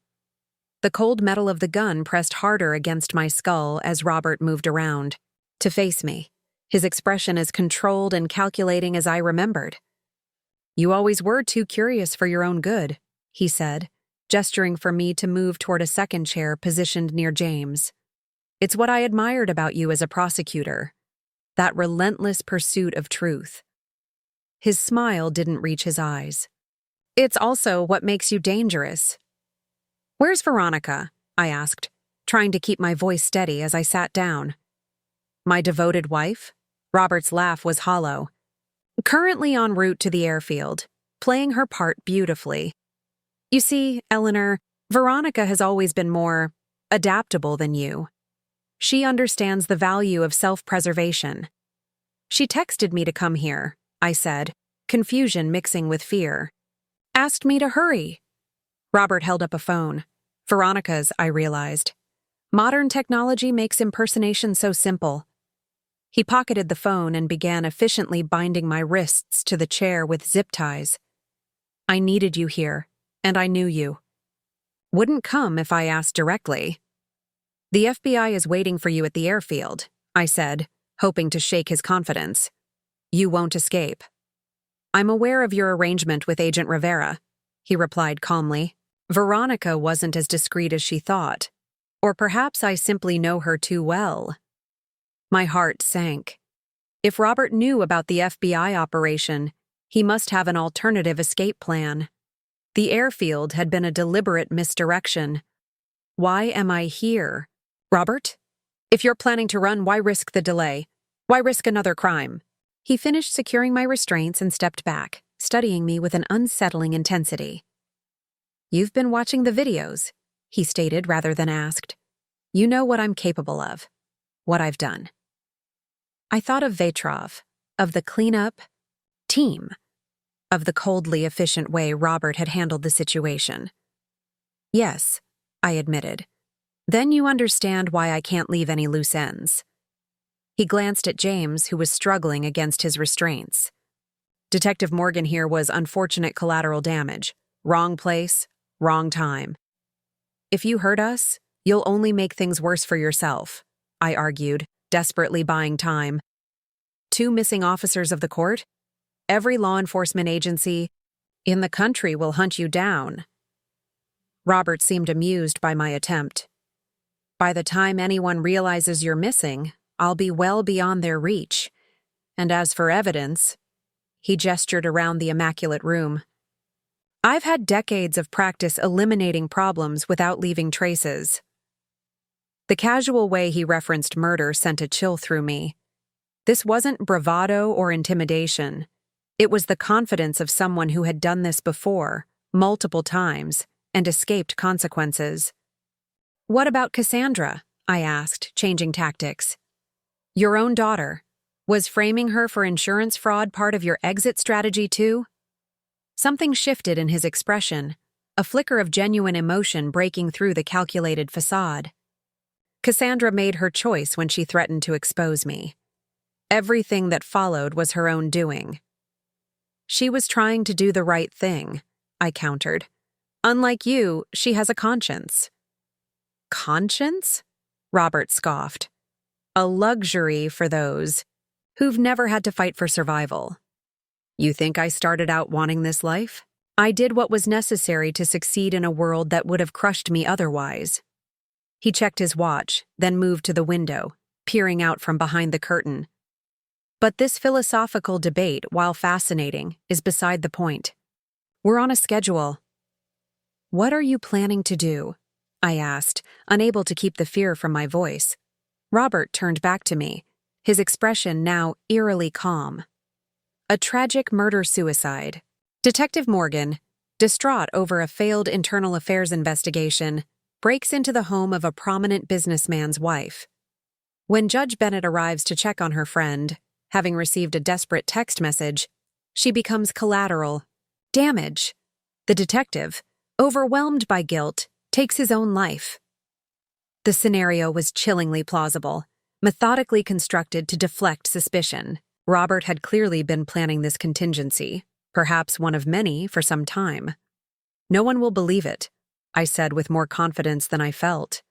The cold metal of the gun pressed harder against my skull as Robert moved around, to face me, his expression as controlled and calculating as I remembered. "You always were too curious for your own good," he said, gesturing for me to move toward a second chair positioned near James. "It's what I admired about you as a prosecutor, that relentless pursuit of truth." His smile didn't reach his eyes. "It's also what makes you dangerous." "Where's Veronica?" I asked, trying to keep my voice steady as I sat down. "My devoted wife?" Robert's laugh was hollow. "Currently en route to the airfield, playing her part beautifully. You see, Eleanor, Veronica has always been more adaptable than you. She understands the value of self-preservation. She texted me to come here," I said, confusion mixing with fear. "Asked me to hurry." Robert held up a phone. Veronica's, I realized. Modern technology makes impersonation so simple. He pocketed the phone and began efficiently binding my wrists to the chair with zip ties. "I needed you here, and I knew you. Wouldn't come if I asked directly." "The FBI is waiting for you at the airfield," I said, hoping to shake his confidence. "You won't escape." "I'm aware of your arrangement with Agent Rivera," he replied calmly. Veronica wasn't as discreet as she thought. Or perhaps I simply know her too well. My heart sank. If Robert knew about the FBI operation, he must have an alternative escape plan. The airfield had been a deliberate misdirection. Why am I here? "Robert? If you're planning to run, why risk the delay? Why risk another crime?" He finished securing my restraints and stepped back, studying me with an unsettling intensity. "You've been watching the videos," he stated rather than asked. "You know what I'm capable of, what I've done." I thought of Vetrov, of the cleanup team, of the coldly efficient way Robert had handled the situation. "Yes," I admitted. "Then you understand why I can't leave any loose ends." He glanced at James, who was struggling against his restraints. "Detective Morgan here was unfortunate collateral damage. Wrong place, wrong time. If you hurt us, you'll only make things worse for yourself," I argued, desperately buying time. 2 missing officers of the court? Every law enforcement agency in the country will hunt you down." Robert seemed amused by my attempt. By the time anyone realizes you're missing, I'll be well beyond their reach. And as for evidence, he gestured around the immaculate room. I've had decades of practice eliminating problems without leaving traces. The casual way he referenced murder sent a chill through me. This wasn't bravado or intimidation. It was the confidence of someone who had done this before, multiple times, and escaped consequences. What about Cassandra? I asked, changing tactics. Your own daughter. Was framing her for insurance fraud part of your exit strategy too? Something shifted in his expression, a flicker of genuine emotion breaking through the calculated facade. Cassandra made her choice when she threatened to expose me. Everything that followed was her own doing. She was trying to do the right thing, I countered. Unlike you, she has a conscience. Conscience? Robert scoffed. A luxury for those who've never had to fight for survival. You think I started out wanting this life? I did what was necessary to succeed in a world that would have crushed me otherwise. He checked his watch, then moved to the window, peering out from behind the curtain. But this philosophical debate, while fascinating, is beside the point. We're on a schedule. What are you planning to do? I asked, unable to keep the fear from my voice. Robert turned back to me, his expression now eerily calm. A tragic murder-suicide. Detective Morgan, distraught over a failed internal affairs investigation, breaks into the home of a prominent businessman's wife. When Judge Bennett arrives to check on her friend, having received a desperate text message, she becomes collateral. Damage. The detective, overwhelmed by guilt, takes his own life. The scenario was chillingly plausible, methodically constructed to deflect suspicion. Robert had clearly been planning this contingency, perhaps one of many for some time. No one will believe it, I said with more confidence than I felt.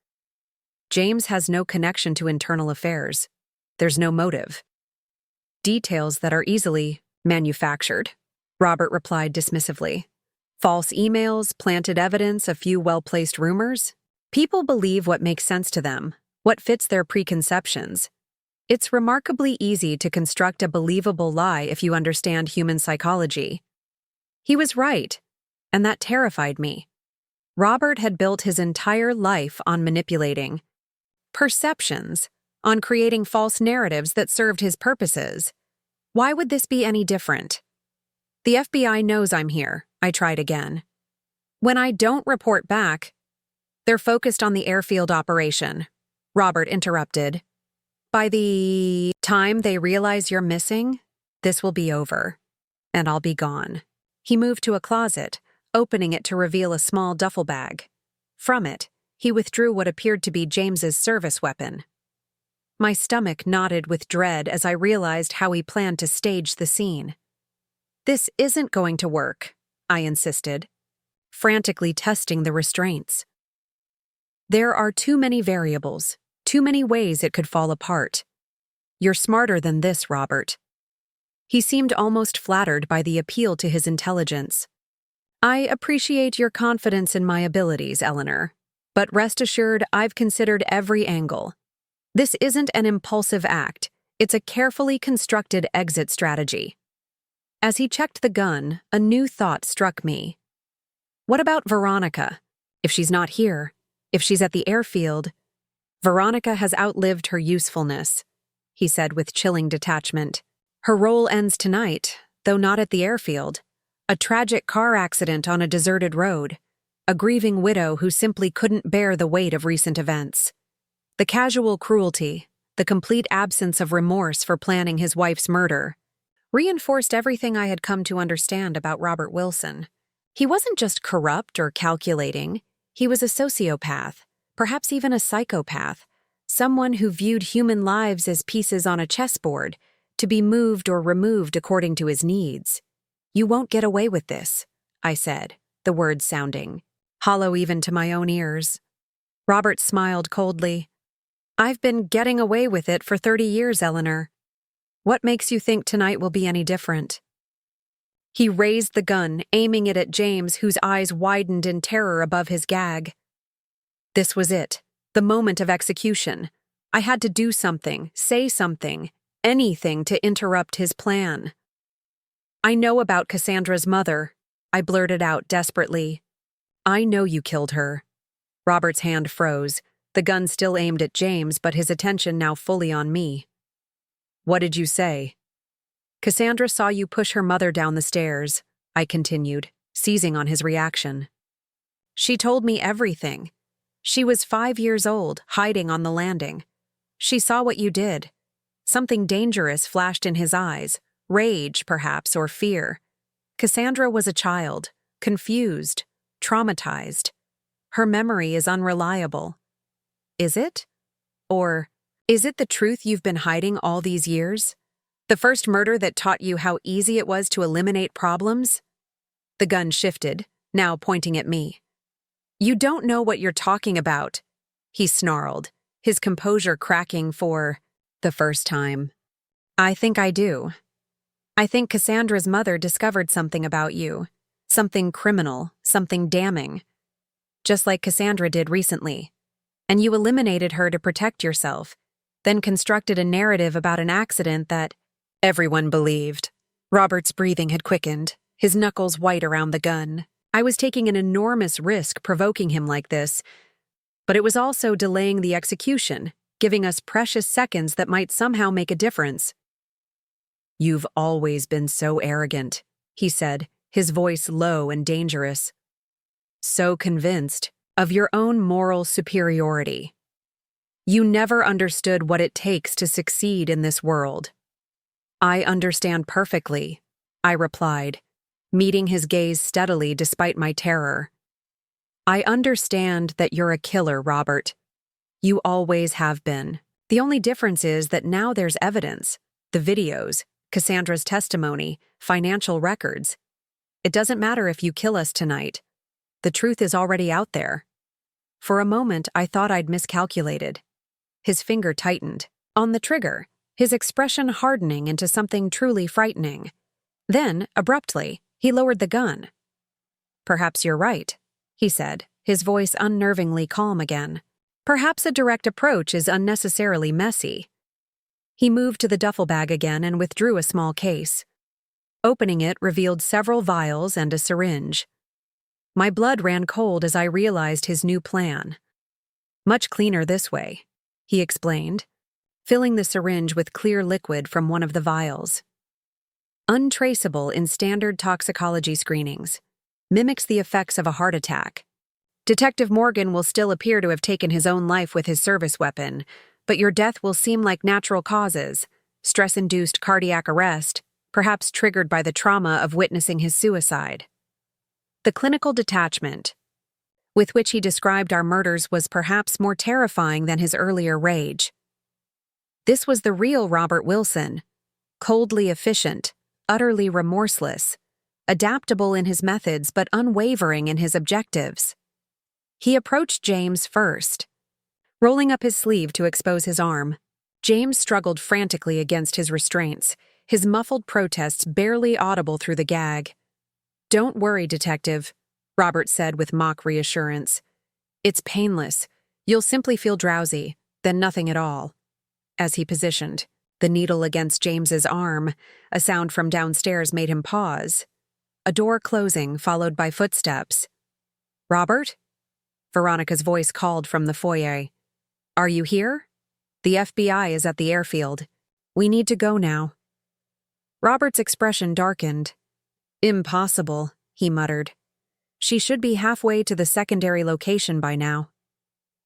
James has no connection to internal affairs. There's no motive. Details that are easily manufactured, Robert replied dismissively. False emails, planted evidence, a few well-placed rumors. People believe what makes sense to them, what fits their preconceptions. It's remarkably easy to construct a believable lie if you understand human psychology. He was right, and that terrified me. Robert had built his entire life on manipulating perceptions, on creating false narratives that served his purposes. Why would this be any different? The FBI knows I'm here, I tried again. When I don't report back, they're focused on the airfield operation, Robert interrupted. By the time they realize you're missing, this will be over, and I'll be gone. He moved to a closet, opening it to reveal a small duffel bag. From it, he withdrew what appeared to be James's service weapon. My stomach knotted with dread as I realized how he planned to stage the scene. This isn't going to work, I insisted, frantically testing the restraints. There are too many variables. Too many ways it could fall apart. You're smarter than this, Robert. He seemed almost flattered by the appeal to his intelligence. I appreciate your confidence in my abilities, Eleanor, but rest assured I've considered every angle. This isn't an impulsive act. It's a carefully constructed exit strategy. As he checked the gun, a new thought struck me. What about Veronica? If she's not here, if she's at the airfield, Veronica has outlived her usefulness, he said with chilling detachment. Her role ends tonight, though not at the airfield. A tragic car accident on a deserted road. A grieving widow who simply couldn't bear the weight of recent events. The casual cruelty, the complete absence of remorse for planning his wife's murder, reinforced everything I had come to understand about Robert Wilson. He wasn't just corrupt or calculating. He was a sociopath. Perhaps even a psychopath, someone who viewed human lives as pieces on a chessboard, to be moved or removed according to his needs. You won't get away with this, I said, the words sounding hollow even to my own ears. Robert smiled coldly. I've been getting away with it for 30 years, Eleanor. What makes you think tonight will be any different? He raised the gun, aiming it at James, whose eyes widened in terror above his gag. This was it, The moment of execution. I had to do something, say something, anything to interrupt his plan. "I know about Cassandra's mother," I blurted out desperately. "I know you killed her." Robert's hand froze, the gun still aimed at James, but his attention now fully on me. "What did you say?" "Cassandra saw you push her mother down the stairs," I continued, seizing on his reaction. "She told me everything. She was 5 years old, hiding on the landing. She saw what you did." Something dangerous flashed in his eyes, rage, perhaps, or fear. Cassandra was a child, confused, traumatized. Her memory is unreliable. Is it? Or is it the truth you've been hiding all these years? The first murder that taught you how easy it was to eliminate problems? The gun shifted, now pointing at me. "You don't know what you're talking about," he snarled, his composure cracking for the first time. "I think I do. I think Cassandra's mother discovered something about you. Something criminal, something damning. Just like Cassandra did recently. And you eliminated her to protect yourself, then constructed a narrative about an accident that everyone believed." Robert's breathing had quickened, his knuckles white around the gun. I was taking an enormous risk provoking him like this, but it was also delaying the execution, giving us precious seconds that might somehow make a difference. "You've always been so arrogant," he said, his voice low and dangerous. "So convinced of your own moral superiority. You never understood what it takes to succeed in this world." "I understand perfectly," I replied, meeting his gaze steadily despite my terror. "I understand that you're a killer, Robert. You always have been. The only difference is that now there's evidence, the videos, Cassandra's testimony, financial records. It doesn't matter if you kill us tonight. The truth is already out there." For a moment, I thought I'd miscalculated. His finger tightened on the trigger, his expression hardening into something truly frightening. Then, abruptly, he lowered the gun. "Perhaps you're right," he said, his voice unnervingly calm again. "Perhaps a direct approach is unnecessarily messy." He moved to the duffel bag again and withdrew a small case. Opening it revealed several vials and a syringe. My blood ran cold as I realized his new plan. "Much cleaner this way," he explained, filling the syringe with clear liquid from one of the vials. "Untraceable in standard toxicology screenings. Mimics the effects of a heart attack. Detective Morgan will still appear to have taken his own life with his service weapon, but your death will seem like natural causes, stress-induced cardiac arrest, perhaps triggered by the trauma of witnessing his suicide." The clinical detachment with which he described our murders was perhaps more terrifying than his earlier rage. This was the real Robert Wilson, coldly efficient, utterly remorseless, adaptable in his methods but unwavering in his objectives. He approached James first, rolling up his sleeve to expose his arm. James struggled frantically against his restraints, his muffled protests barely audible through the gag. "Don't worry, Detective," Robert said with mock reassurance. "It's painless. You'll simply feel drowsy, then nothing at all." As he positioned the needle against James's arm, a sound from downstairs made him pause. A door closing, followed by footsteps. "Robert?" Veronica's voice called from the foyer. "Are you here? The FBI is at the airfield. We need to go now." Robert's expression darkened. "Impossible," he muttered. "She should be halfway to the secondary location by now."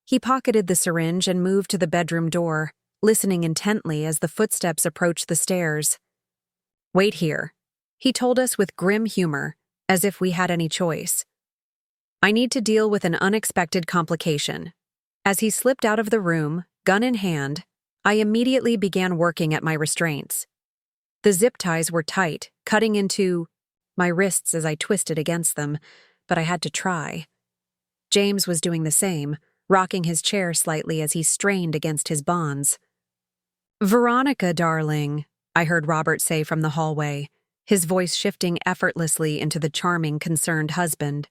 He pocketed the syringe and moved to the bedroom door, listening intently as the footsteps approached the stairs. "Wait here," he told us with grim humor, as if we had any choice. "I need to deal with an unexpected complication." As he slipped out of the room, gun in hand, I immediately began working at my restraints. The zip ties were tight, cutting into my wrists as I twisted against them, but I had to try. James was doing the same, rocking his chair slightly as he strained against his bonds. "Veronica, darling," I heard Robert say from the hallway, his voice shifting effortlessly into the charming, concerned husband.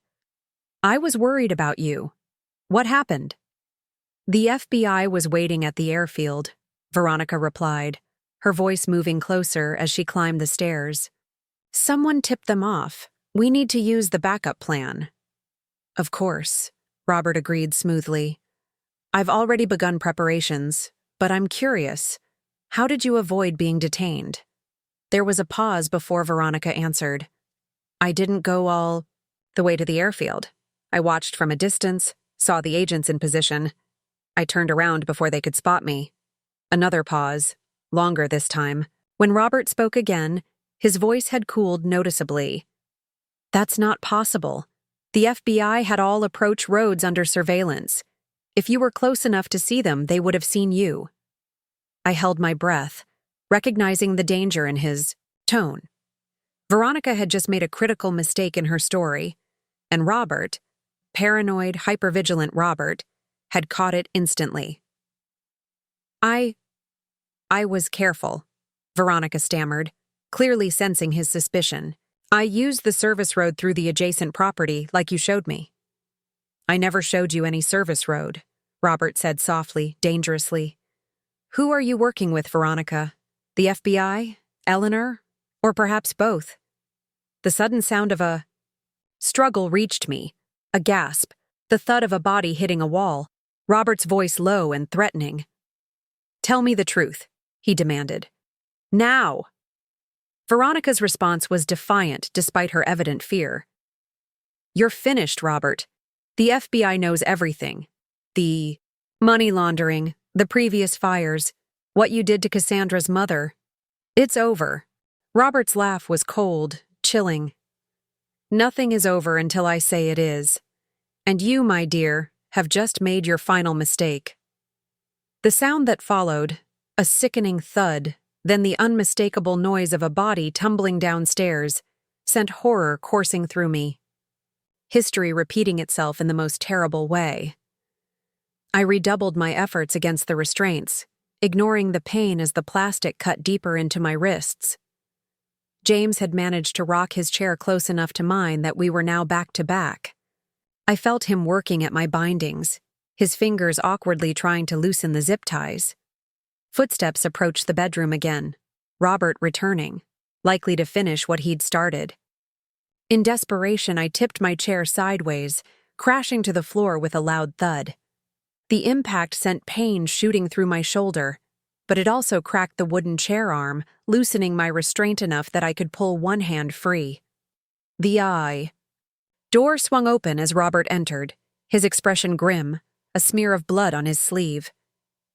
"I was worried about you. What happened?" The FBI was waiting at the airfield, Veronica replied, her voice moving closer as she climbed the stairs. Someone tipped them off. We need to use the backup plan. Of course, Robert agreed smoothly. I've already begun preparations, but I'm curious. How did you avoid being detained? There was a pause before Veronica answered. I didn't go all the way to the airfield. I watched from a distance, saw the agents in position. I turned around before they could spot me. Another pause, longer this time. When Robert spoke again, his voice had cooled noticeably. That's not possible. The FBI had all approach roads under surveillance. If you were close enough to see them, they would have seen you. I held my breath, recognizing the danger in his tone. Veronica had just made a critical mistake in her story, and Robert, paranoid, hypervigilant Robert, had caught it instantly. I was careful, Veronica stammered, clearly sensing his suspicion. I used the service road through the adjacent property like you showed me. I never showed you any service road, Robert said softly, dangerously. Who are you working with, Veronica? The FBI? Eleanor? Or perhaps both? The sudden sound of a struggle reached me, a gasp, the thud of a body hitting a wall, Robert's voice low and threatening. Tell me the truth, he demanded. Now! Veronica's response was defiant despite her evident fear. You're finished, Robert. The FBI knows everything. The money laundering, the previous fires, what you did to Cassandra's mother. It's over. Robert's laugh was cold, chilling. Nothing is over until I say it is. And you, my dear, have just made your final mistake. The sound that followed, a sickening thud, then the unmistakable noise of a body tumbling downstairs, sent horror coursing through me. History repeating itself in the most terrible way. I redoubled my efforts against the restraints, ignoring the pain as the plastic cut deeper into my wrists. James had managed to rock his chair close enough to mine that we were now back to back. I felt him working at my bindings, his fingers awkwardly trying to loosen the zip ties. Footsteps approached the bedroom again, Robert returning, likely to finish what he'd started. In desperation, I tipped my chair sideways, crashing to the floor with a loud thud. The impact sent pain shooting through my shoulder, but it also cracked the wooden chair arm, loosening my restraint enough that I could pull one hand free. The door swung open as Robert entered, his expression grim, a smear of blood on his sleeve.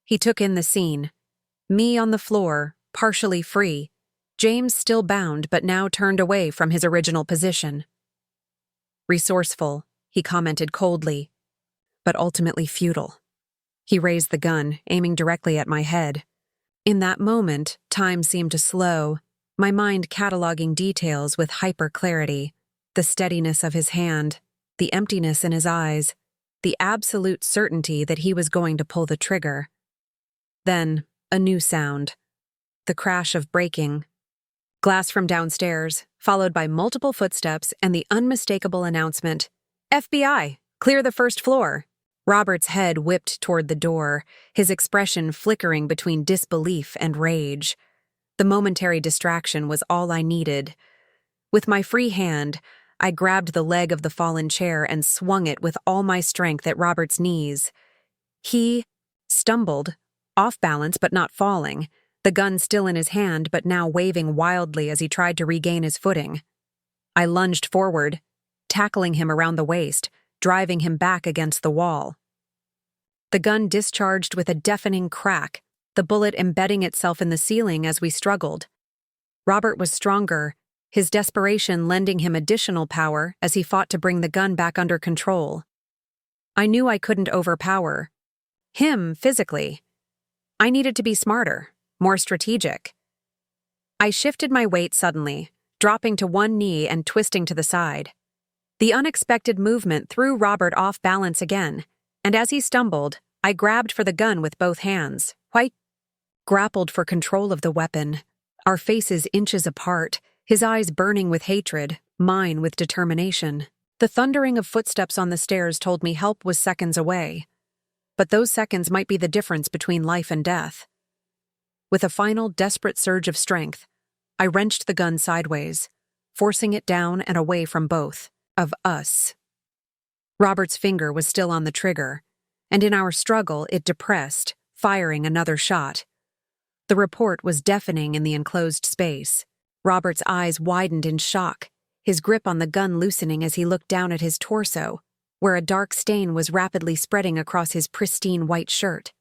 He took in the scene. Me on the floor, partially free, James still bound but now turned away from his original position. Resourceful, he commented coldly, but ultimately futile. He raised the gun, aiming directly at my head. In that moment, time seemed to slow, my mind cataloging details with hyper-clarity, the steadiness of his hand, the emptiness in his eyes, the absolute certainty that he was going to pull the trigger. Then, a new sound. The crash of breaking. Glass from downstairs, followed by multiple footsteps and the unmistakable announcement, FBI, clear the first floor. Robert's head whipped toward the door, his expression flickering between disbelief and rage. The momentary distraction was all I needed. With my free hand, I grabbed the leg of the fallen chair and swung it with all my strength at Robert's knees. He stumbled, off balance but not falling, the gun still in his hand but now waving wildly as he tried to regain his footing. I lunged forward, tackling him around the waist, driving him back against the wall. The gun discharged with a deafening crack, the bullet embedding itself in the ceiling as we struggled. Robert was stronger, his desperation lending him additional power as he fought to bring the gun back under control. I knew I couldn't overpower him physically. I needed to be smarter, more strategic. I shifted my weight suddenly, dropping to one knee and twisting to the side. The unexpected movement threw Robert off balance again, and as he stumbled, I grabbed for the gun with both hands. White grappled for control of the weapon, our faces inches apart, his eyes burning with hatred, mine with determination. The thundering of footsteps on the stairs told me help was seconds away. but those seconds might be the difference between life and death. With a final, desperate surge of strength, I wrenched the gun sideways, forcing it down and away from both of us. Robert's finger was still on the trigger, and in our struggle it depressed, firing another shot. The report was deafening in the enclosed space. Robert's eyes widened in shock, his grip on the gun loosening as he looked down at his torso, where a dark stain was rapidly spreading across his pristine white shirt.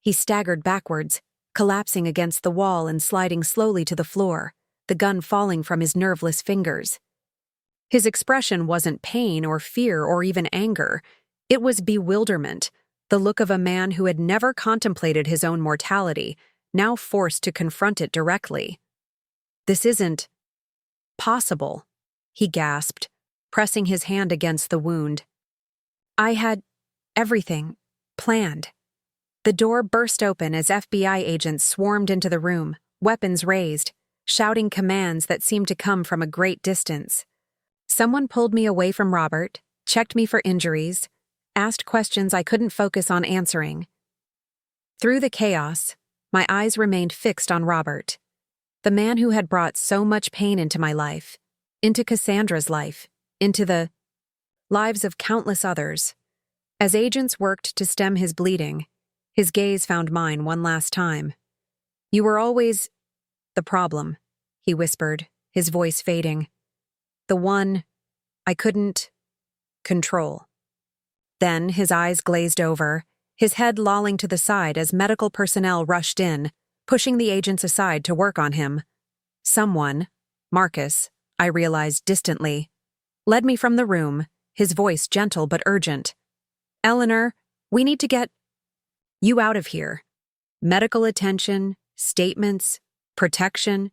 He staggered backwards, collapsing against the wall and sliding slowly to the floor, the gun falling from his nerveless fingers. His expression wasn't pain or fear or even anger. It was bewilderment, the look of a man who had never contemplated his own mortality, now forced to confront it directly. "This isn't possible," he gasped, pressing his hand against the wound. "I had everything planned." The door burst open as FBI agents swarmed into the room, weapons raised, shouting commands that seemed to come from a great distance. Someone pulled me away from Robert, checked me for injuries, asked questions I couldn't focus on answering. Through the chaos, my eyes remained fixed on Robert, the man who had brought so much pain into my life, into Cassandra's life, into the lives of countless others. As agents worked to stem his bleeding, his gaze found mine one last time. "You were always the problem," he whispered, his voice fading. "The one I couldn't control." Then his eyes glazed over, his head lolling to the side as medical personnel rushed in, pushing the agents aside to work on him. Someone, Marcus, I realized distantly, led me from the room, his voice gentle but urgent. "Eleanor, we need to get you out of here. Medical attention, statements, protection."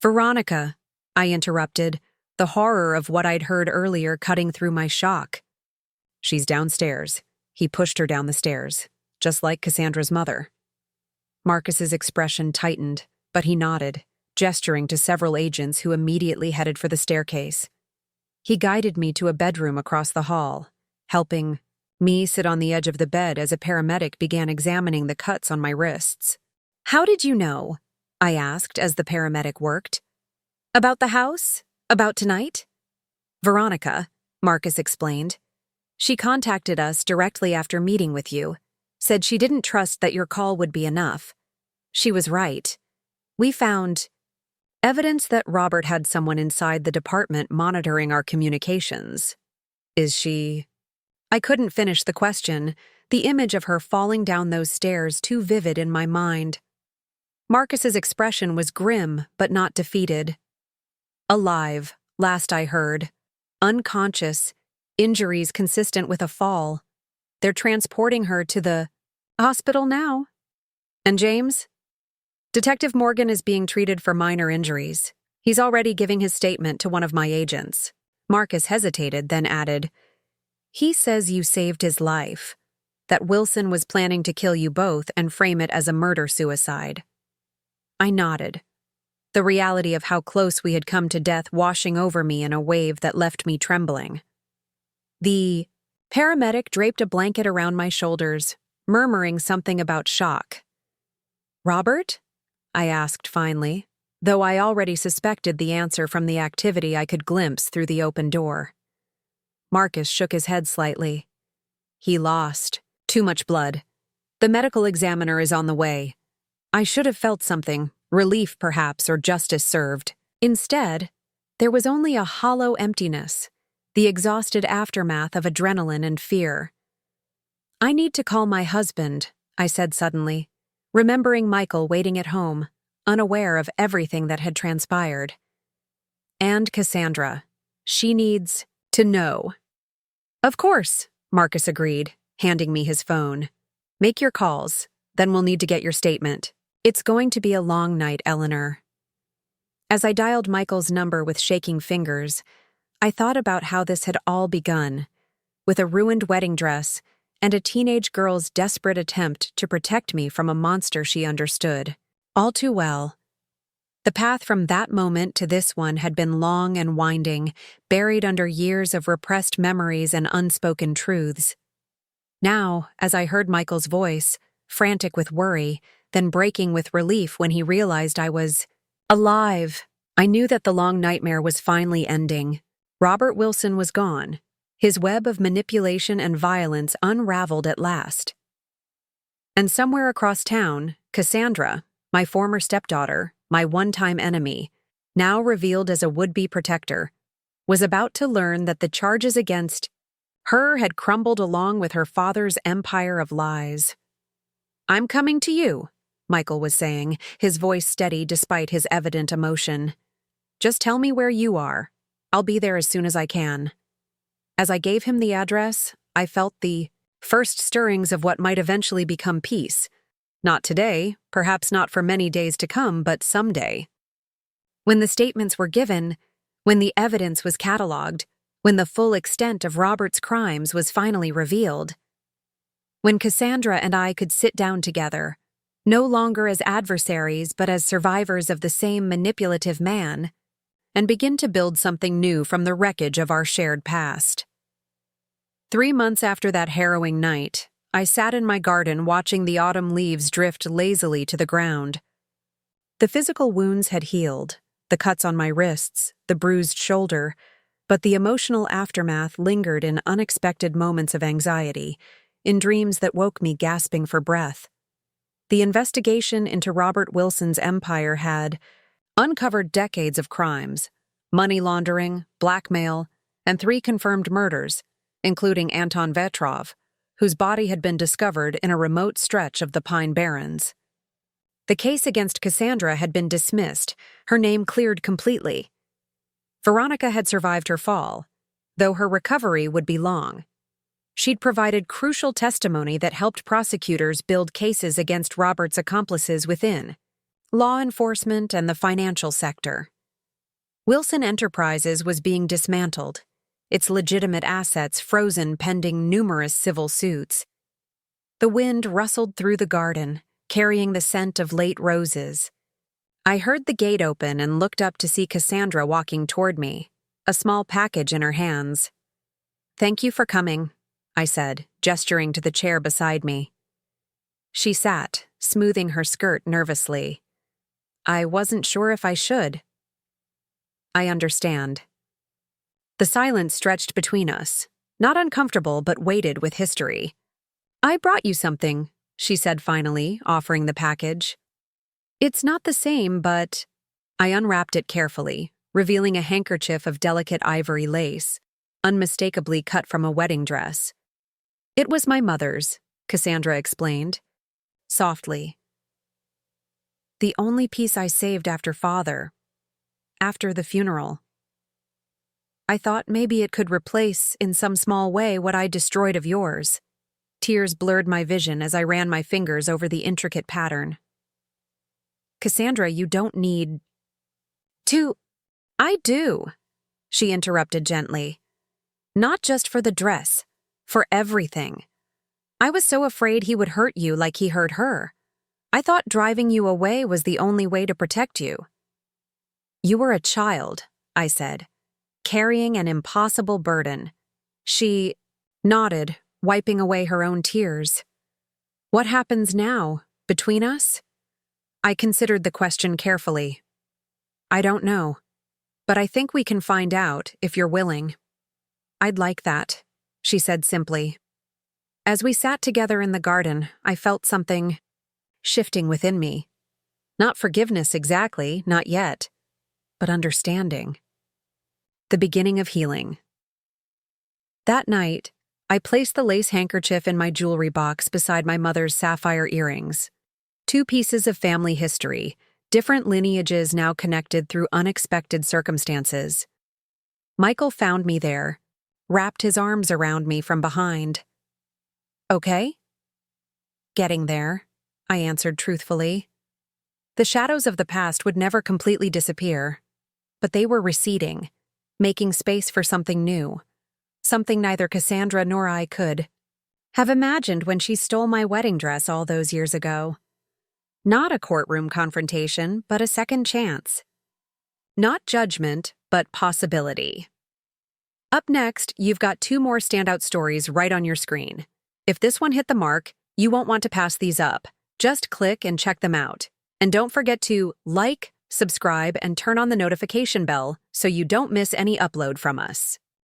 "Veronica," I interrupted, the horror of what I'd heard earlier cutting through my shock. "She's downstairs." He pushed her down the stairs, just like Cassandra's mother. Marcus's expression tightened, but he nodded, gesturing to several agents who immediately headed for the staircase. He guided me to a bedroom across the hall, helping me sit on the edge of the bed as a paramedic began examining the cuts on my wrists. "How did you know?" I asked as the paramedic worked. "About the house? About tonight?" "Veronica," Marcus explained. "She contacted us directly after meeting with you, said she didn't trust that your call would be enough. She was right. We found evidence that Robert had someone inside the department monitoring our communications. Is she—" I couldn't finish the question, the image of her falling down those stairs too vivid in my mind. Marcus's expression was grim but not defeated. "Alive, last I heard. Unconscious, injuries consistent with a fall. They're transporting her to the hospital now." "And James?" "Detective Morgan is being treated for minor injuries. He's already giving his statement to one of my agents." Marcus hesitated, then added, "He says you saved his life, that Wilson was planning to kill you both and frame it as a murder-suicide." I nodded, the reality of how close we had come to death washing over me in a wave that left me trembling. The paramedic draped a blanket around my shoulders, murmuring something about shock. "Robert?" I asked finally, though I already suspected the answer from the activity I could glimpse through the open door. Marcus shook his head slightly. "He lost. Too much blood. The medical examiner is on the way." I should have felt something, relief perhaps, or justice served. Instead, there was only a hollow emptiness, the exhausted aftermath of adrenaline and fear. "I need to call my husband," I said suddenly, remembering Michael waiting at home, unaware of everything that had transpired. "And Cassandra. She needs to know." "Of course," Marcus agreed, handing me his phone. "Make your calls, then we'll need to get your statement. It's going to be a long night, Eleanor." As I dialed Michael's number with shaking fingers, I thought about how this had all begun, with a ruined wedding dress and a teenage girl's desperate attempt to protect me from a monster she understood. All too well. The path from that moment to this one had been long and winding, buried under years of repressed memories and unspoken truths. Now, as I heard Michael's voice, frantic with worry, then breaking with relief when he realized I was alive, I knew that the long nightmare was finally ending. Robert Wilson was gone. His web of manipulation and violence unraveled at last. And somewhere across town, Cassandra, my former stepdaughter, my one-time enemy, now revealed as a would-be protector, was about to learn that the charges against her had crumbled along with her father's empire of lies. "I'm coming to you," Michael was saying, his voice steady despite his evident emotion. "Just tell me where you are. I'll be there as soon as I can." As I gave him the address, I felt the first stirrings of what might eventually become peace. Not today, perhaps not for many days to come, but someday. When the statements were given, when the evidence was catalogued, when the full extent of Robert's crimes was finally revealed, when Cassandra and I could sit down together, no longer as adversaries but as survivors of the same manipulative man, and begin to build something new from the wreckage of our shared past. 3 months after that harrowing night, I sat in my garden watching the autumn leaves drift lazily to the ground. The physical wounds had healed, the cuts on my wrists, the bruised shoulder, but the emotional aftermath lingered in unexpected moments of anxiety, in dreams that woke me gasping for breath. The investigation into Robert Wilson's empire had uncovered decades of crimes, money laundering, blackmail, and 3 confirmed murders, including Anton Vetrov, whose body had been discovered in a remote stretch of the Pine Barrens. The case against Cassandra had been dismissed, her name cleared completely. Veronica had survived her fall, though her recovery would be long. She'd provided crucial testimony that helped prosecutors build cases against Robert's accomplices within law enforcement and the financial sector. Wilson Enterprises was being dismantled, its legitimate assets frozen pending numerous civil suits. The wind rustled through the garden, carrying the scent of late roses. I heard the gate open and looked up to see Cassandra walking toward me, a small package in her hands. "Thank you for coming," I said, gesturing to the chair beside me. She sat, smoothing her skirt nervously. "I wasn't sure if I should." "I understand." The silence stretched between us, not uncomfortable but weighted with history. "I brought you something," she said finally, offering the package. "It's not the same, but—" I unwrapped it carefully, revealing a handkerchief of delicate ivory lace, unmistakably cut from a wedding dress. "It was my mother's," Cassandra explained, softly. "The only piece I saved after father, after the funeral. I thought maybe it could replace, in some small way, what I destroyed of yours." Tears blurred my vision as I ran my fingers over the intricate pattern. "Cassandra, you don't need to—" "I do," she interrupted gently. "Not just for the dress, for everything. I was so afraid he would hurt you like he hurt her. I thought driving you away was the only way to protect you." "You were a child," I said, "carrying an impossible burden." She nodded, wiping away her own tears. "What happens now, between us?" I considered the question carefully. "I don't know, but I think we can find out if you're willing." "I'd like that," she said simply. As we sat together in the garden, I felt something shifting within me. Not forgiveness exactly, not yet, but understanding. The beginning of healing. That night, I placed the lace handkerchief in my jewelry box beside my mother's sapphire earrings. 2 pieces of family history, different lineages now connected through unexpected circumstances. Michael found me there, wrapped his arms around me from behind. "Okay?" "Getting there," I answered truthfully. The shadows of the past would never completely disappear, but they were receding, making space for something new, something neither Cassandra nor I could have imagined when she stole my wedding dress all those years ago. Not a courtroom confrontation, but a second chance. Not judgment, but possibility. Up next, you've got 2 more standout stories right on your screen. If this one hit the mark, you won't want to pass these up. Just click and check them out. And don't forget to like, subscribe, and turn on the notification bell so you don't miss any upload from us.